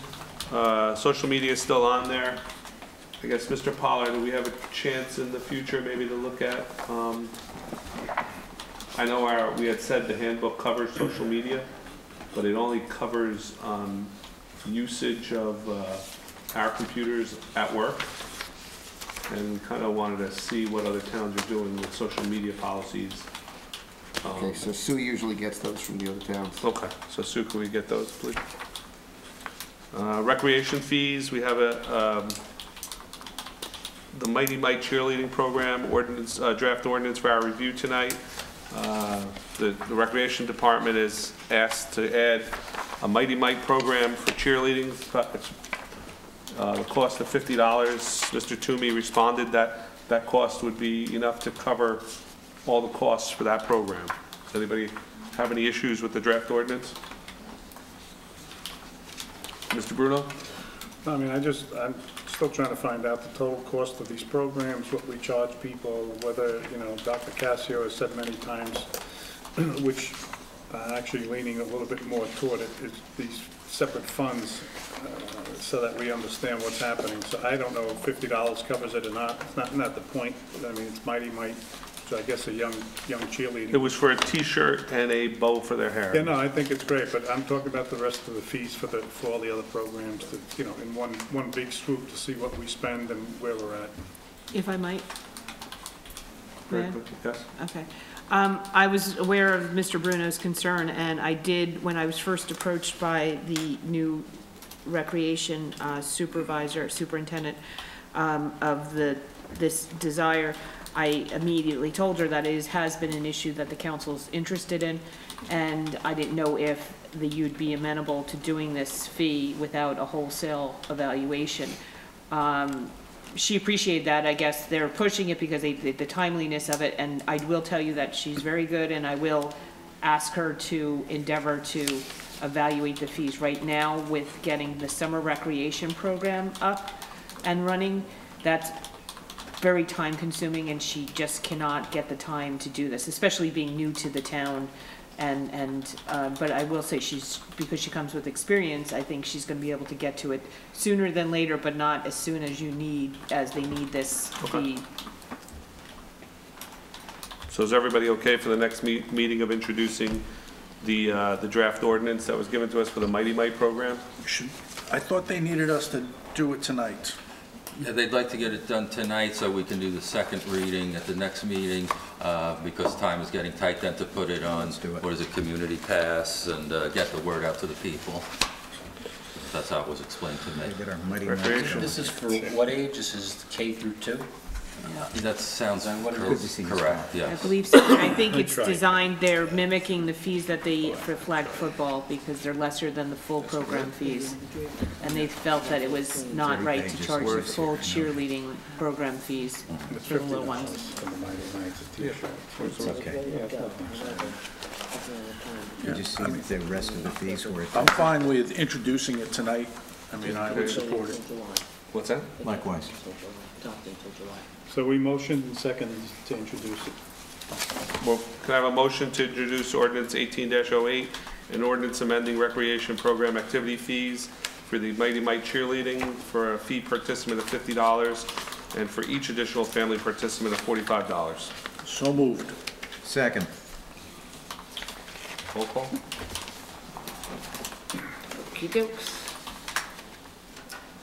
Social media is still on there. I guess, Mr. Pollard, do we have a chance in the future maybe to look at, I know we had said the handbook covers social media, but it only covers usage of our computers at work. And we kind of wanted to see what other towns are doing with social media policies. Okay, so Sue usually gets those from the other towns. Okay, so Sue, can we get those, please? Recreation fees, we have the Mighty Mite cheerleading program ordinance, draft ordinance for our review tonight. The Recreation Department is asked to add a Mighty Mite program for cheerleading. The cost of $50. Mr. Toomey responded that that cost would be enough to cover all the costs for that program. Does anybody have any issues with the draft ordinance? Mr. Bruno? I mean, I'm still trying to find out the total cost of these programs, what we charge people, whether, Dr. Cassio has said many times, which actually leaning a little bit more toward it, is these separate funds so that we understand what's happening. So I don't know if $50 covers it or not. It's not the point. I mean, it's Mighty Mite, so I guess a young cheerleading. It was for a T-shirt and a bow for their hair. Yeah, no, I think it's great, but I'm talking about the rest of the fees for all the other programs, in one big swoop to see what we spend and where we're at. If I might? Yes. Okay. I was aware of Mr. Bruno's concern, and I did, when I was first approached by the new recreation superintendent of this desire, I immediately told her that it has been an issue that the council's interested in, and I didn't know if you'd be amenable to doing this fee without a wholesale evaluation. She appreciated that. I guess they're pushing it because the timeliness of it, and I will tell you that she's very good, and I will ask her to endeavor to evaluate the fees. Right now, with getting the summer recreation program up and running, that's very time consuming, and she just cannot get the time to do this, especially being new to the town. But I will say because she comes with experience, I think she's going to be able to get to it sooner than later, but not as soon as they need this fee. So is everybody okay for the next meeting of introducing the draft ordinance that was given to us for the Mighty Mite program? I thought they needed us to do it tonight. Yeah, they'd like to get it done tonight so we can do the second reading at the next meeting because time is getting tight then to put it on, what is it, Community Pass, and get the word out to the people. That's how it was explained to me. This is for what age? This is K through 2? That sounds correct, yes. I believe so. And I think it's designed, they're mimicking the fees that they for flag football because they're lesser than the full program fees. And they felt that it was not right to charge the full cheerleading program fees for the little ones. It's okay. You just see the rest of the fees were. I'm fine with introducing it tonight. I mean, I would support it. What's that? Likewise. So we motioned and seconded to introduce it. Well, can I have a motion to introduce ordinance 18-08, an ordinance amending recreation program activity fees for the Mighty Mite cheerleading for a fee participant of $50 and for each additional family participant of $45. So moved. Second. Roll call. Okey-dokes.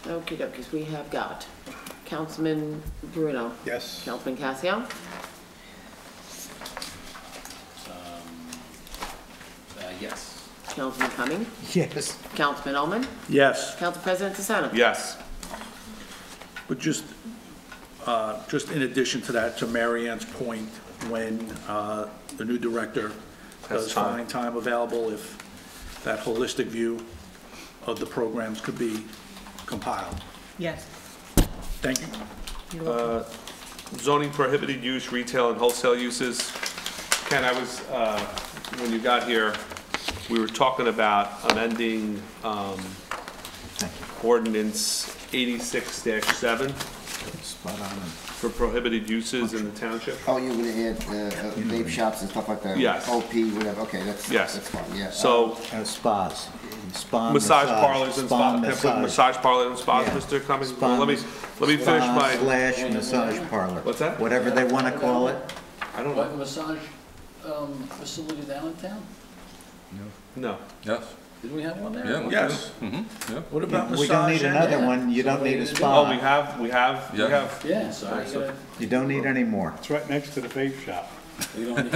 Okey-dokes, we have got Councilman Bruno. Yes. Councilman Cassio. Yes. Councilman Cumming. Yes. Councilman Ullman. Yes. Council President DeSena. Yes. But just, just in addition to that, to Mary Ann's point, when the new director does find time available, if that holistic view of the programs could be compiled. Yes. Thank you. Zoning prohibited use, retail and wholesale uses. Ken, I was, when you got here, we were talking about amending ordinance 86-7 for prohibited uses in the township. Oh, you're gonna add vape shops and stuff like that? Yes. OP, whatever, okay, that's fine, yeah. So, Spas. Spa massage parlors and spas, massage. massage parlors and spas, Yeah. Mr. Cummings? Spa, Well, let me finish my. Slash massage parlor. What's that? Whatever they want to call it. I don't Like know. a massage facility down in town? No. Yes. Did we have one there? Yeah. Yes. Mm-hmm. Yeah. What about massage? We don't need another one, you don't need a spa. Oh, we have. Yeah, so you gotta, You don't need any more. It's right next to the vape shop. we don't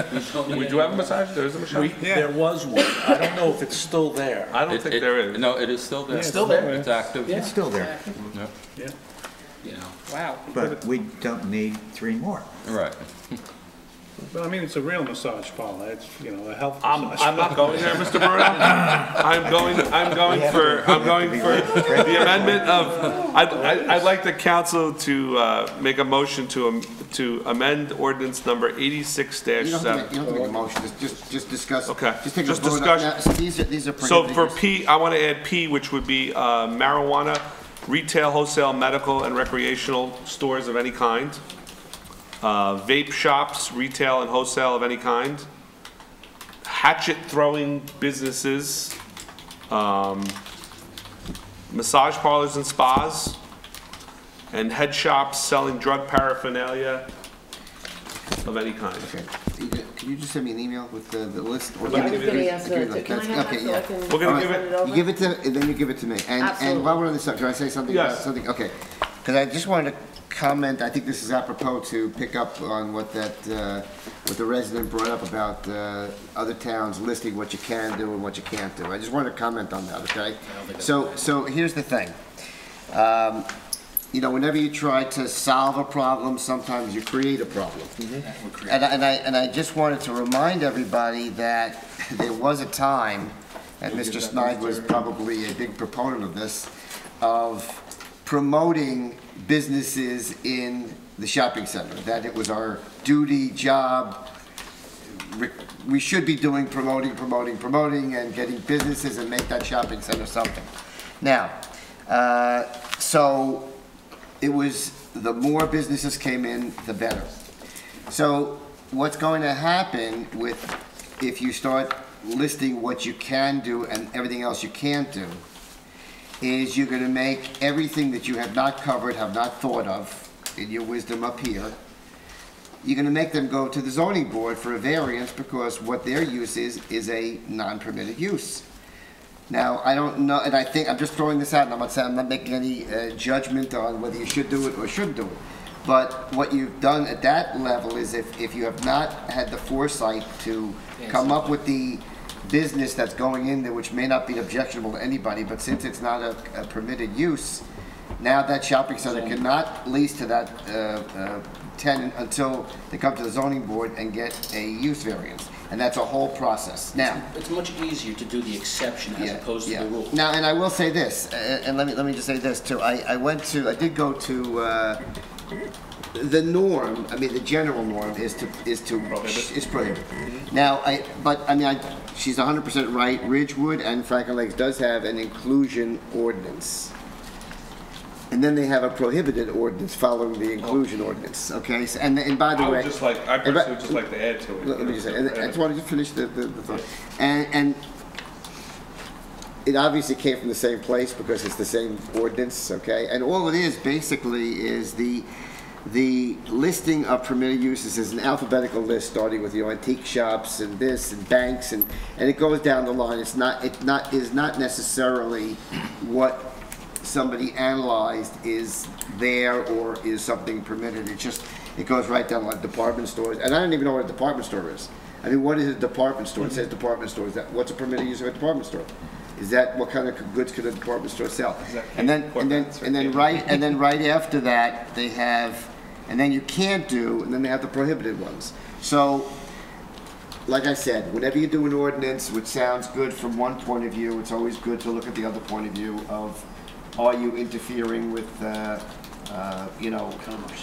need We do have a massage, there's a massage? There was one. I don't know if it's still there. I don't think there is. No, it is still there. It's still there? It's active. Yeah. It's still there. Yeah. Yeah. You know. Wow. But we don't need 3 more. Right. But I mean, it's a real massage parlor. It's, you know, a health I'm massage. not going there, Mr. Bruno. I'm going for the amendment of, I'd like the council to make a motion to amend ordinance number 86-7. You don't have to make a motion, just discuss. Okay. Just take a Just vote on discussion. that. So these are So prohibited for uses. P, I want to add P, which would be marijuana, retail, wholesale, medical, and recreational stores of any kind. Vape shops, retail and wholesale of any kind. Hatchet throwing businesses. Massage parlors and spas. And head shops selling drug paraphernalia of any kind. Okay. Can you just send me an email with the list? Or I was give gonna me- ask give me that, like can I that. have Okay, that so I yeah. can We're gonna All give right. it- over? You give it to, and then you give it to me. Absolutely. And while we're on this subject, can I say something about Yes. something? Okay. Because I just wanted to comment, I think this is apropos to pick up on what what the resident brought up about other towns listing what you can do and what you can't do. I just wanted to comment on that, okay? So here's the thing. You know, whenever you try to solve a problem, sometimes you create a problem. And I just wanted to remind everybody that there was a time, and Mr. Snide was probably a big proponent of this, of promoting businesses in the shopping center, that it was our duty, job, we should be doing promoting, and getting businesses and make that shopping center something. Now, so it was, the more businesses came in, the better. So what's going to happen with, if you start listing what you can do and everything else you can't do, is you're gonna make everything that you have not covered, have not thought of, in your wisdom up here, you're gonna make them go to the zoning board for a variance because what their use is a non-permitted use. Now, I don't know, and I think, I'm just throwing this out, and I'm not saying, I'm not making any judgment on whether you should do it or shouldn't do it. But what you've done at that level is if you have not had the foresight to come up with the business that's going in there, which may not be objectionable to anybody, but since it's not a permitted use, now that shopping center cannot lease to that tenant until they come to the zoning board and get a use variance. And that's a whole process. Now, It's much easier to do the exception as opposed to the rule. now, and I will say this, and let me just say this too. I did go to the norm. I mean, the general norm is prohibited. Now, she's 100% right. Ridgewood and Franklin Lakes does have an inclusion ordinance. And then they have a prohibited ordinance following the inclusion ordinance, okay? So, and by the way... I personally would just like to add to it. Let me just say, and I just wanted to finish the thought. And it obviously came from the same place because it's the same ordinance, okay? And all it is basically is the listing of permitted uses is an alphabetical list starting with, antique shops and this and banks and it goes down the line. It is not necessarily what somebody analyzed is there or is something permitted. It goes right down like department stores. And I don't even know what a department store is. I mean, what is a department store? It says department store. What's a permitted use of a department store? Is that what kind of goods could a department store sell? And then right after that, they have and then you can't do, and then they have the prohibited ones. So, like I said, whenever you do an ordinance which sounds good from one point of view, it's always good to look at the other point of view of, are you interfering with, you know,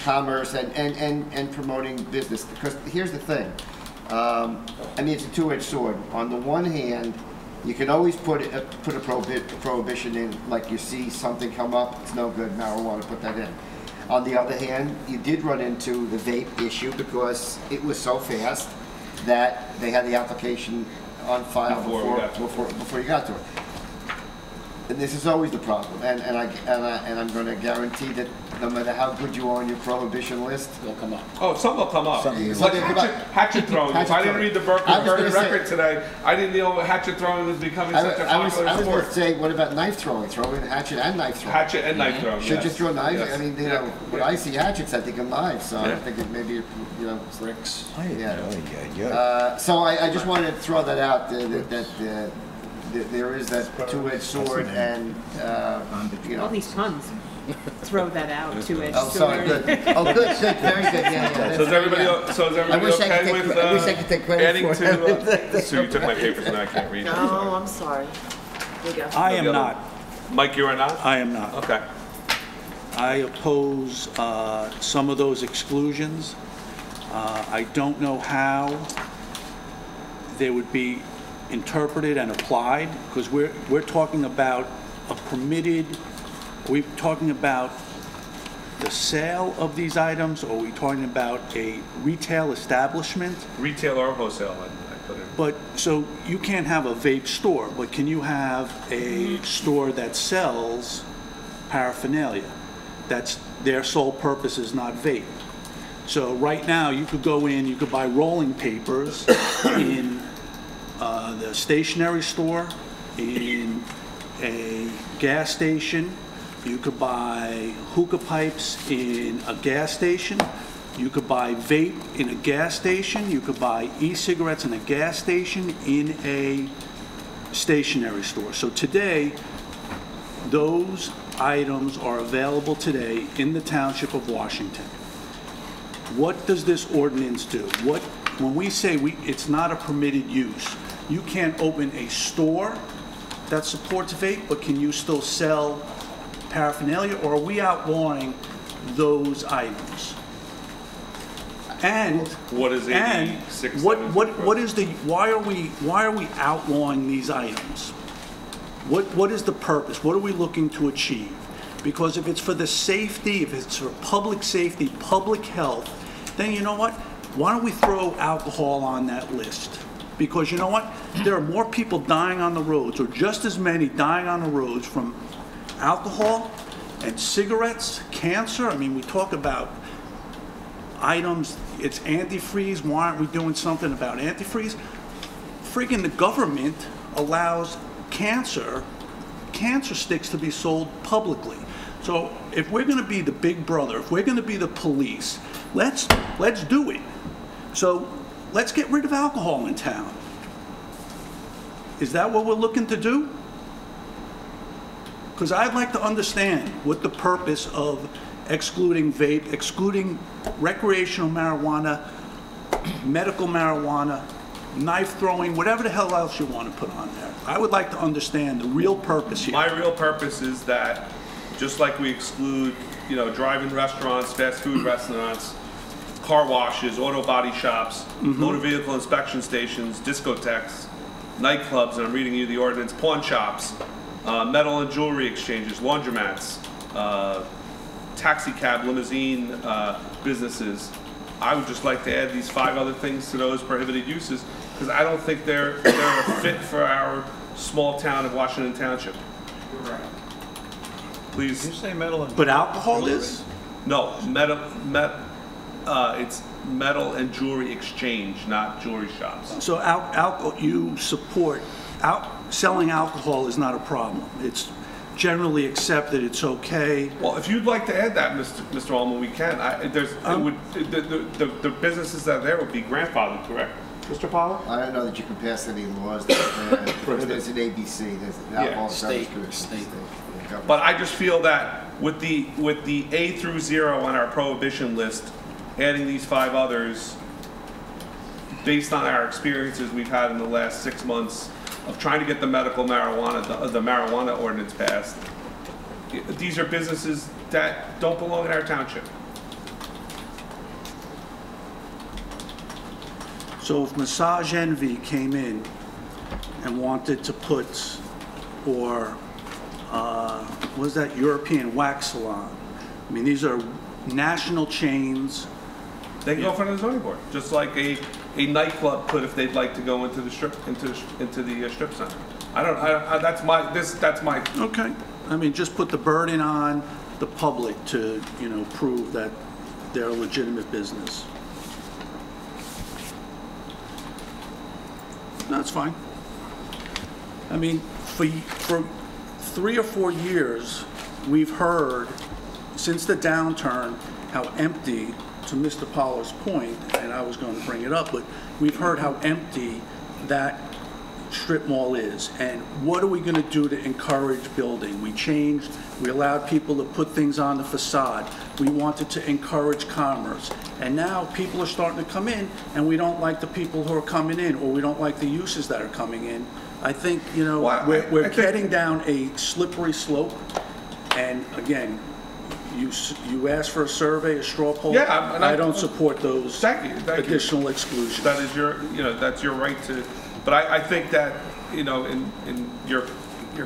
commerce and promoting business? Because here's the thing. I mean, it's a two-edged sword. On the one hand, you can always put a prohibition in, like you see something come up, it's no good, marijuana, put that in. On the other hand, you did run into the vape issue because it was so fast that they had the application on file before you got to it. And this is always the problem, and I'm going to guarantee that no matter how good you are on your prohibition list, They'll come up. Oh, some will come up. Some- It's some like will come up. hatchet throwing. If I didn't read the Berkeley I was gonna record say- today, I didn't know hatchet throwing was becoming such a I was popular going sport. to say, what about knife throwing? Throw in hatchet and knife throwing. Hatchet and knife throwing, Should yes. you throw knives? Yes. I mean, you know, when I see hatchets, I think of knives, so I Yeah. don't think it maybe, you know. Bricks. Yeah. So I just wanted to throw that out, that there is that two-edged sword, and, you know. All these puns. Throw that out, two-edged Oh, sorry, sword. good. Oh, good, very good, yeah. So is everybody, I wish I could take- I wish I could take credit adding for to, Sue, you took my papers and I can't read them. No, I'm sorry. We got- I am not. Mike, you are not? I am not. Okay. I oppose some of those exclusions. I don't know how they would be interpreted and applied, because we're talking about a permitted, are we talking about the sale of these items, or are we talking about a retail establishment? Retail or wholesale, I put in. But, so you can't have a vape store, but can you have a store that sells paraphernalia? That's, their sole purpose is not vape. So right now, you could go in, you could buy rolling papers in the stationery store, in a gas station. You could buy hookah pipes in a gas station. You could buy vape in a gas station. You could buy e-cigarettes in a gas station, in a stationery store. So today, those items are available today in the Township of Washington. What does this ordinance do? When we say it's not a permitted use, you can't open a store that supports vape, but can you still sell paraphernalia, or are we outlawing those items? And what is and what is the why are we outlawing these items? What is the purpose? What are we looking to achieve? Because if it's for the safety, if it's for public safety, public health, then you know what? Why don't we throw alcohol on that list? Because you know what? There are more people dying on the roads, or just as many dying on the roads from alcohol and cigarettes, cancer. I mean, we talk about items, it's antifreeze. Why aren't we doing something about antifreeze? Freaking the government allows cancer sticks to be sold publicly. So if we're going to be the big brother, if we're going to be the police, let's do it. So let's get rid of alcohol in town. Is that what we're looking to do? Because I'd like to understand what the purpose of excluding vape, excluding recreational marijuana, medical marijuana, knife throwing, whatever the hell else you want to put on there. I would like to understand the real purpose here. My real purpose is that, just like we exclude, you know, drive-in restaurants, fast food restaurants, car washes, auto body shops, motor vehicle inspection stations, discotheques, nightclubs, and I'm reading you the ordinance, pawn shops, metal and jewelry exchanges, laundromats, taxi cab, limousine businesses. I would just like to add these 5 other things to those prohibited uses, because I don't think they're a fit for our small town of Washington Township. You're right. Please. You say metal and... But alcohol is? No, it's metal and jewelry exchange, not jewelry shops. So you support, selling alcohol is not a problem. It's generally accepted, it's okay. Well, if you'd like to add that, Mr. Allman, we can. The businesses that are there would be grandfathered, correct? Mr. Paolo? I don't know that you can pass any laws that prohibit. There's an ABC, there's an alcohol state. But I just feel that with the A through 0 on our prohibition list, adding these 5 others, based on our experiences we've had in the last 6 months of trying to get the medical marijuana, the marijuana ordinance passed, these are businesses that don't belong in our township. So if Massage Envy came in and wanted to put, or what is that, European Wax Salon? I mean, these are national chains. They can go in front of the zoning board, just like a nightclub could if they'd like to go into the strip strip center. That's my. Okay. I mean, just put the burden on the public to, prove that they're a legitimate business. That's fine. I mean, for 3 or 4 years, we've heard, since the downturn, how empty, to Mr. Pollard's point, and I was going to bring it up, but we've heard how empty that strip mall is. And what are we going to do to encourage building? We changed, we allowed people to put things on the facade. We wanted to encourage commerce. And now people are starting to come in, and we don't like the people who are coming in, or we don't like the uses that are coming in. I think, we're getting down a slippery slope. And again, you asked for a survey, a straw poll. Yeah, I don't support those additional exclusions. That is that's your right to. But I think that, in your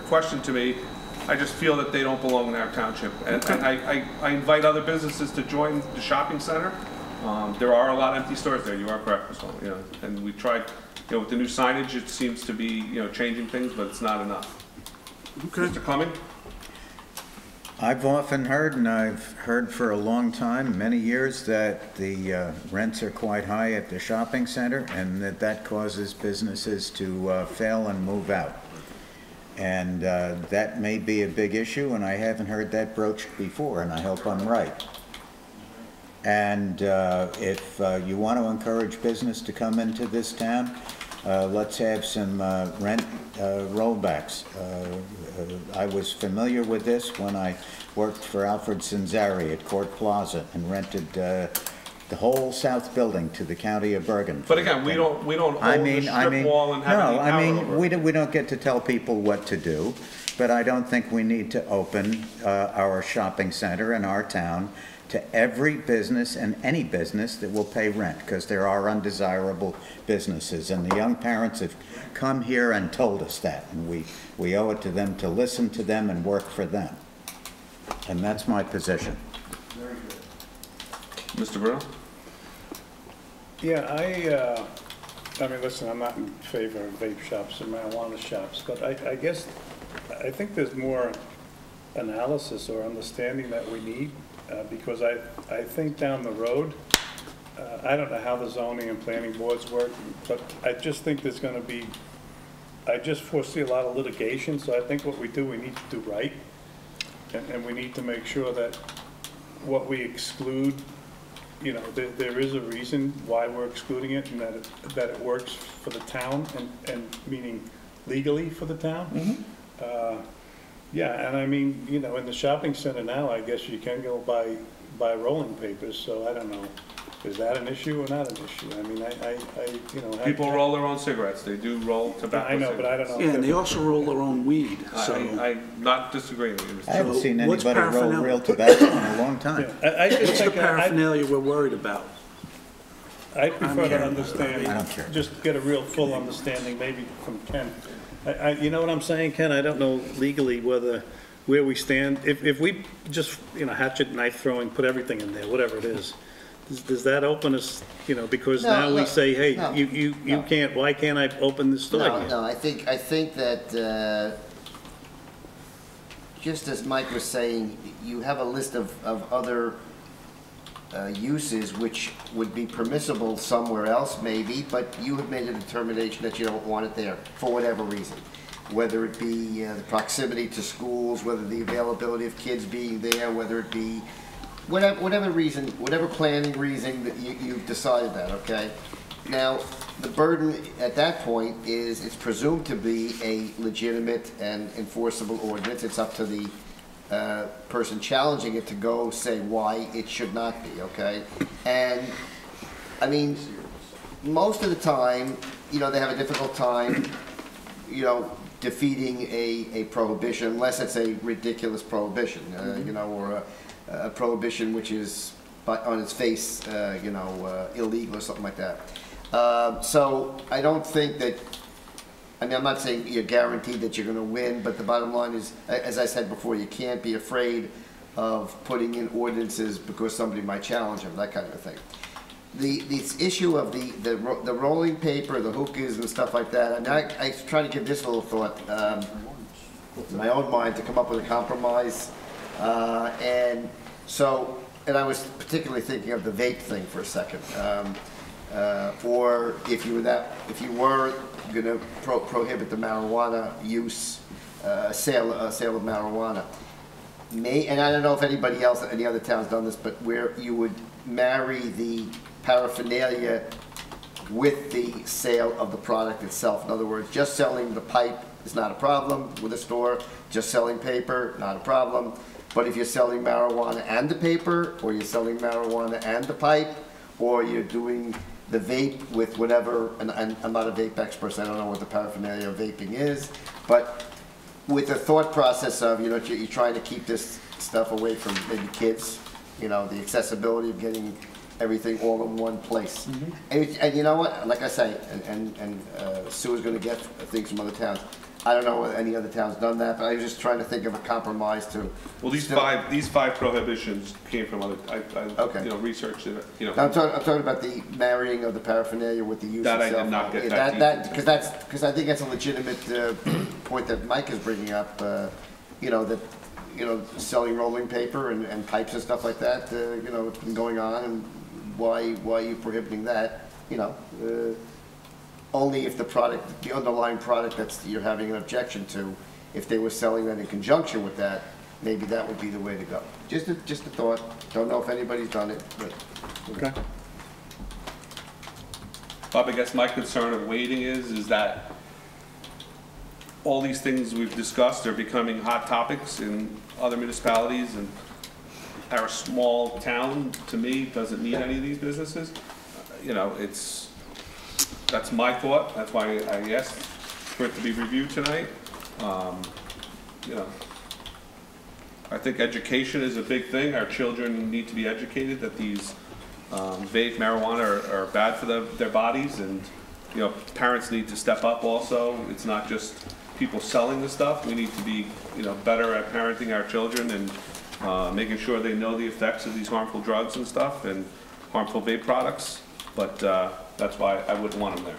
question to me, I just feel that they don't belong in our township. And I invite other businesses to join the shopping center. There are a lot of empty stores there. You are correct, Ms. Wong. And we tried, with the new signage, it seems to be, changing things, but it's not enough. Okay. Mr. Cumming? I've often heard, and I've heard for a long time, many years, that the rents are quite high at the shopping center, and that causes businesses to fail and move out. And that may be a big issue, and I haven't heard that broached before, and I hope I'm right. And if you want to encourage business to come into this town, let's have some rent rollbacks. I was familiar with this when I worked for Alfred Cinzari at Court Plaza and rented the whole south building to the county of Bergen. But again, we don't own the strip mall and have any power over it. We don't get to tell people what to do, but I don't think we need to open our shopping center in our town to every business and any business that will pay rent, because there are undesirable businesses. And the young parents have come here and told us that, and we owe it to them to listen to them and work for them. And that's my position. Very good. Mr. Bruno? Yeah, I mean, listen, I'm not in favor of vape shops or marijuana shops, but I guess, I think there's more analysis or understanding that we need. Because I think down the road, I don't know how the zoning and planning boards work, but I just think there's going to be, I just foresee a lot of litigation, so I think what we do, we need to do right. And we need to make sure that what we exclude, there is a reason why we're excluding it, and that it works for the town, and meaning legally for the town. Mm-hmm. Yeah, and I mean, in the shopping center now, I guess you can go buy rolling papers, so I don't know. Is that an issue or not an issue? I mean, people roll their own cigarettes. They do roll tobacco. I know, but I don't know. Yeah, and they also roll their own weed. So I'm not disagreeing with you. I haven't seen anybody roll real tobacco in a long time. Yeah, I just it's the paraphernalia we're worried about. I prefer to understand, I don't care. just get a real full understanding, maybe from Ken. You know what I'm saying, Ken? I don't know legally where we stand. If we just, hatchet, knife throwing, put everything in there, whatever it is, does that open us, because now we say, hey, you can't, why can't I open this store again? No, I think that, just as Mike was saying, you have a list of other uses which would be permissible somewhere else maybe, but you have made a determination that you don't want it there for whatever reason. Whether it be the proximity to schools, whether the availability of kids being there, whether it be whatever reason, whatever planning reason that you've decided that, okay? Now, the burden at that point is it's presumed to be a legitimate and enforceable ordinance. It's up to the person challenging it to go say why it should not be, okay? And, I mean, most of the time, you know, they have a difficult time, you know, defeating a prohibition, unless it's a ridiculous prohibition, you know, or a prohibition which is on its face, you know, illegal or something like that. So I don't think that, I mean, I'm not saying you're guaranteed that you're going to win, but the bottom line is, as I said before, you can't be afraid of putting in ordinances because somebody might challenge them, that kind of thing. This issue of the rolling paper, the hookahs and stuff like that, I mean, I try to give this little thought in my own mind to come up with a compromise. And I was particularly thinking of the vape thing for a second. Or if you were going to prohibit the marijuana use, sale of marijuana. And I don't know if anybody else, any other town's done this, but where you would marry the paraphernalia with the sale of the product itself. In other words, just selling the pipe is not a problem with a store. Just selling paper, not a problem. But if you're selling marijuana and the paper, or you're selling marijuana and the pipe, or you're doing the vape with whatever, and I'm not a vape expert, so I don't know what the paraphernalia of vaping is, but with the thought process of, you know, you're trying to keep this stuff away from maybe kids, you know, the accessibility of getting everything all in one place. And you know what, like I say, and Sue is going to get things from other towns. I don't know if any other town's done that, but I was just trying to think of a compromise to. Well, these five prohibitions came from other. Okay. You know, researched it. You know. I'm talking about the marrying of the paraphernalia with the use that itself. I did not get because I think that's a legitimate point that Mike is bringing up. You know that, you know, selling rolling paper and pipes and stuff like that. You know, it's been going on, and why are you prohibiting that? You know. Only if the underlying product that you're having an objection to, if they were selling that in conjunction with that, maybe that would be the way to go. Just a thought. Don't know if anybody's done it, but. Okay. Bob, I guess my concern of waiting is that all these things we've discussed are becoming hot topics in other municipalities, and our small town, to me, doesn't need any of these businesses. You know, that's my thought. That's why I asked for it to be reviewed tonight. You know, I think education is a big thing. Our children need to be educated that these vape, marijuana are bad for their bodies, and you know, parents need to step up also. It's not just people selling the stuff. We need to be, you know, better at parenting our children and making sure they know the effects of these harmful drugs and stuff and harmful vape products. But that's why I wouldn't want them there.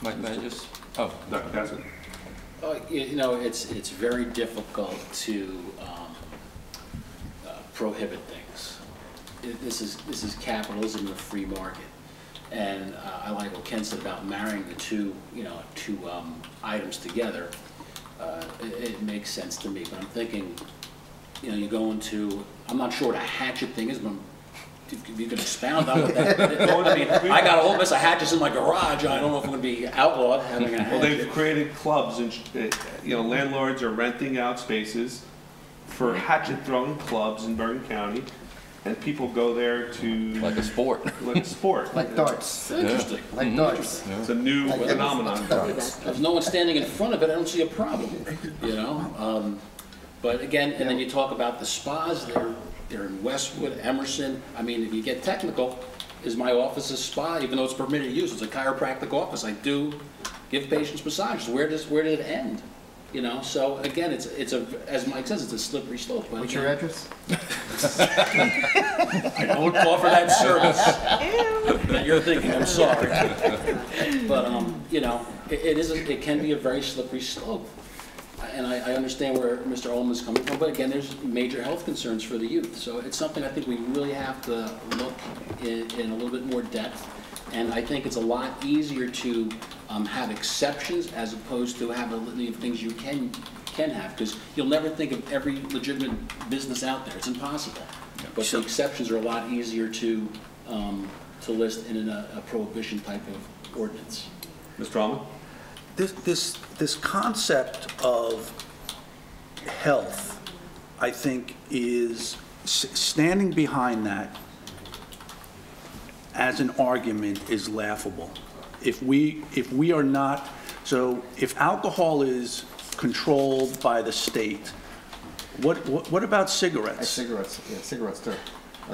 Mike, may I just? Oh, Dr. Cassidy. You know, it's very difficult to prohibit things. This is capitalism in the free market, and I like what Ken said about marrying the two items together. It makes sense to me, but I'm thinking, you know, you go into, I'm not sure what a hatchet thing is, but if you could expound on what that is. I mean, I got a whole mess of hatchets in my garage. I don't know if I'm going to be outlawed having a hatchet. Well, they've created clubs, and you know, landlords are renting out spaces for hatchet throwing clubs in Bergen County, and people go there to like a sport. Like a sport. Like darts. Interesting. Like darts. It's a new phenomenon. If no one's standing in front of it, I don't see a problem. You know. But again, and then you talk about the spas. They're in Westwood, Emerson. I mean, if you get technical, is my office a spa? Even though it's permitted use, it's a chiropractic office. I do give patients massages. Where did it end? You know. So again, it's as Mike says, it's a slippery slope. But what's your address? I don't offer that service that you're thinking. I'm sorry. But you know, it can be a very slippery slope. And I understand where Mr. Ullman's coming from, but again, there's major health concerns for the youth. So it's something I think we really have to look in a little bit more depth. And I think it's a lot easier to have exceptions as opposed to have a litany of things you can have, because you'll never think of every legitimate business out there. It's impossible. But the exceptions are a lot easier to list in a prohibition type of ordinance. Mr. Ullman? this concept of health, I think, is standing behind that as an argument is laughable. If we are not, so if alcohol is controlled by the state, what about cigarettes? Cigarettes, yeah, cigarettes too.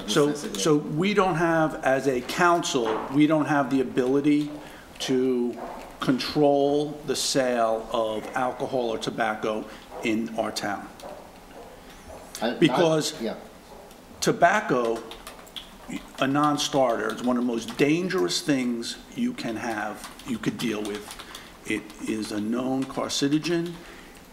So we don't have, as a council, we don't have the ability to control the sale of alcohol or tobacco in our town. Because tobacco, a non-starter, is one of the most dangerous things you can have, you could deal with. It is a known carcinogen,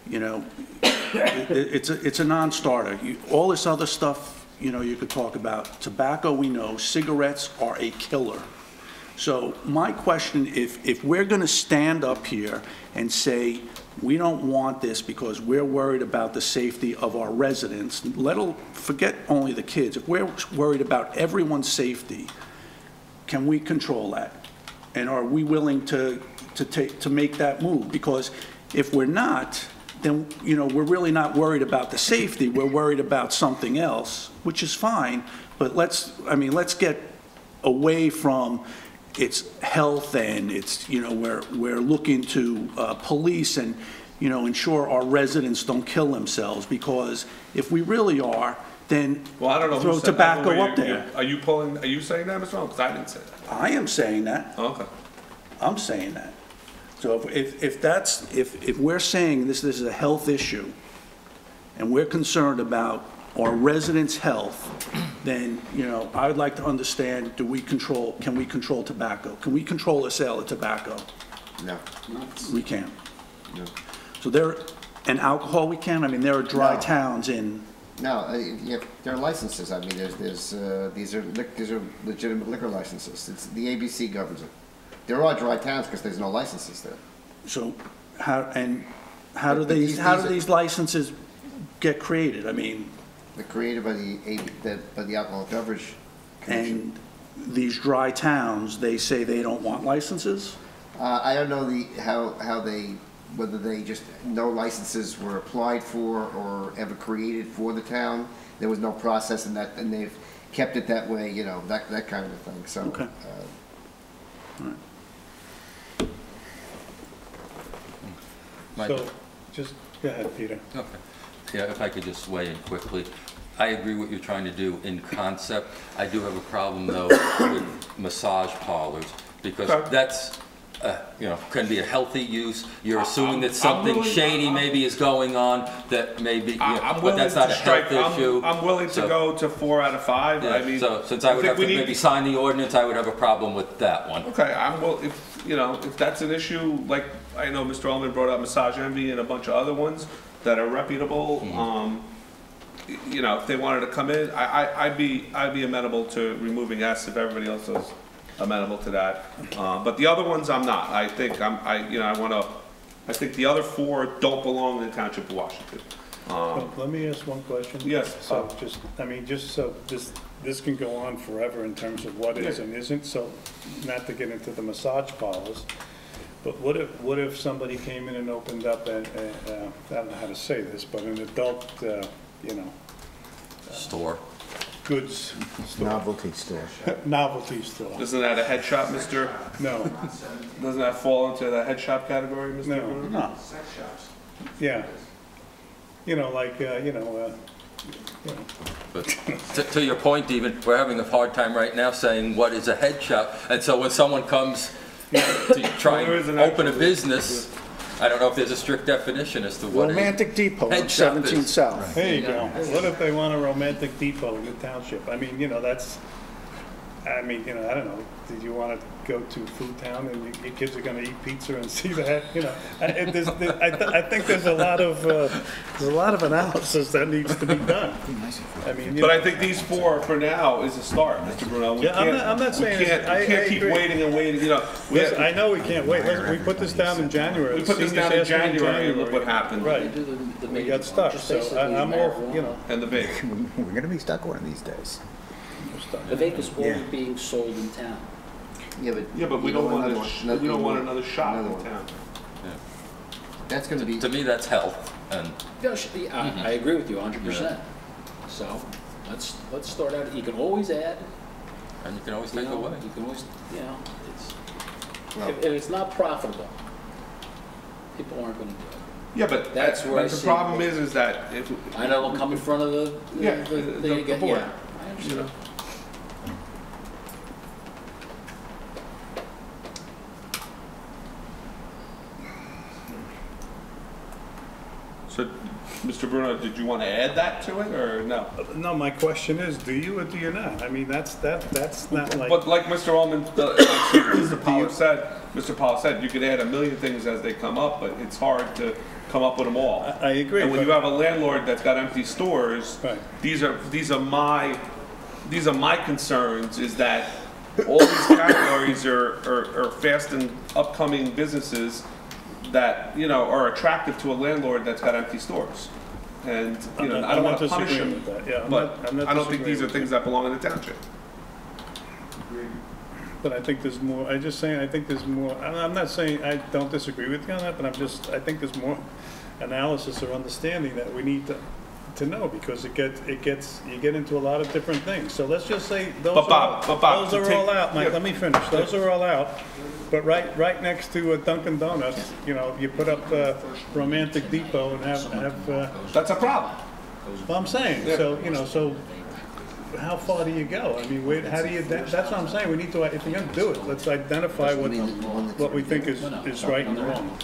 you know, it's a non-starter. All this other stuff, you know, you could talk about. Tobacco, we know. Cigarettes are a killer. So my question, if we're going to stand up here and say, we don't want this because we're worried about the safety of our residents, forget only the kids. If we're worried about everyone's safety, can we control that? And are we willing to make that move? Because if we're not, then, you know, we're really not worried about the safety. We're worried about something else, which is fine. But let's get away from it's health and it's, you know, we're looking to police and, you know, ensure our residents don't kill themselves, because if we really are, then throw tobacco up there. Are you saying that, Mr. Rowan? Because I didn't say that. I am saying that. Okay. I'm saying that. So if we're saying this is a health issue and we're concerned about our residents' health, then, you know, I would like to understand, can we control tobacco? Can we control the sale of tobacco? No. We can't. No. So and alcohol we can? I mean, there are dry towns in... No, there are licenses. I mean, these are legitimate liquor licenses. The ABC governs it. There are dry towns because there's no licenses there. So how do these licenses get created? I mean... They're created by the Alcohol Beverage Commission. And these dry towns, they say they don't want licenses? I don't know whether they just, no licenses were applied for or ever created for the town. There was no process in that, and they've kept it that way, you know, that kind of a thing. So, okay. All right. So, just go ahead, Peter. Okay. Yeah, if I could just weigh in quickly. I agree what you're trying to do in concept. I do have a problem, though, with massage parlors, because that's, you know, can be a healthy use. You're assuming that something shady maybe is going on that maybe, but that's not a health issue. I'm willing to go to 4 out of 5. Yeah, I mean, so since I would have to maybe sign the ordinance, I would have a problem with that one. Okay, if that's an issue, like I know Mr. Ullman brought up Massage Envy and a bunch of other ones that are reputable. You know, if they wanted to come in, I'd be amenable to removing S if everybody else is amenable to that. But the other ones, I'm not. I think I think the other 4 don't belong in the Township of Washington. Let me ask one question. Yes. So just so this can go on forever in terms of what is and isn't. So not to get into the massage parlors, but what if somebody came in and opened up I don't know how to say this, but an adult, store. Goods store. Novelty store. Novelty store. Isn't that a head shop, Mr.? No. Doesn't that fall into the head shop category, Mr.? No. Sex shops. Yeah. But to your point, even, we're having a hard time right now saying what is a head shop. And so when someone comes to try and open a business, I don't know if there's a strict definition as to what Romantic Depot on 17th South. There you go. What if they want a romantic depot in the township? I mean, I don't know. Did you want to go to Food Town and your kids are going to eat pizza and see that? I think there's a lot of analysis that needs to be done. But I think these 4 for now is a start, Mr. Brunel. I'm not saying we can't keep waiting and waiting. You know, I know we can't wait. We put this down in January. We put this down in January, and look what happened. Right. We got stuck. So I'm all, And the vape. We're going to be stuck one of these days. The vape is already being sold in town. Yeah, but we don't want another shop in town. That's going to be... To me, that's health, and... I agree with you 100%. So, let's start out, you can always add. And you can always take away. You can always, if it's not profitable, people aren't going to do it. Yeah, but That's where I the see problem it. is that if... I know it'll come in front of the board. Yeah, I understand. So, Mr. Bruno, did you want to add that to it, or no? No, my question is, do you or do you not? I mean, that's not like... But like Mr. Ullman, Mr. Powell said, you could add a million things as they come up, but it's hard to come up with them all. I agree. And when you have a landlord that's got empty stores, right. these are my concerns, is that all these categories are fast and upcoming businesses that, you know, are attractive to a landlord that's got empty stores. And, you know, I don't want to punish them, but I don't think these are things that belong in the township. But I think there's more, I think there's more, I'm not saying I don't disagree with you on that, but I think there's more analysis or understanding that we need to know, because you get into a lot of different things. So let's just say those are all out. Mike, let me finish. Those are all out. But right next to Dunkin' Donuts, you know, you put up Romantic Depot and have that's a problem. Well, I'm saying, so, you know, so how far do you go? I mean, how do you, that's what I'm saying, we need to, if you're gonna do it, let's identify what we think is right and wrong.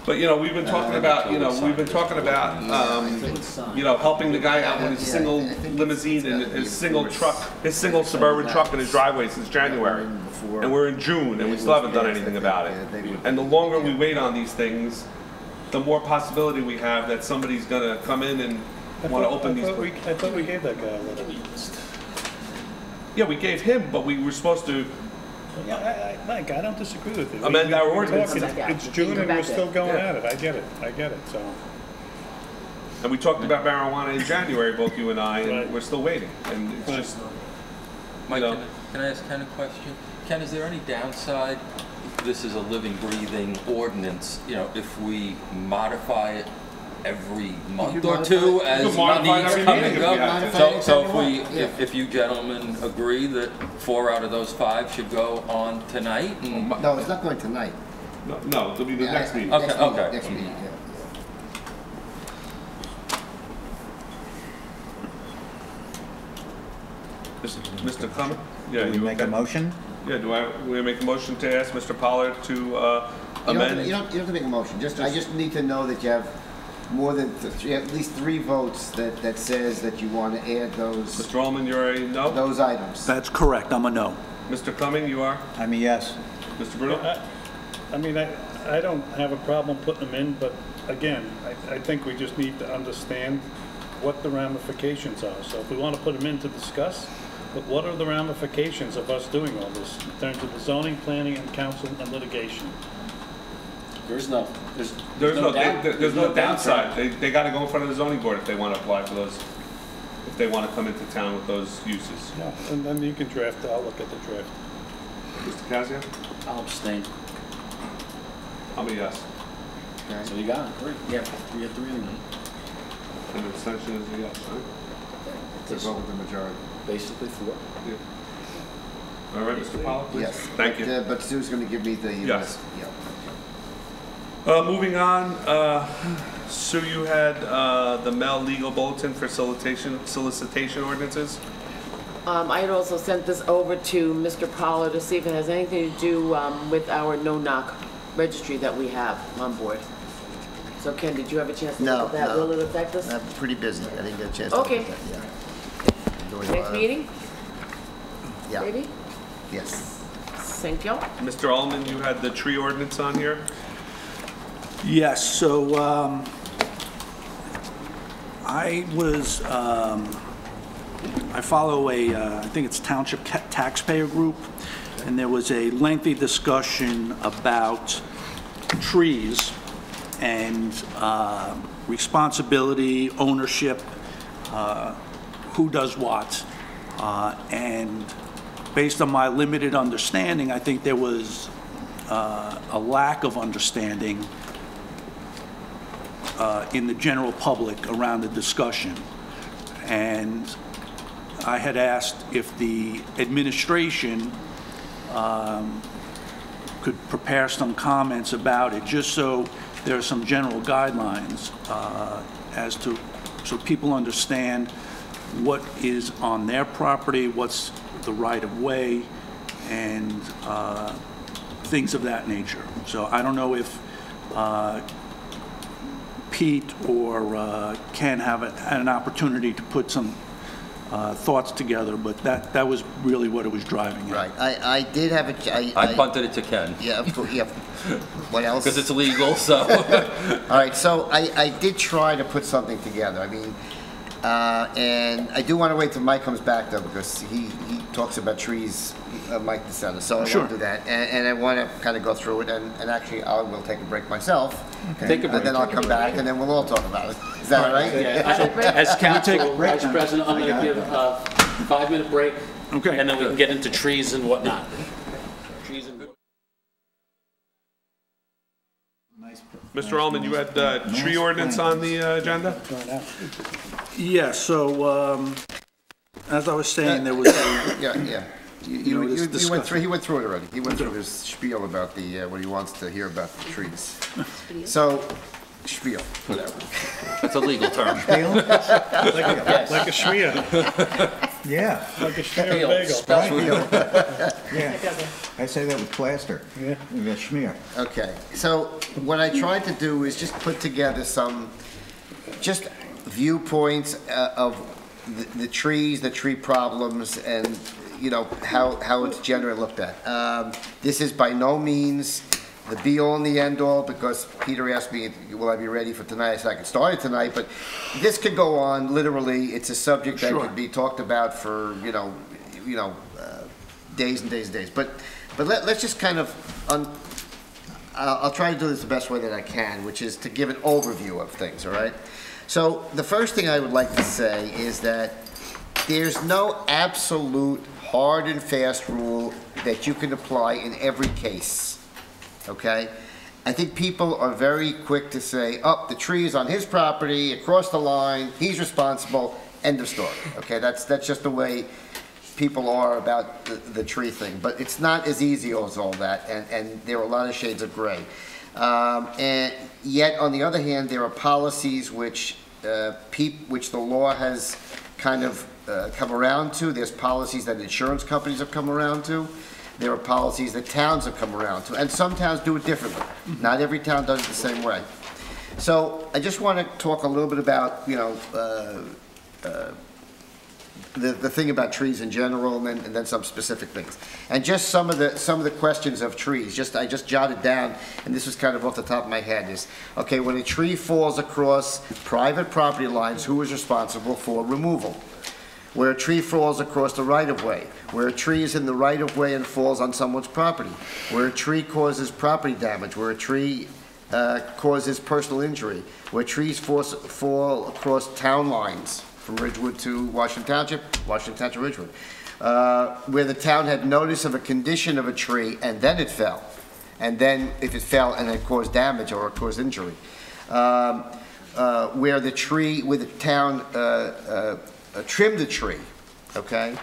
But, you know, we've been talking about, helping the guy out with his single limousine and his single truck, his single Suburban truck in his driveway since January. And we're in June and we still haven't done anything about it. And the longer we wait on these things, the more possibility we have that somebody's gonna come in and want to open these. I thought we gave that guy a little. Yeah, we gave him, but we were supposed to. Mike, I don't disagree with you. Amend our ordinance. It's June and we're still going at it. I get it, so. And we talked about marijuana in January, both you and I, and we're still waiting. And it's just, Mike, can I ask Ken a question? Ken, is there any downside? This is a living, breathing ordinance. You know, if we modify it every month or two as needs coming up. So if you gentlemen agree that 4 out of those 5 should go on tonight? No, it's not going tonight. No, it'll be the next meeting. Okay. Next meeting, yeah. Mr. Clement? Yeah, you make a motion? Yeah, we make a motion to ask Mr. Pollard to amend? You don't have to make a motion. I just need to know that you have more than at least 3 votes that says that you want to add those. Mr. Ullman, you're a no? Those items. That's correct. I'm a no. Mr. Cumming, you are? I'm a yes. Mr. Bruno? I mean, I don't have a problem putting them in, but again, I think we just need to understand what the ramifications are. So if we want to put them in to discuss, but what are the ramifications of us doing all this in terms of the zoning, planning, and council and litigation? There's no downside. They got to go in front of the zoning board if they want to apply for those, if they want to come into town with those uses. Yeah, and then you can draft, I'll look at the draft. Mr. Casio? I'll abstain. I'm a yes. Okay. So you got it, 3. Yeah, we have 3 of them. And the abstention is a yes, right? To vote with the majority. Basically 4. Yeah. All right, Mr. Pollard, please. Yes. Thank you. But Sue's going to give me the yes. Yeah. Moving on, Sue, you had the Mel Legal Bulletin for solicitation ordinances. I had also sent this over to Mr. Pollard to see if it has anything to do with our no-knock registry that we have on board. So Ken, did you have a chance to look at that? Will it affect us? I'm pretty busy. I didn't get a chance to look at that. Yeah. Next meeting? Yeah. Maybe? Yes. Thank you. Mr. Ullman, you had the tree ordinance on here. Yes, so I follow I think it's Township taxpayer group, and there was a lengthy discussion about trees and responsibility, ownership, who does what, and based on my limited understanding, I think there was a lack of understanding in the general public around the discussion. And I had asked if the administration could prepare some comments about it, just so there are some general guidelines as to, so people understand what is on their property, what's the right of way, and things of that nature. So I don't know if Pete or Ken have had an opportunity to put some thoughts together, but that was really what it was driving at. Right. I did have a... I punted it to Ken. Yeah, of course. Yeah. What else? Because it's legal, so. All right, so I did try to put something together. I mean, and I do want to wait till Mike comes back, though, because he talks about trees, Mike DeSantis, so I Sure. want to do that. And I want to kind of go through it, and actually I will take a break myself. Okay. Take a break. And then I'll come back, and then we'll all talk about it. Is that all right? Yeah. As council vice president, I'm going to give a 5-minute break. Okay. And then we can get into trees and whatnot. Trees and... Mr. Ullman, you had tree ordinance on the agenda? Yeah, so as I was saying, there was a... Yeah. He went through it already. He went through his spiel about the what he wants to hear about the trees. So, spiel, whatever. That's a legal term. Like a schmear. Yeah. Like a schmear bagel. Yeah. I say that with plaster. Yeah. A schmear. Okay, so what I tried to do is just put together some just viewpoints of the trees, the tree problems, and you know how it's generally looked at. This is by no means the be-all and the end-all, because Peter asked me, will I be ready for tonight? I said I could start it tonight, but this could go on. Literally, it's a subject that could be talked about for days and days and days. But let's just kind of I'll try to do this the best way that I can, which is to give an overview of things. All right. So the first thing I would like to say is that there's no absolute hard and fast rule that you can apply in every case. Okay? I think people are very quick to say, oh, the tree is on his property, across the line, he's responsible, end of story. Okay, that's just the way people are about the tree thing. But it's not as easy as all that, and there are a lot of shades of gray. And yet, on the other hand, there are policies which the law has kind of come around to. There's policies that insurance companies have come around to. There are policies that towns have come around to, and some towns do it differently. Not every town does it the same way. So I just want to talk a little bit about, the thing about trees in general, and then some specific things, and just some of the questions of trees. I just jotted down, and this was kind of off the top of my head. Is okay, when a tree falls across private property lines, who is responsible for removal? Where a tree falls across the right-of-way, where a tree is in the right-of-way and falls on someone's property, where a tree causes property damage, where a tree causes personal injury, where trees fall across town lines, from Ridgewood to Washington Township, Ridgewood, where the town had notice of a condition of a tree and then it fell, and then if it fell and it caused damage or it caused injury, where the town trimmed the tree, okay?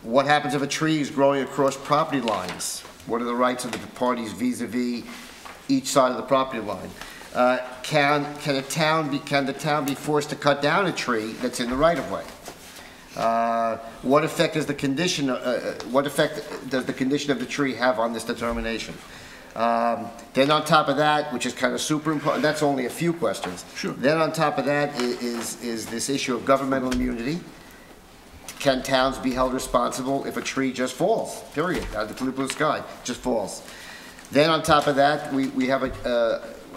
What happens if a tree is growing across property lines? What are the rights of the parties vis-a-vis each side of the property line? Can the town be forced to cut down a tree that's in the right-of-way? What effect does the condition of the tree have on this determination? Then on top of that, which is kind of super important, that's only a few questions. Sure. Then on top of that is this issue of governmental immunity. Can towns be held responsible if a tree just falls, period, out of the blue sky, just falls? Then on top of that, we have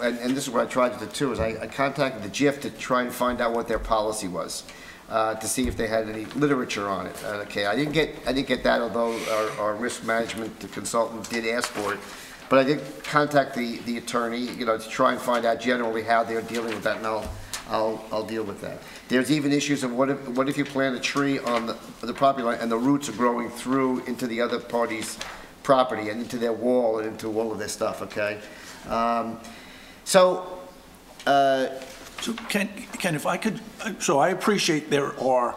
and this is what I tried to do too, is I contacted the GIF to try and find out what their policy was, to see if they had any literature on it. Okay, I didn't get that, although our risk management consultant did ask for it. But I did contact the attorney, to try and find out generally how they're dealing with that, and I'll deal with that. There's even issues of what if you plant a tree on the property line and the roots are growing through into the other party's property and into their wall and into all of this stuff, okay? So, So Ken, if I could, so I appreciate there are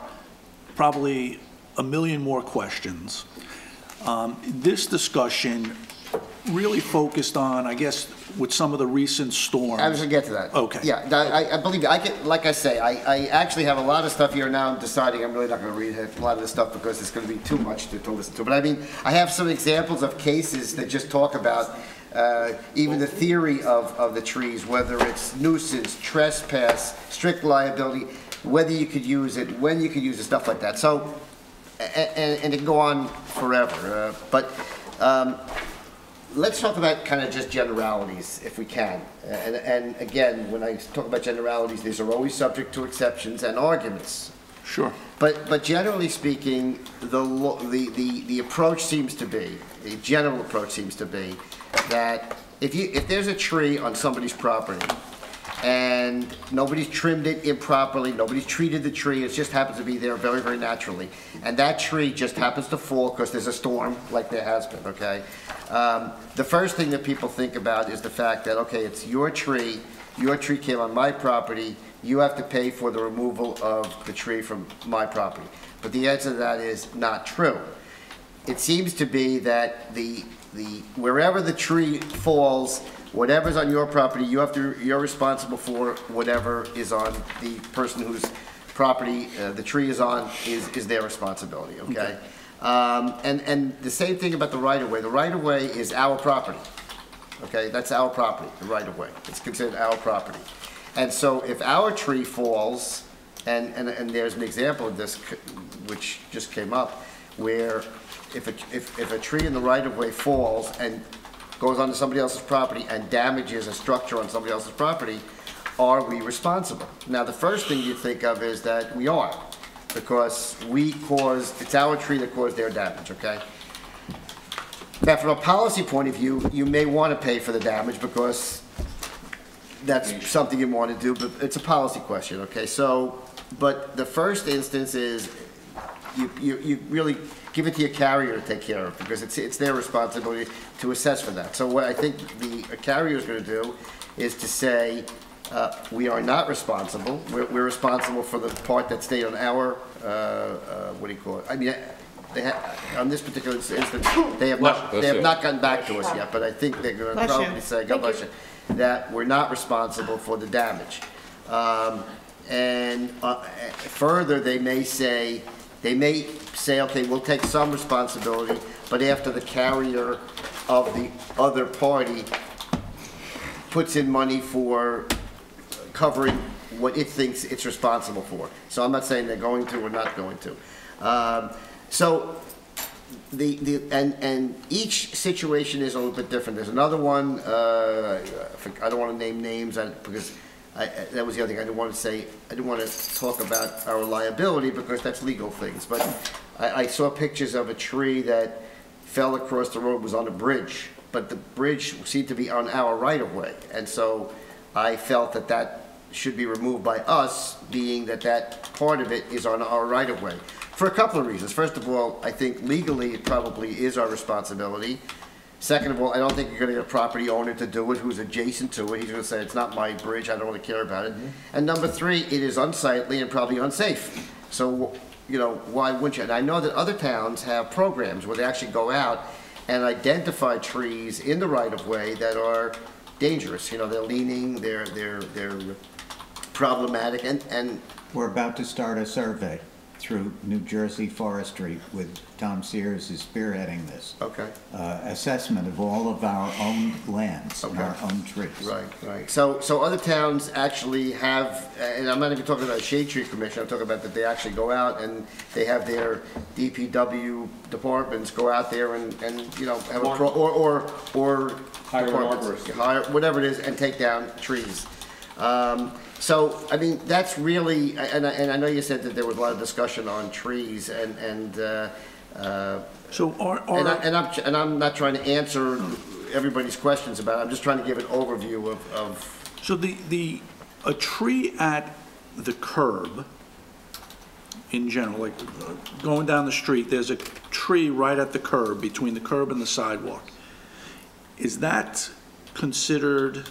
probably a million more questions. This discussion really focused on, I guess, with some of the recent storms. I was going to get to that. Okay. Yeah, I believe you. Like I say, I actually have a lot of stuff here now. I'm deciding I'm really not going to read a lot of this stuff because it's going to be too much to listen to. But I mean, I have some examples of cases that just talk about even the theory of the trees, whether it's nuisance, trespass, strict liability, whether you could use it, when you could use it, stuff like that. So, and it can go on forever. Let's talk about kind of just generalities, if we can. And again, when I talk about generalities, these are always subject to exceptions and arguments. Sure. But generally speaking, the approach seems to be, the general approach seems to be, that if there's a tree on somebody's property and nobody's trimmed it improperly, nobody's treated the tree, it just happens to be there very, very naturally, and that tree just happens to fall because there's a storm like there has been, okay? The first thing that people think about is the fact that, okay, it's your tree came on my property, you have to pay for the removal of the tree from my property. But the answer to that is not true. It seems to be that wherever the tree falls, whatever's on your property, you're responsible for whatever is on the person whose property the tree is on is their responsibility, okay? And the same thing about the right-of-way. The right-of-way is our property, okay? That's our property, the right-of-way. It's considered our property. And so if our tree falls, and there's an example of this which just came up, where if a tree in the right-of-way falls and goes onto somebody else's property and damages a structure on somebody else's property, are we responsible? Now, the first thing you think of is that we are, because it's our tree that caused their damage, okay? Now, from a policy point of view, you may want to pay for the damage because that's something you want to do, but it's a policy question, okay? So, but the first instance is you really give it to your carrier to take care of, because it's their responsibility to assess for that. So what I think the carrier is going to do is to say, we are not responsible. We're responsible for the part that stayed on our, what do you call it? I mean, on this particular instance, they have not gotten back to us yet, but I think they're going to probably say, God bless you, that we're not responsible for the damage. Further, they may say, okay, we'll take some responsibility, but after the carrier of the other party puts in money for covering what it thinks it's responsible for. So I'm not saying they're going to or not going to. And each situation is a little bit different. There's another one, I don't want to name names because that was the other thing I didn't want to say. I didn't want to talk about our liability because that's legal things. But I saw pictures of a tree that fell across the road, was on a bridge, but the bridge seemed to be on our right-of-way. And so I felt that should be removed by us, being that part of it is on our right-of-way. For a couple of reasons. First of all, I think legally it probably is our responsibility. Second of all, I don't think you're going to get a property owner to do it who's adjacent to it. He's going to say, it's not my bridge, I don't really care about it. And number three, it is unsightly and probably unsafe. So, why wouldn't you? And I know that other towns have programs where they actually go out and identify trees in the right-of-way that are dangerous. They're leaning, they're problematic, and we're about to start a survey through New Jersey Forestry with Tom Sears is spearheading this. Okay. Assessment of all of our own lands, and our own trees. Right. So other towns actually have, and I'm not even talking about a shade tree commission, I'm talking about that they actually go out and they have their DPW departments go out there and have a or hire an arborist. Hire whatever it is and take down trees. So, I mean, that's really, and I know you said that there was a lot of discussion on trees, and I'm not trying to answer everybody's questions about it. I'm just trying to give an overview of. So a tree at the curb, in general, like going down the street, there's a tree right at the curb, between the curb and the sidewalk. Is that considered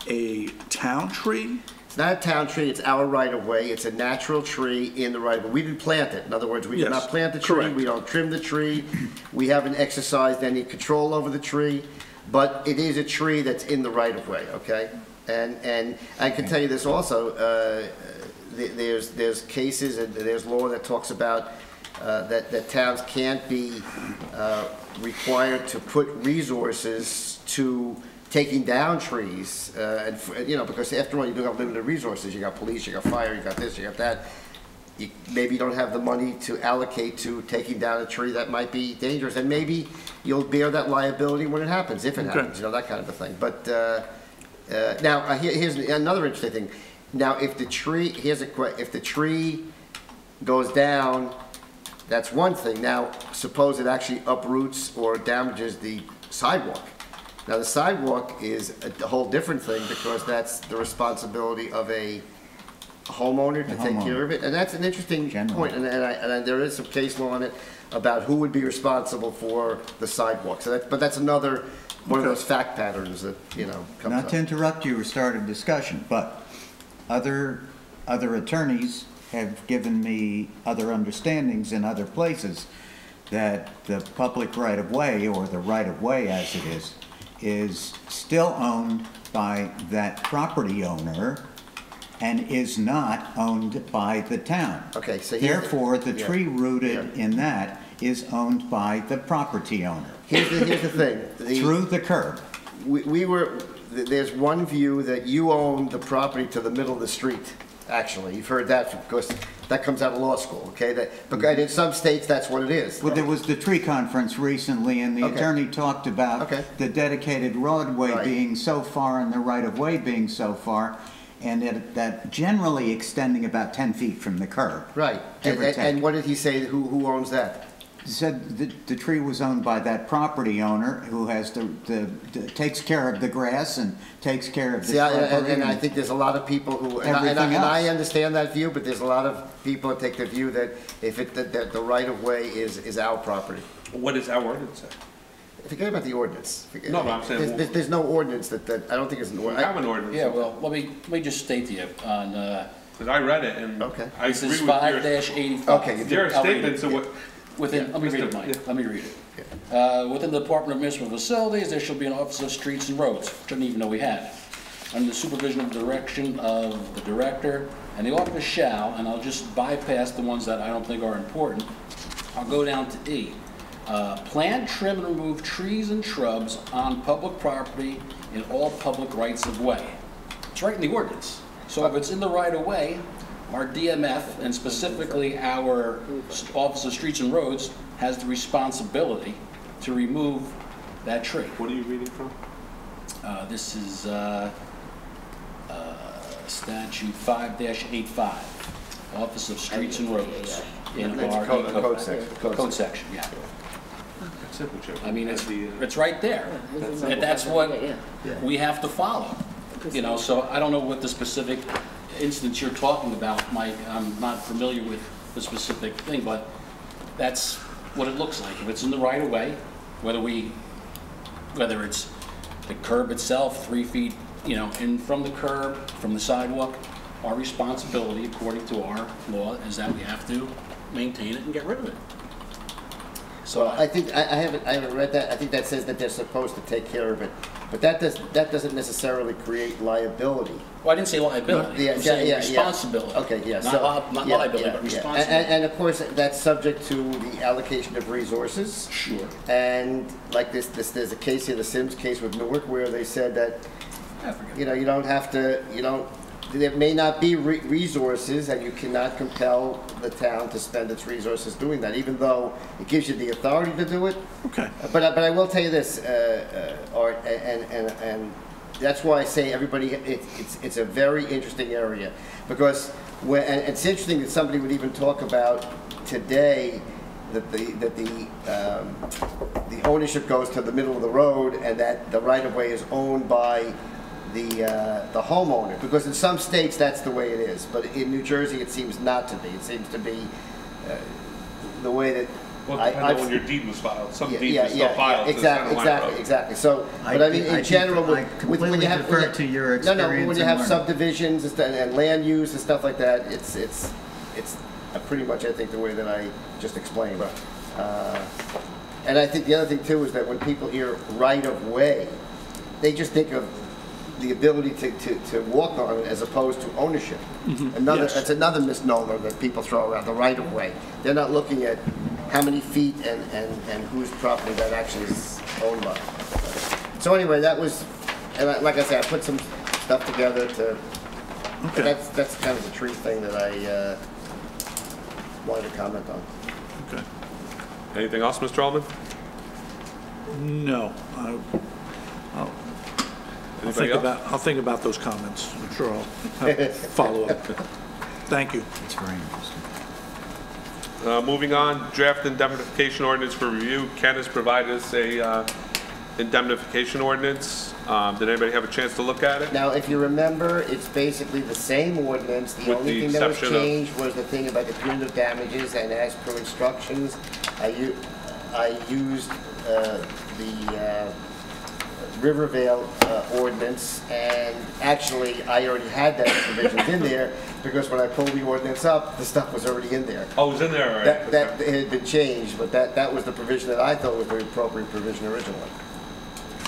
a town tree? It's not a town tree, it's our right-of-way. It's a natural tree in the right-of-way. We didn't plant it. In other words, we did Yes, not plant the tree. correct. We don't trim the tree. We haven't exercised any control over the tree, but it is a tree that's in the right-of-way, okay? And I can tell you this also, there's cases and there's law that talks about that towns can't be required to put resources to taking down trees, because after all, you do have limited resources. You got police, you got fire, you got this, you got that. You maybe don't have the money to allocate to taking down a tree that might be dangerous, and maybe you'll bear that liability when it happens, if it happens, that kind of a thing. But now, here's another interesting thing. Now, if the tree, if the tree goes down, that's one thing. Now, suppose it actually uproots or damages the sidewalk. Now, the sidewalk is a whole different thing because that's the responsibility of a homeowner to take care of it. And that's an interesting point. And there is some case law on it about who would be responsible for the sidewalk. So but that's another one of those fact patterns that, comes up. Not to interrupt you or start a discussion, but other attorneys have given me other understandings in other places that the public right-of-way, or the right-of-way as it is still owned by that property owner and is not owned by the town. Okay, so therefore, the tree rooted in that is owned by the property owner. Here's the thing. Through the curb. There's one view that you own the property to the middle of the street, actually. You've heard that because that comes out of law school, okay? But in some states, that's what it is. Well, there was the tree conference recently, and the attorney talked about the dedicated roadway being so far and the right-of-way being so far, and that generally extending about 10 feet from the curb. Right. And what did he say? Who owns that? He said the tree was owned by that property owner who has takes care of the grass and takes care of the shrubbery. And I think there's a lot of people who, and I understand that view, but there's a lot of people that take the view that if that the right of way is our property. What does our ordinance say? Forget about the ordinance. No, but I'm saying there's no ordinance that I don't think is an ordinance. We have an ordinance. Yeah, well, let me just state to you on. Because I read it and I this agree is with 5-85. Okay, your statement. So what? Let me read it, Mike. Let me read it. Within the Department of Municipal Facilities, there shall be an Office of Streets and Roads, which I didn't even know we had, under the supervision and direction of the director, and the office shall, and I'll just bypass the ones that I don't think are important. I'll go down to E. Plant, trim, and remove trees and shrubs on public property in all public rights of way. It's right in the ordinance. So if it's in the right of way, our DMF, and specifically our Office of Streets and Roads, has the responsibility to remove that tree. What are you reading from? This is statute 5-85, Office of Streets and Roads, in our code section. Yeah. I mean, it's right there, and that's what we have to follow. So I don't know what the specific instance you're talking about, Mike. I'm not familiar with the specific thing, but that's what it looks like. If it's in the right of way, whether it's the curb itself, 3 feet, in from the curb, from the sidewalk, our responsibility, according to our law, is that we have to maintain it and get rid of it. So I think I haven't read that. I think that says that they're supposed to take care of it, but that doesn't necessarily create liability. Well, I didn't say liability. I'm saying responsibility. Okay, yeah. Not liability, but responsibility. And of course, that's subject to the allocation of resources. Sure. And like there's a case here, the Sims case with Newark, where they said that you don't have to, there may not be resources, and you cannot compel the town to spend its resources doing that, even though it gives you the authority to do it. Okay. But I will tell you this, Art, and that's why I say everybody, it's a very interesting area, because and it's interesting that somebody would even talk about today that the ownership goes to the middle of the road, and that the right of way is owned by the homeowner, because in some states that's the way it is, but in New Jersey it seems not to be. It seems to be the way that Well, it depends on when your deed was filed. Some deeds are still filed. Exactly. So, but I mean, in general, when you have defer to your no, experience when you and have learning. subdivisions and land use and stuff like that, it's pretty much, I think, the way that I just explained. And I think the other thing too is that when people hear right of way, they just think of the ability to walk on it as opposed to ownership. That's another misnomer that people throw around, the right of way. They're not looking at how many feet and whose property that actually is owned by. So anyway, that was, and like I said, I put some stuff together to, that's kind of the tree thing that I wanted to comment on. Okay. Anything else, Mr. Alman? No. I'll think about those comments. I'm sure I'll follow up. Thank you. It's very interesting. Moving on, draft indemnification ordinance for review. Ken has provided us a indemnification ordinance. Did anybody have a chance to look at it? Now, if you remember, it's basically the same ordinance. The only thing that was changed was the thing about the punitive damages, and as per instructions, I used the Rivervale ordinance, and actually I already had that provisions in there because when I pulled the ordinance up, the stuff was already in there. Oh, it was in there already? That had been changed, but that was the provision that I thought was the appropriate provision originally.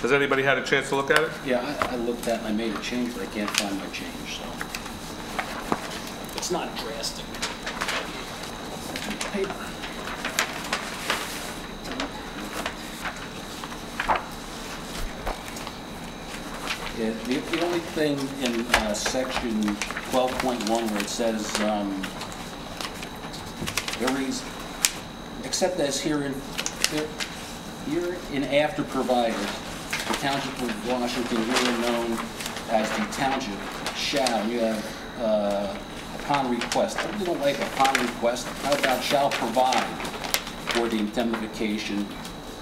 Has anybody had a chance to look at it? Yeah, I looked at it and I made a change, but I can't find my change, so. It's not drastic. Paper. Yeah, the only thing in section 12.1 where it says, except as herein after provided, the Township of Washington, here known as the Township, shall, you have upon request. I really don't like upon request. How about shall provide for the indemnification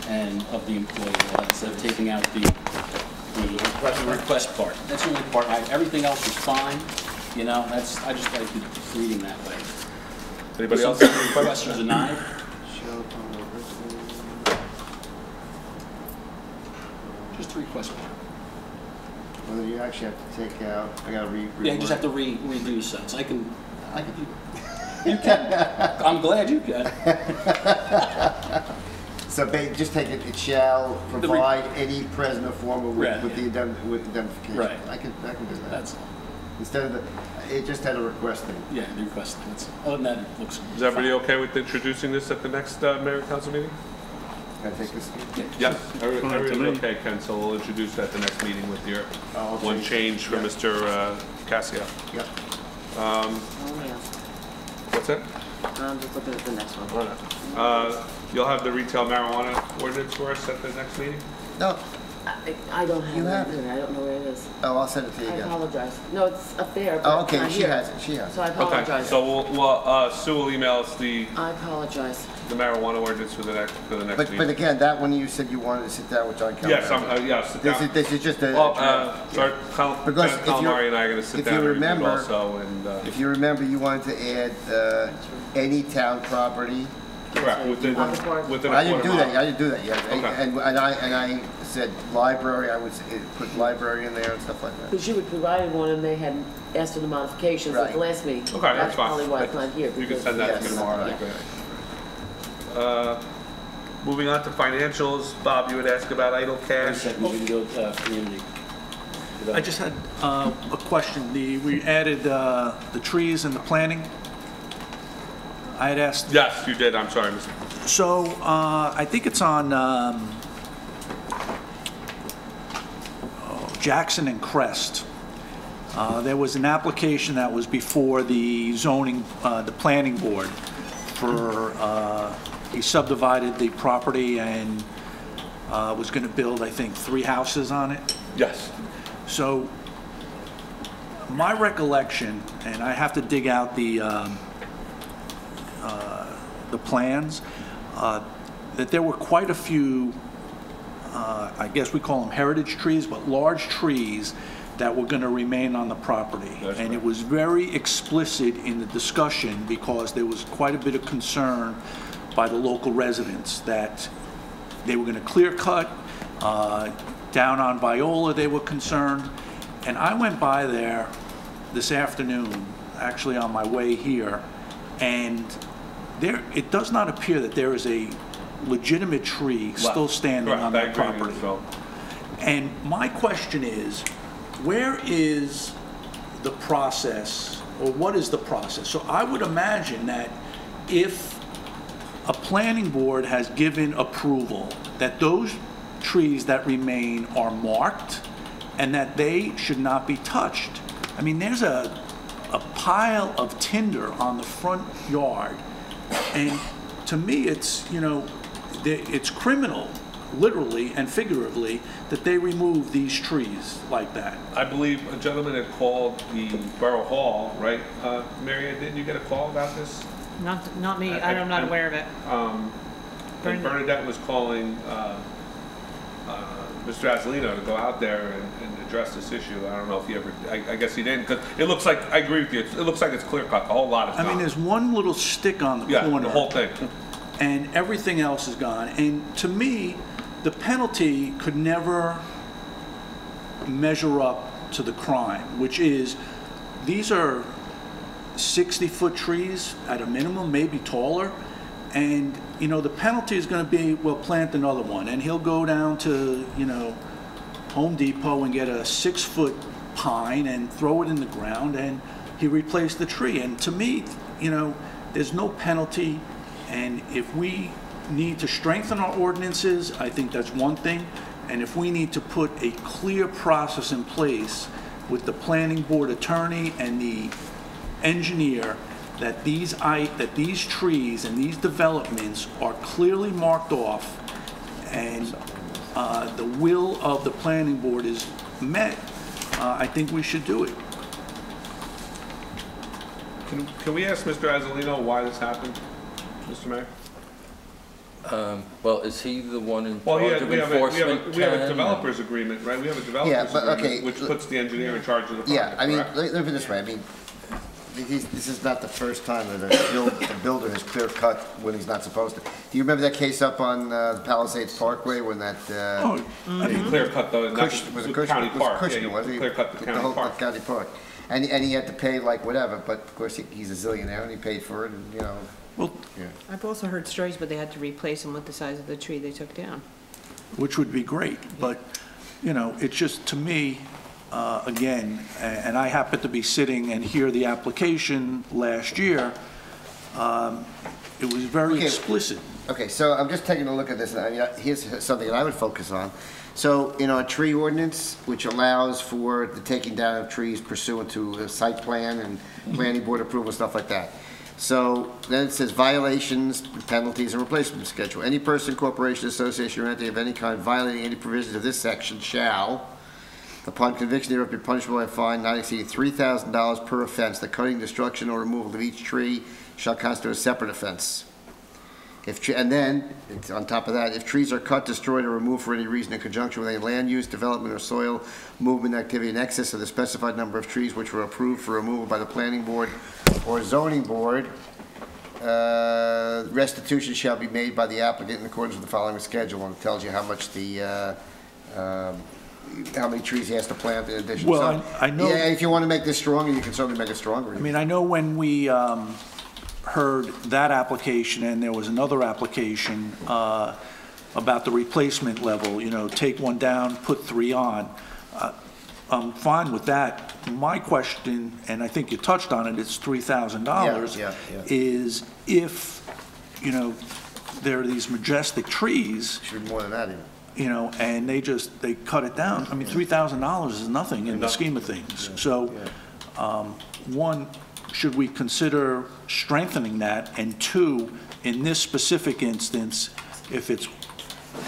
and of the employee, instead of taking out the request part. That's the only part. Everything else is fine. You know, I just like reading that way. Anybody else have any questions? Denied? Just the request part. Well, you actually have to take out, I gotta yeah, you just have to redo sentence. I can you can. I'm glad you can. So just take it, it shall provide any present or former with the indemnification. Right. I can do that. That's all. Instead of it just had a request thing. Yeah, the request thing. Other than that, it looks Is everybody okay with introducing this at the next mayor and council meeting? Can I take this? Yes. Everybody's okay, Ken, so we'll introduce that at the next meeting with your one change for Mr. Cassio. Yep. What's that? I'm just looking at the next one. You'll have the retail marijuana ordinance for us at the next meeting? No. I don't have You it. have it. I don't know where it is. Oh, I'll send it to you I again. apologize. No, it's up there. Oh, but okay, not she here. has it, she has it. So I apologize. Okay, so Sue will email us the I apologize. marijuana ordinance for the next meeting. But again, that one you said you wanted to sit down with John Calamari. Yes, sit down. This is just a... Sorry, John Calamari and I are going to sit down and review it also. If you remember, you wanted to add any town property. Correct, within a quarter I didn't do mile. that. I didn't do that yet. Okay. And I said library. I would put library in there and stuff like that. Because you had provided one and they had asked for the modifications at the last meeting. Okay, that's fine. Probably why it's not here. You can send that to me tomorrow. That'd be great. Moving on to financials, Bob, you would ask about idle cash. I just had a question. We added the trees and the planting. I had asked. Yes, you did. I'm sorry, Mr. So I think it's on Jackson and Crest. There was an application that was before the zoning, the planning board for, he subdivided the property and was going to build, I think, 3 houses on it. Yes. So my recollection, and I have to dig out the plans, that there were quite a few, I guess we call them heritage trees, but large trees that were going to remain on the property. That's and right. It was very explicit in the discussion because there was quite a bit of concern by the local residents that they were going to clear cut. Down on Viola, they were concerned. And I went by there this afternoon, actually on my way here, and it does not appear that there is a legitimate tree still standing on that property. And my question is, where is the process, or what is the process? So I would imagine that if a planning board has given approval, that those trees that remain are marked and that they should not be touched. I mean, there's a pile of tinder on the front yard, and to me it's, you know, it's criminal, literally and figuratively, that they remove these trees like that. I believe a gentleman had called the Borough Hall, right? Marion, didn't you get a call about this? Not me, I'm not aware of it. And Bernadette was calling Mr. Azzolino to go out there and address this issue. I don't know if he ever, I guess he didn't, because it looks like, I agree with you, it looks like it's clear cut, the whole lot is gone. I mean, there's one little stick on the corner. The whole thing. And everything else is gone. And to me, the penalty could never measure up to the crime, which is, these are 60-foot trees at a minimum, maybe taller, and you know, the penalty is going to be, well, plant another one, and he'll go down to, you know, Home Depot and get a 6-foot pine and throw it in the ground, and he replaced the tree. And to me, you know, there's no penalty, and if we need to strengthen our ordinances, I think that's one thing, and if we need to put a clear process in place with the planning board attorney and the engineer, that these trees and these developments are clearly marked off, and the will of the planning board is met, I think we should do it. Can we ask Mr. Azzolino why this happened, Mr. Mayor? Well, is he the one in charge of we enforcement? We have a developer's agreement, right? We have a developer's agreement, which puts the engineer in charge of the project. Yeah, I mean, correct? let me put it this way. I mean, this is not the first time that a builder has clear cut when he's not supposed to. Do you remember that case up on Palisades Parkway when that? I mean, clear cut the county park. Cushman, was he? Clear cut the county park. County park, and he had to pay like whatever. But of course he's a zillionaire and he paid for it, and you know. Well, yeah. I've also heard stories, but they had to replace them with the size of the tree they took down. Which would be great, but you know, it's just, to me, again, and I happened to be sitting and hear the application last year, it was very explicit. Okay, so I'm just taking a look at this. I mean, here's something that I would focus on. So, you know, a tree ordinance, which allows for the taking down of trees pursuant to a site plan and planning board approval, stuff like that. So then it says violations, penalties, and replacement schedule. Any person, corporation, association, or entity of any kind violating any provisions of this section shall, upon conviction thereof, be punishable by a fine not exceeding $3,000 per offense. The cutting, destruction, or removal of each tree shall constitute a separate offense. And then, on top of that, if trees are cut, destroyed, or removed for any reason in conjunction with any land use, development, or soil movement activity in excess of the specified number of trees which were approved for removal by the planning board or zoning board, restitution shall be made by the applicant in accordance with the following schedule, and it tells you how much how many trees he has to plant in addition. Well, so, I know. Yeah, if you want to make this stronger, you can certainly make it stronger. I mean, I know when we heard that application, and there was another application about the replacement level, you know, take one down, put 3 on. I'm fine with that. My question, and I think you touched on it, it's $3,000, is if, you know, there are these majestic trees. Should be more than that even. You know, and they cut it down. I mean, $3,000 is nothing in the scheme of things. So, one, should we consider strengthening that? And 2, in this specific instance, if it's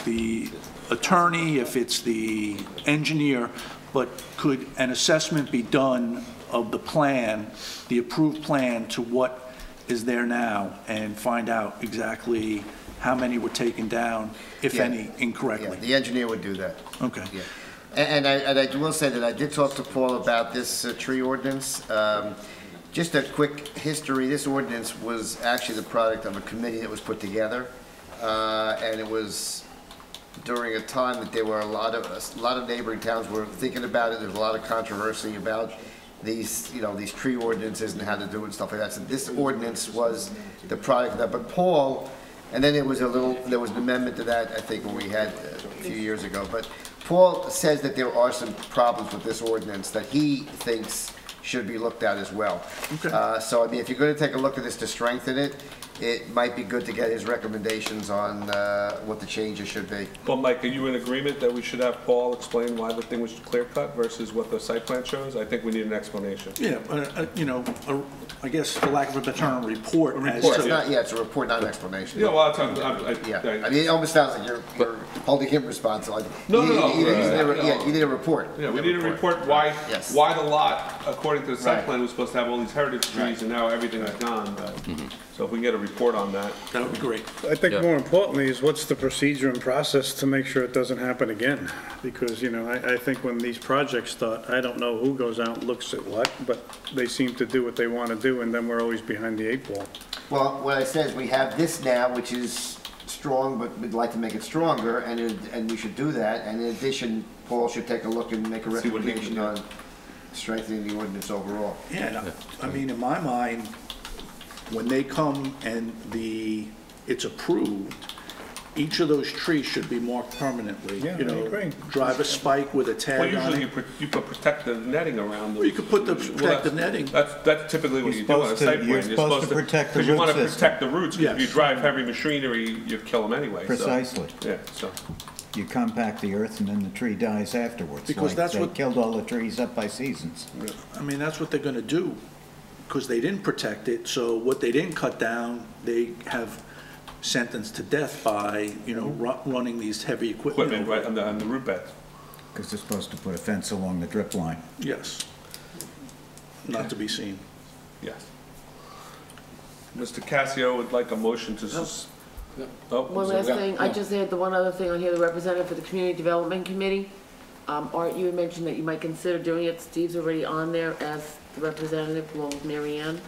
the attorney, if it's the engineer, but could an assessment be done of the plan, the approved plan, to what is there now, and find out exactly how many were taken down, if any, incorrectly? Yeah, the engineer would do that. Okay. Yeah. And I will say that I did talk to Paul about this tree ordinance. Just a quick history, this ordinance was actually the product of a committee that was put together, and it was during a time that there were a lot of neighboring towns were thinking about it. There was a lot of controversy about these, you know, these tree ordinances and how to do it and stuff like that. So this ordinance was the product of that. But Paul, and then there was an amendment to that, I think, when we had a few years ago. But Paul says that there are some problems with this ordinance that he thinks should be looked at as well. Okay. So, I mean, if you're going to take a look at this to strengthen it, it might be good to get his recommendations on what the changes should be. Well, Mike, are you in agreement that we should have Paul explain why the thing was clear cut versus what the site plan shows? I think we need an explanation. Yeah, you know, I guess for lack of a better term, a report. It's a report, not an explanation. Yeah, well, I mean, it almost sounds like you're holding him responsible. No. You need a report. Yeah, we need a report why the lot, according to the site plan, was supposed to have all these heritage trees, and now everything is gone. So if we can get a report on that, that would be great. I think more importantly is what's the procedure and process to make sure it doesn't happen again? Because, you know, I think when these projects start, I don't know who goes out and looks at what, but they seem to do what they want to do, and then we're always behind the 8 ball. Well, what I said is we have this now, which is strong, but we'd like to make it stronger, and we should do that. And in addition, Paul should take a look and make a recommendation on strengthening the ordinance overall. Yeah, I mean, in my mind, when they come and it's approved, each of those trees should be marked permanently. Yeah, you know, I agree. Drive a spike with a tag on it. Well, usually you put protective netting around them. Well, you could put the protective netting. That's typically what you do on a site plan. You're supposed to protect the root system. Because you want to protect the roots, because if you drive heavy machinery, you kill them anyway. Precisely. So, yeah, so. You compact the earth and then the tree dies afterwards. Because that's they what killed all the trees up by seasons. I mean, that's what they're gonna do, because they didn't protect it, so what they didn't cut down, they have sentenced to death by, you know, running these heavy equipment right on the root beds. Because they're supposed to put a fence along the drip line. Yes. Not to be seen. Yes. Mr. Cassio would like a motion to One last thing, I just had the one other thing on here, the representative for the Community Development Committee. Art, you had mentioned that you might consider doing it. Steve's already on there as the representative, along with Mary Ann.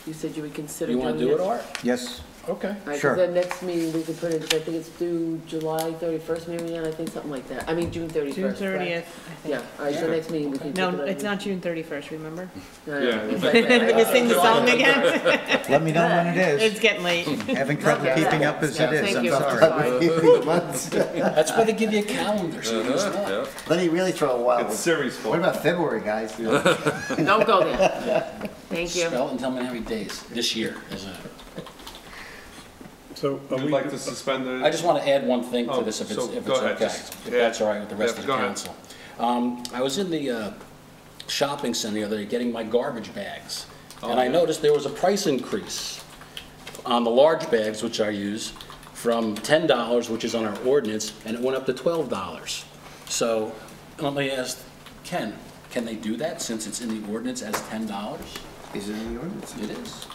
You said you would consider doing it. You want to do it, Art? Yes. Okay. All right, Sure. so the next meeting, we could put it, I think it's due July 31st, Mary Ann, I think, something like that. I mean, June 31st. June 30th, I correct? think. Yeah, all right, so next meeting we can. No, it's not June 31st, remember? No, Yeah. it's like that. We're gonna sing the song again? Let me know when it is. It's getting late. Having trouble keeping up as it is, Thank I'm you. sorry. That's why they give you a calendar, so you can start. Let me really throw a wild It's one. series What fault. about February, guys? Don't go there. Thank you. Spell it and tell me how many days this year, isn't it? So Would you like to suspend the? I just want to add one thing to Oh, this, if it's so okay, go ahead, if that's all right with the rest of the go ahead. council. I was in the shopping center the other day getting my garbage bags, and I noticed there was a price increase on the large bags, which I use, from $10, which is on our ordinance, and it went up to $12. So let me ask Ken, can they do that since it's in the ordinance as $10? Is it in the ordinance? It is.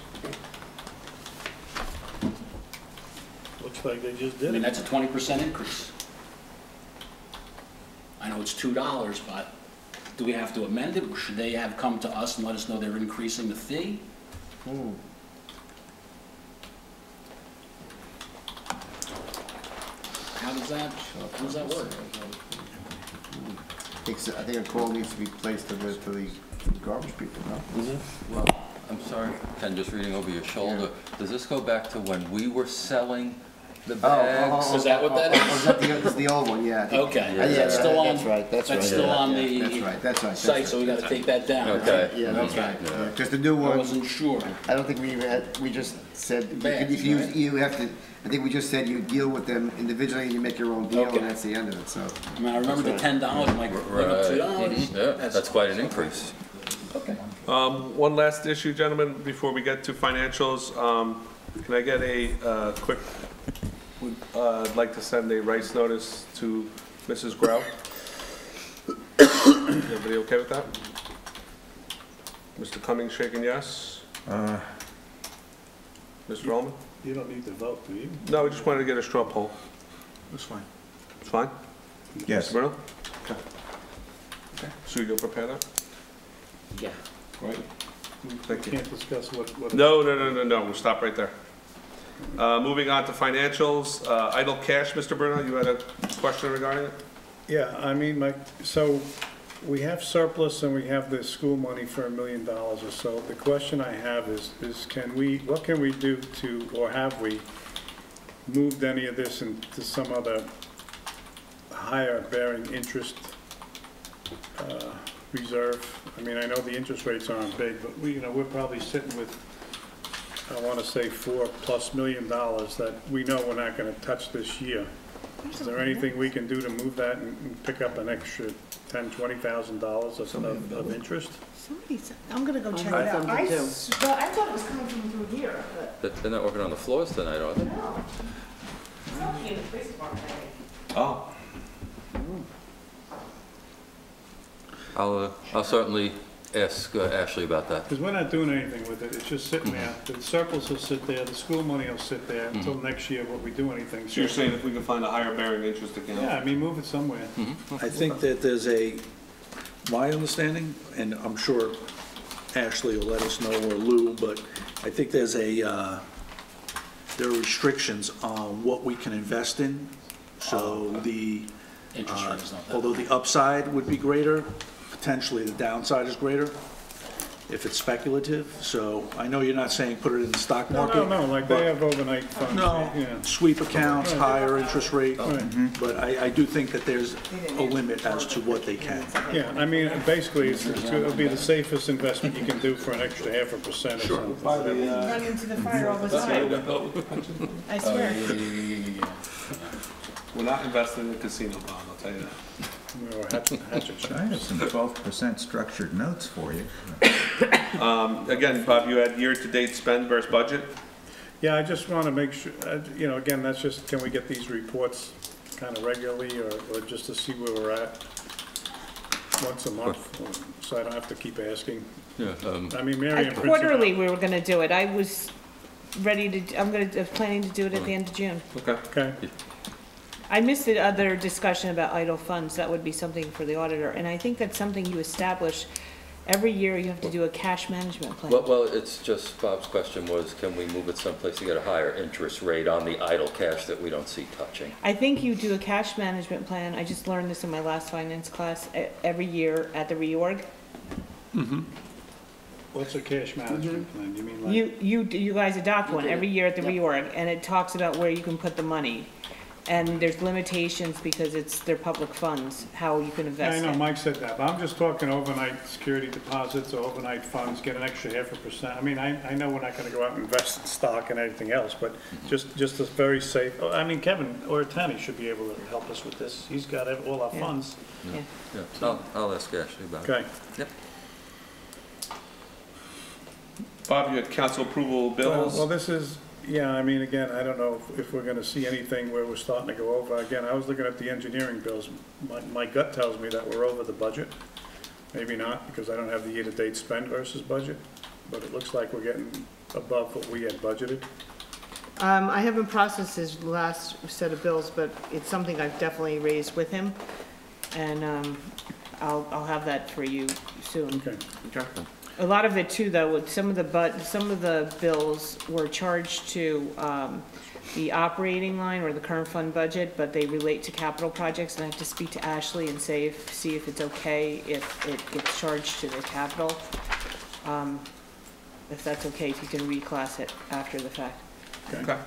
looks like they just I did mean, it. that's a 20% increase. I know it's $2, but do we have to amend it? Should they have come to us and let us know they're increasing the fee? How does that work? I think a call needs to be placed to the garbage people, no? Well, I'm sorry, Ken, just reading over your shoulder. Does this go back to when we were selling the bags? Is that what that is? That's the old one, yeah. Okay, Yeah, that's still on, that's right, that's right. that's still on That's right. the site, so we gotta take that down, right? Okay. Yeah, that's right. Because the new I one, wasn't sure. I don't think we even had, we just said, Bags, if you, right? you have to, I think we just said you deal with them individually and you make your own deal, Okay. and that's the end of it, so. I mean, I remember the $10, I'm like, went up $2. Yeah, that's quite an increase. Okay. One last issue, gentlemen, before we get to financials. Can I get a quick, I'd like to send a rights notice to Mrs. Grau. Everybody okay with that? Mr. Cummings shaking yes? Mr. Ullman? You don't need to vote, do you? No, we just wanted to get a straw poll. That's fine. It's fine? Yes. Mr. Bruno? Okay. Okay, Sue, you'll prepare that? Yeah. Right. We can't discuss what. No, we'll stop right there. Moving on to financials, idle cash, Mr. Bruno, you had a question regarding it? Yeah, I mean, so we have surplus and we have the school money for $1 million or so. The question I have is what can we do to, or have we moved any of this into some other higher bearing interest reserve? I mean, I know the interest rates aren't big, but we're probably sitting with, I want to say $4+ million that we know we're not going to touch this year. Is there anything we can do to move that and pick up an extra $10,000, $20,000 of interest? Somebody said, I'm gonna go check it I out. thought so, too. Well, I thought it was coming from through here, but. They're not working on the floors tonight, are they? No. It's not in the police department, I think. Oh. I'll certainly ask Ashley about that. Because we're not doing anything with it, it's just sitting there. The surplus will sit there, the school money will sit there until next year when we do anything. So you're saying if we can find a higher bearing interest account? Yeah, I mean, move it somewhere. I think that my understanding, and I'm sure Ashley will let us know, or Lou, but I think there are restrictions on what we can invest in. So Interest rate is not that although the upside would be greater, potentially the downside is greater if it's speculative. So I know you're not saying put it in the stock market. No, like they have overnight funds. No, Yeah. sweep accounts, Right. higher interest rate. Right. But I do think that there's a limit as to what they can. Yeah, I mean, basically, it'll be the safest investment you can do for an extra 0.5% or something. Run into the fire all the time. I swear. We're not investing in a casino bond, I'll tell you that. Or hatchet I have some 12% structured notes for you. Again, Bob, you had year-to-date spend versus budget? Yeah, I just want to make sure, again, that's just, can we get these reports kind of regularly or just to see where we're at once a month, so I don't have to keep asking? Yeah. I mean, Mary, in Quarterly, we were gonna do it. I was ready to, I was planning to do it at the end of June. Okay. I missed the other discussion about idle funds. That would be something for the auditor. And I think that's something you establish. Every year you have to do a cash management plan. Well, it's just, Bob's question was, can we move it someplace to get a higher interest rate on the idle cash that we don't see touching? I think you do a cash management plan. I just learned this in my last finance class every year at the reorg. What's a cash management plan? You mean like? You guys adopt one every year at the reorg, and it talks about where you can put the money. And there's limitations because they're public funds, how you can invest it. Yeah, I know, Mike said that, but I'm just talking overnight security deposits or overnight funds, get an extra 0.5%. I mean, I know we're not gonna go out and invest in stock and anything else, but just a very safe, I mean, Kevin or Tanny should be able to help us with this. He's got all our funds. Yeah, I'll ask Ashley about it. Okay. Yep. Bob, you had council approval bills? Well, this is, yeah, I mean, again, I don't know if we're gonna see anything where we're starting to go over. Again, I was looking at the engineering bills. My gut tells me that we're over the budget. Maybe not, because I don't have the year-to-date spend versus budget, but it looks like we're getting above what we had budgeted. I haven't processed his last set of bills, but it's something I've definitely raised with him. And, I'll have that for you soon. Okay. A lot of it too, though, with some of the bills were charged to the operating line or the current fund budget, but they relate to capital projects, and I have to speak to Ashley and see if it's okay if it gets charged to the capital. If that's okay, if you can reclass it after the fact. Okay.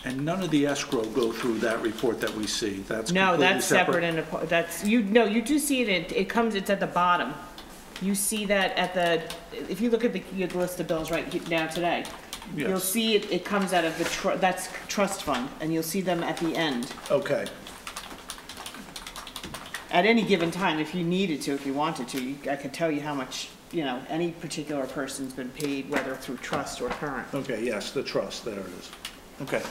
And none of the escrow go through that report that we see. That's No, completely that's separate and that's, you do see it, it's at the bottom. You see that if you look at the list of bills right now today, Yes. you'll see it comes out of that's trust fund, and you'll see them at the end. Okay. At any given time, if you needed to, if you wanted to, I could tell you how much, any particular person's been paid, whether through trust or current. Okay, yes, the trust, there it is. Okay.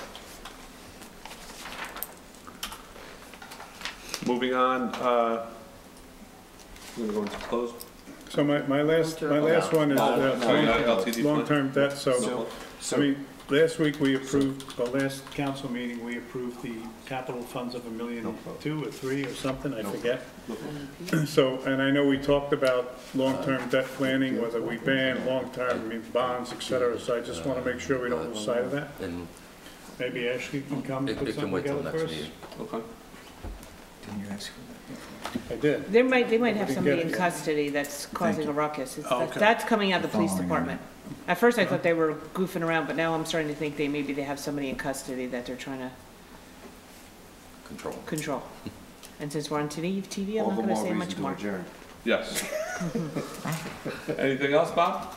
Moving on, we're gonna go into close. So my last one is LTD fund. long-term debt, so, I mean, Last week, we approved, the last council meeting, we approved the capital funds of $1.2 million or $3 million or something, I forget. So, and I know we talked about long-term debt planning, whether we ban long-term bonds, et cetera, so I just want to make sure we don't lose sight of that. And Maybe Ashley can come and put it can something wait till together next for us. meeting. Okay. Didn't you ask? I did. They might have We can somebody get in it. custody that's causing a ruckus. Okay. That's coming out of the police Following department. At first, I thought they were goofing around, but now I'm starting to think maybe they have somebody in custody that they're trying to control. And since we're on TV, I'm not gonna say much more. Yes. Anything else, Bob?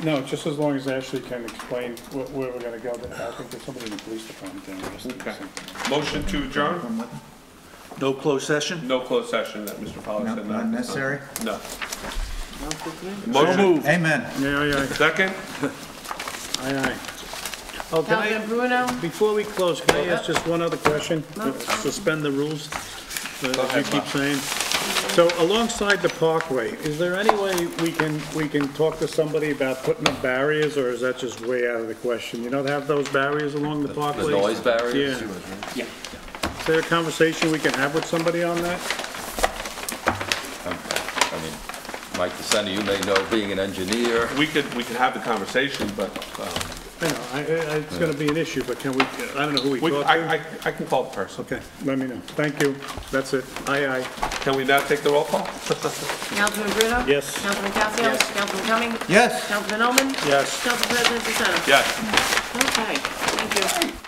No, just as long as Ashley can explain where we're gonna go, I think there's somebody in the police department down there. Okay. Motion to adjourn? No closed session? No closed session that Mr. Pollard No, said. not necessary? No. So moved. Amen. Yeah. Second? Aye. Oh, can Councilman Bruno? before we close, can I ask just one other question? Suspend the rules, as you keep saying. So alongside the parkway, is there any way we can talk to somebody about putting up barriers, or is that just way out of the question? You know, to have those barriers along the parkway? The noise barriers? Yeah. Is there a conversation we can have with somebody on that? I mean, Mike DeSena, you may know, being an engineer. We could have the conversation, but, I know, it's gonna be an issue, but can we, I don't know who we talk to. I can call the person. Okay, let me know. Thank you. That's it. Aye. Can we now take the roll call? Councilman Bruno? Yes. Councilman Casio? Yes. Councilman Cumming? Yes. Councilman Oman? Yes. Council President DeSena? Yes. Okay, thank you.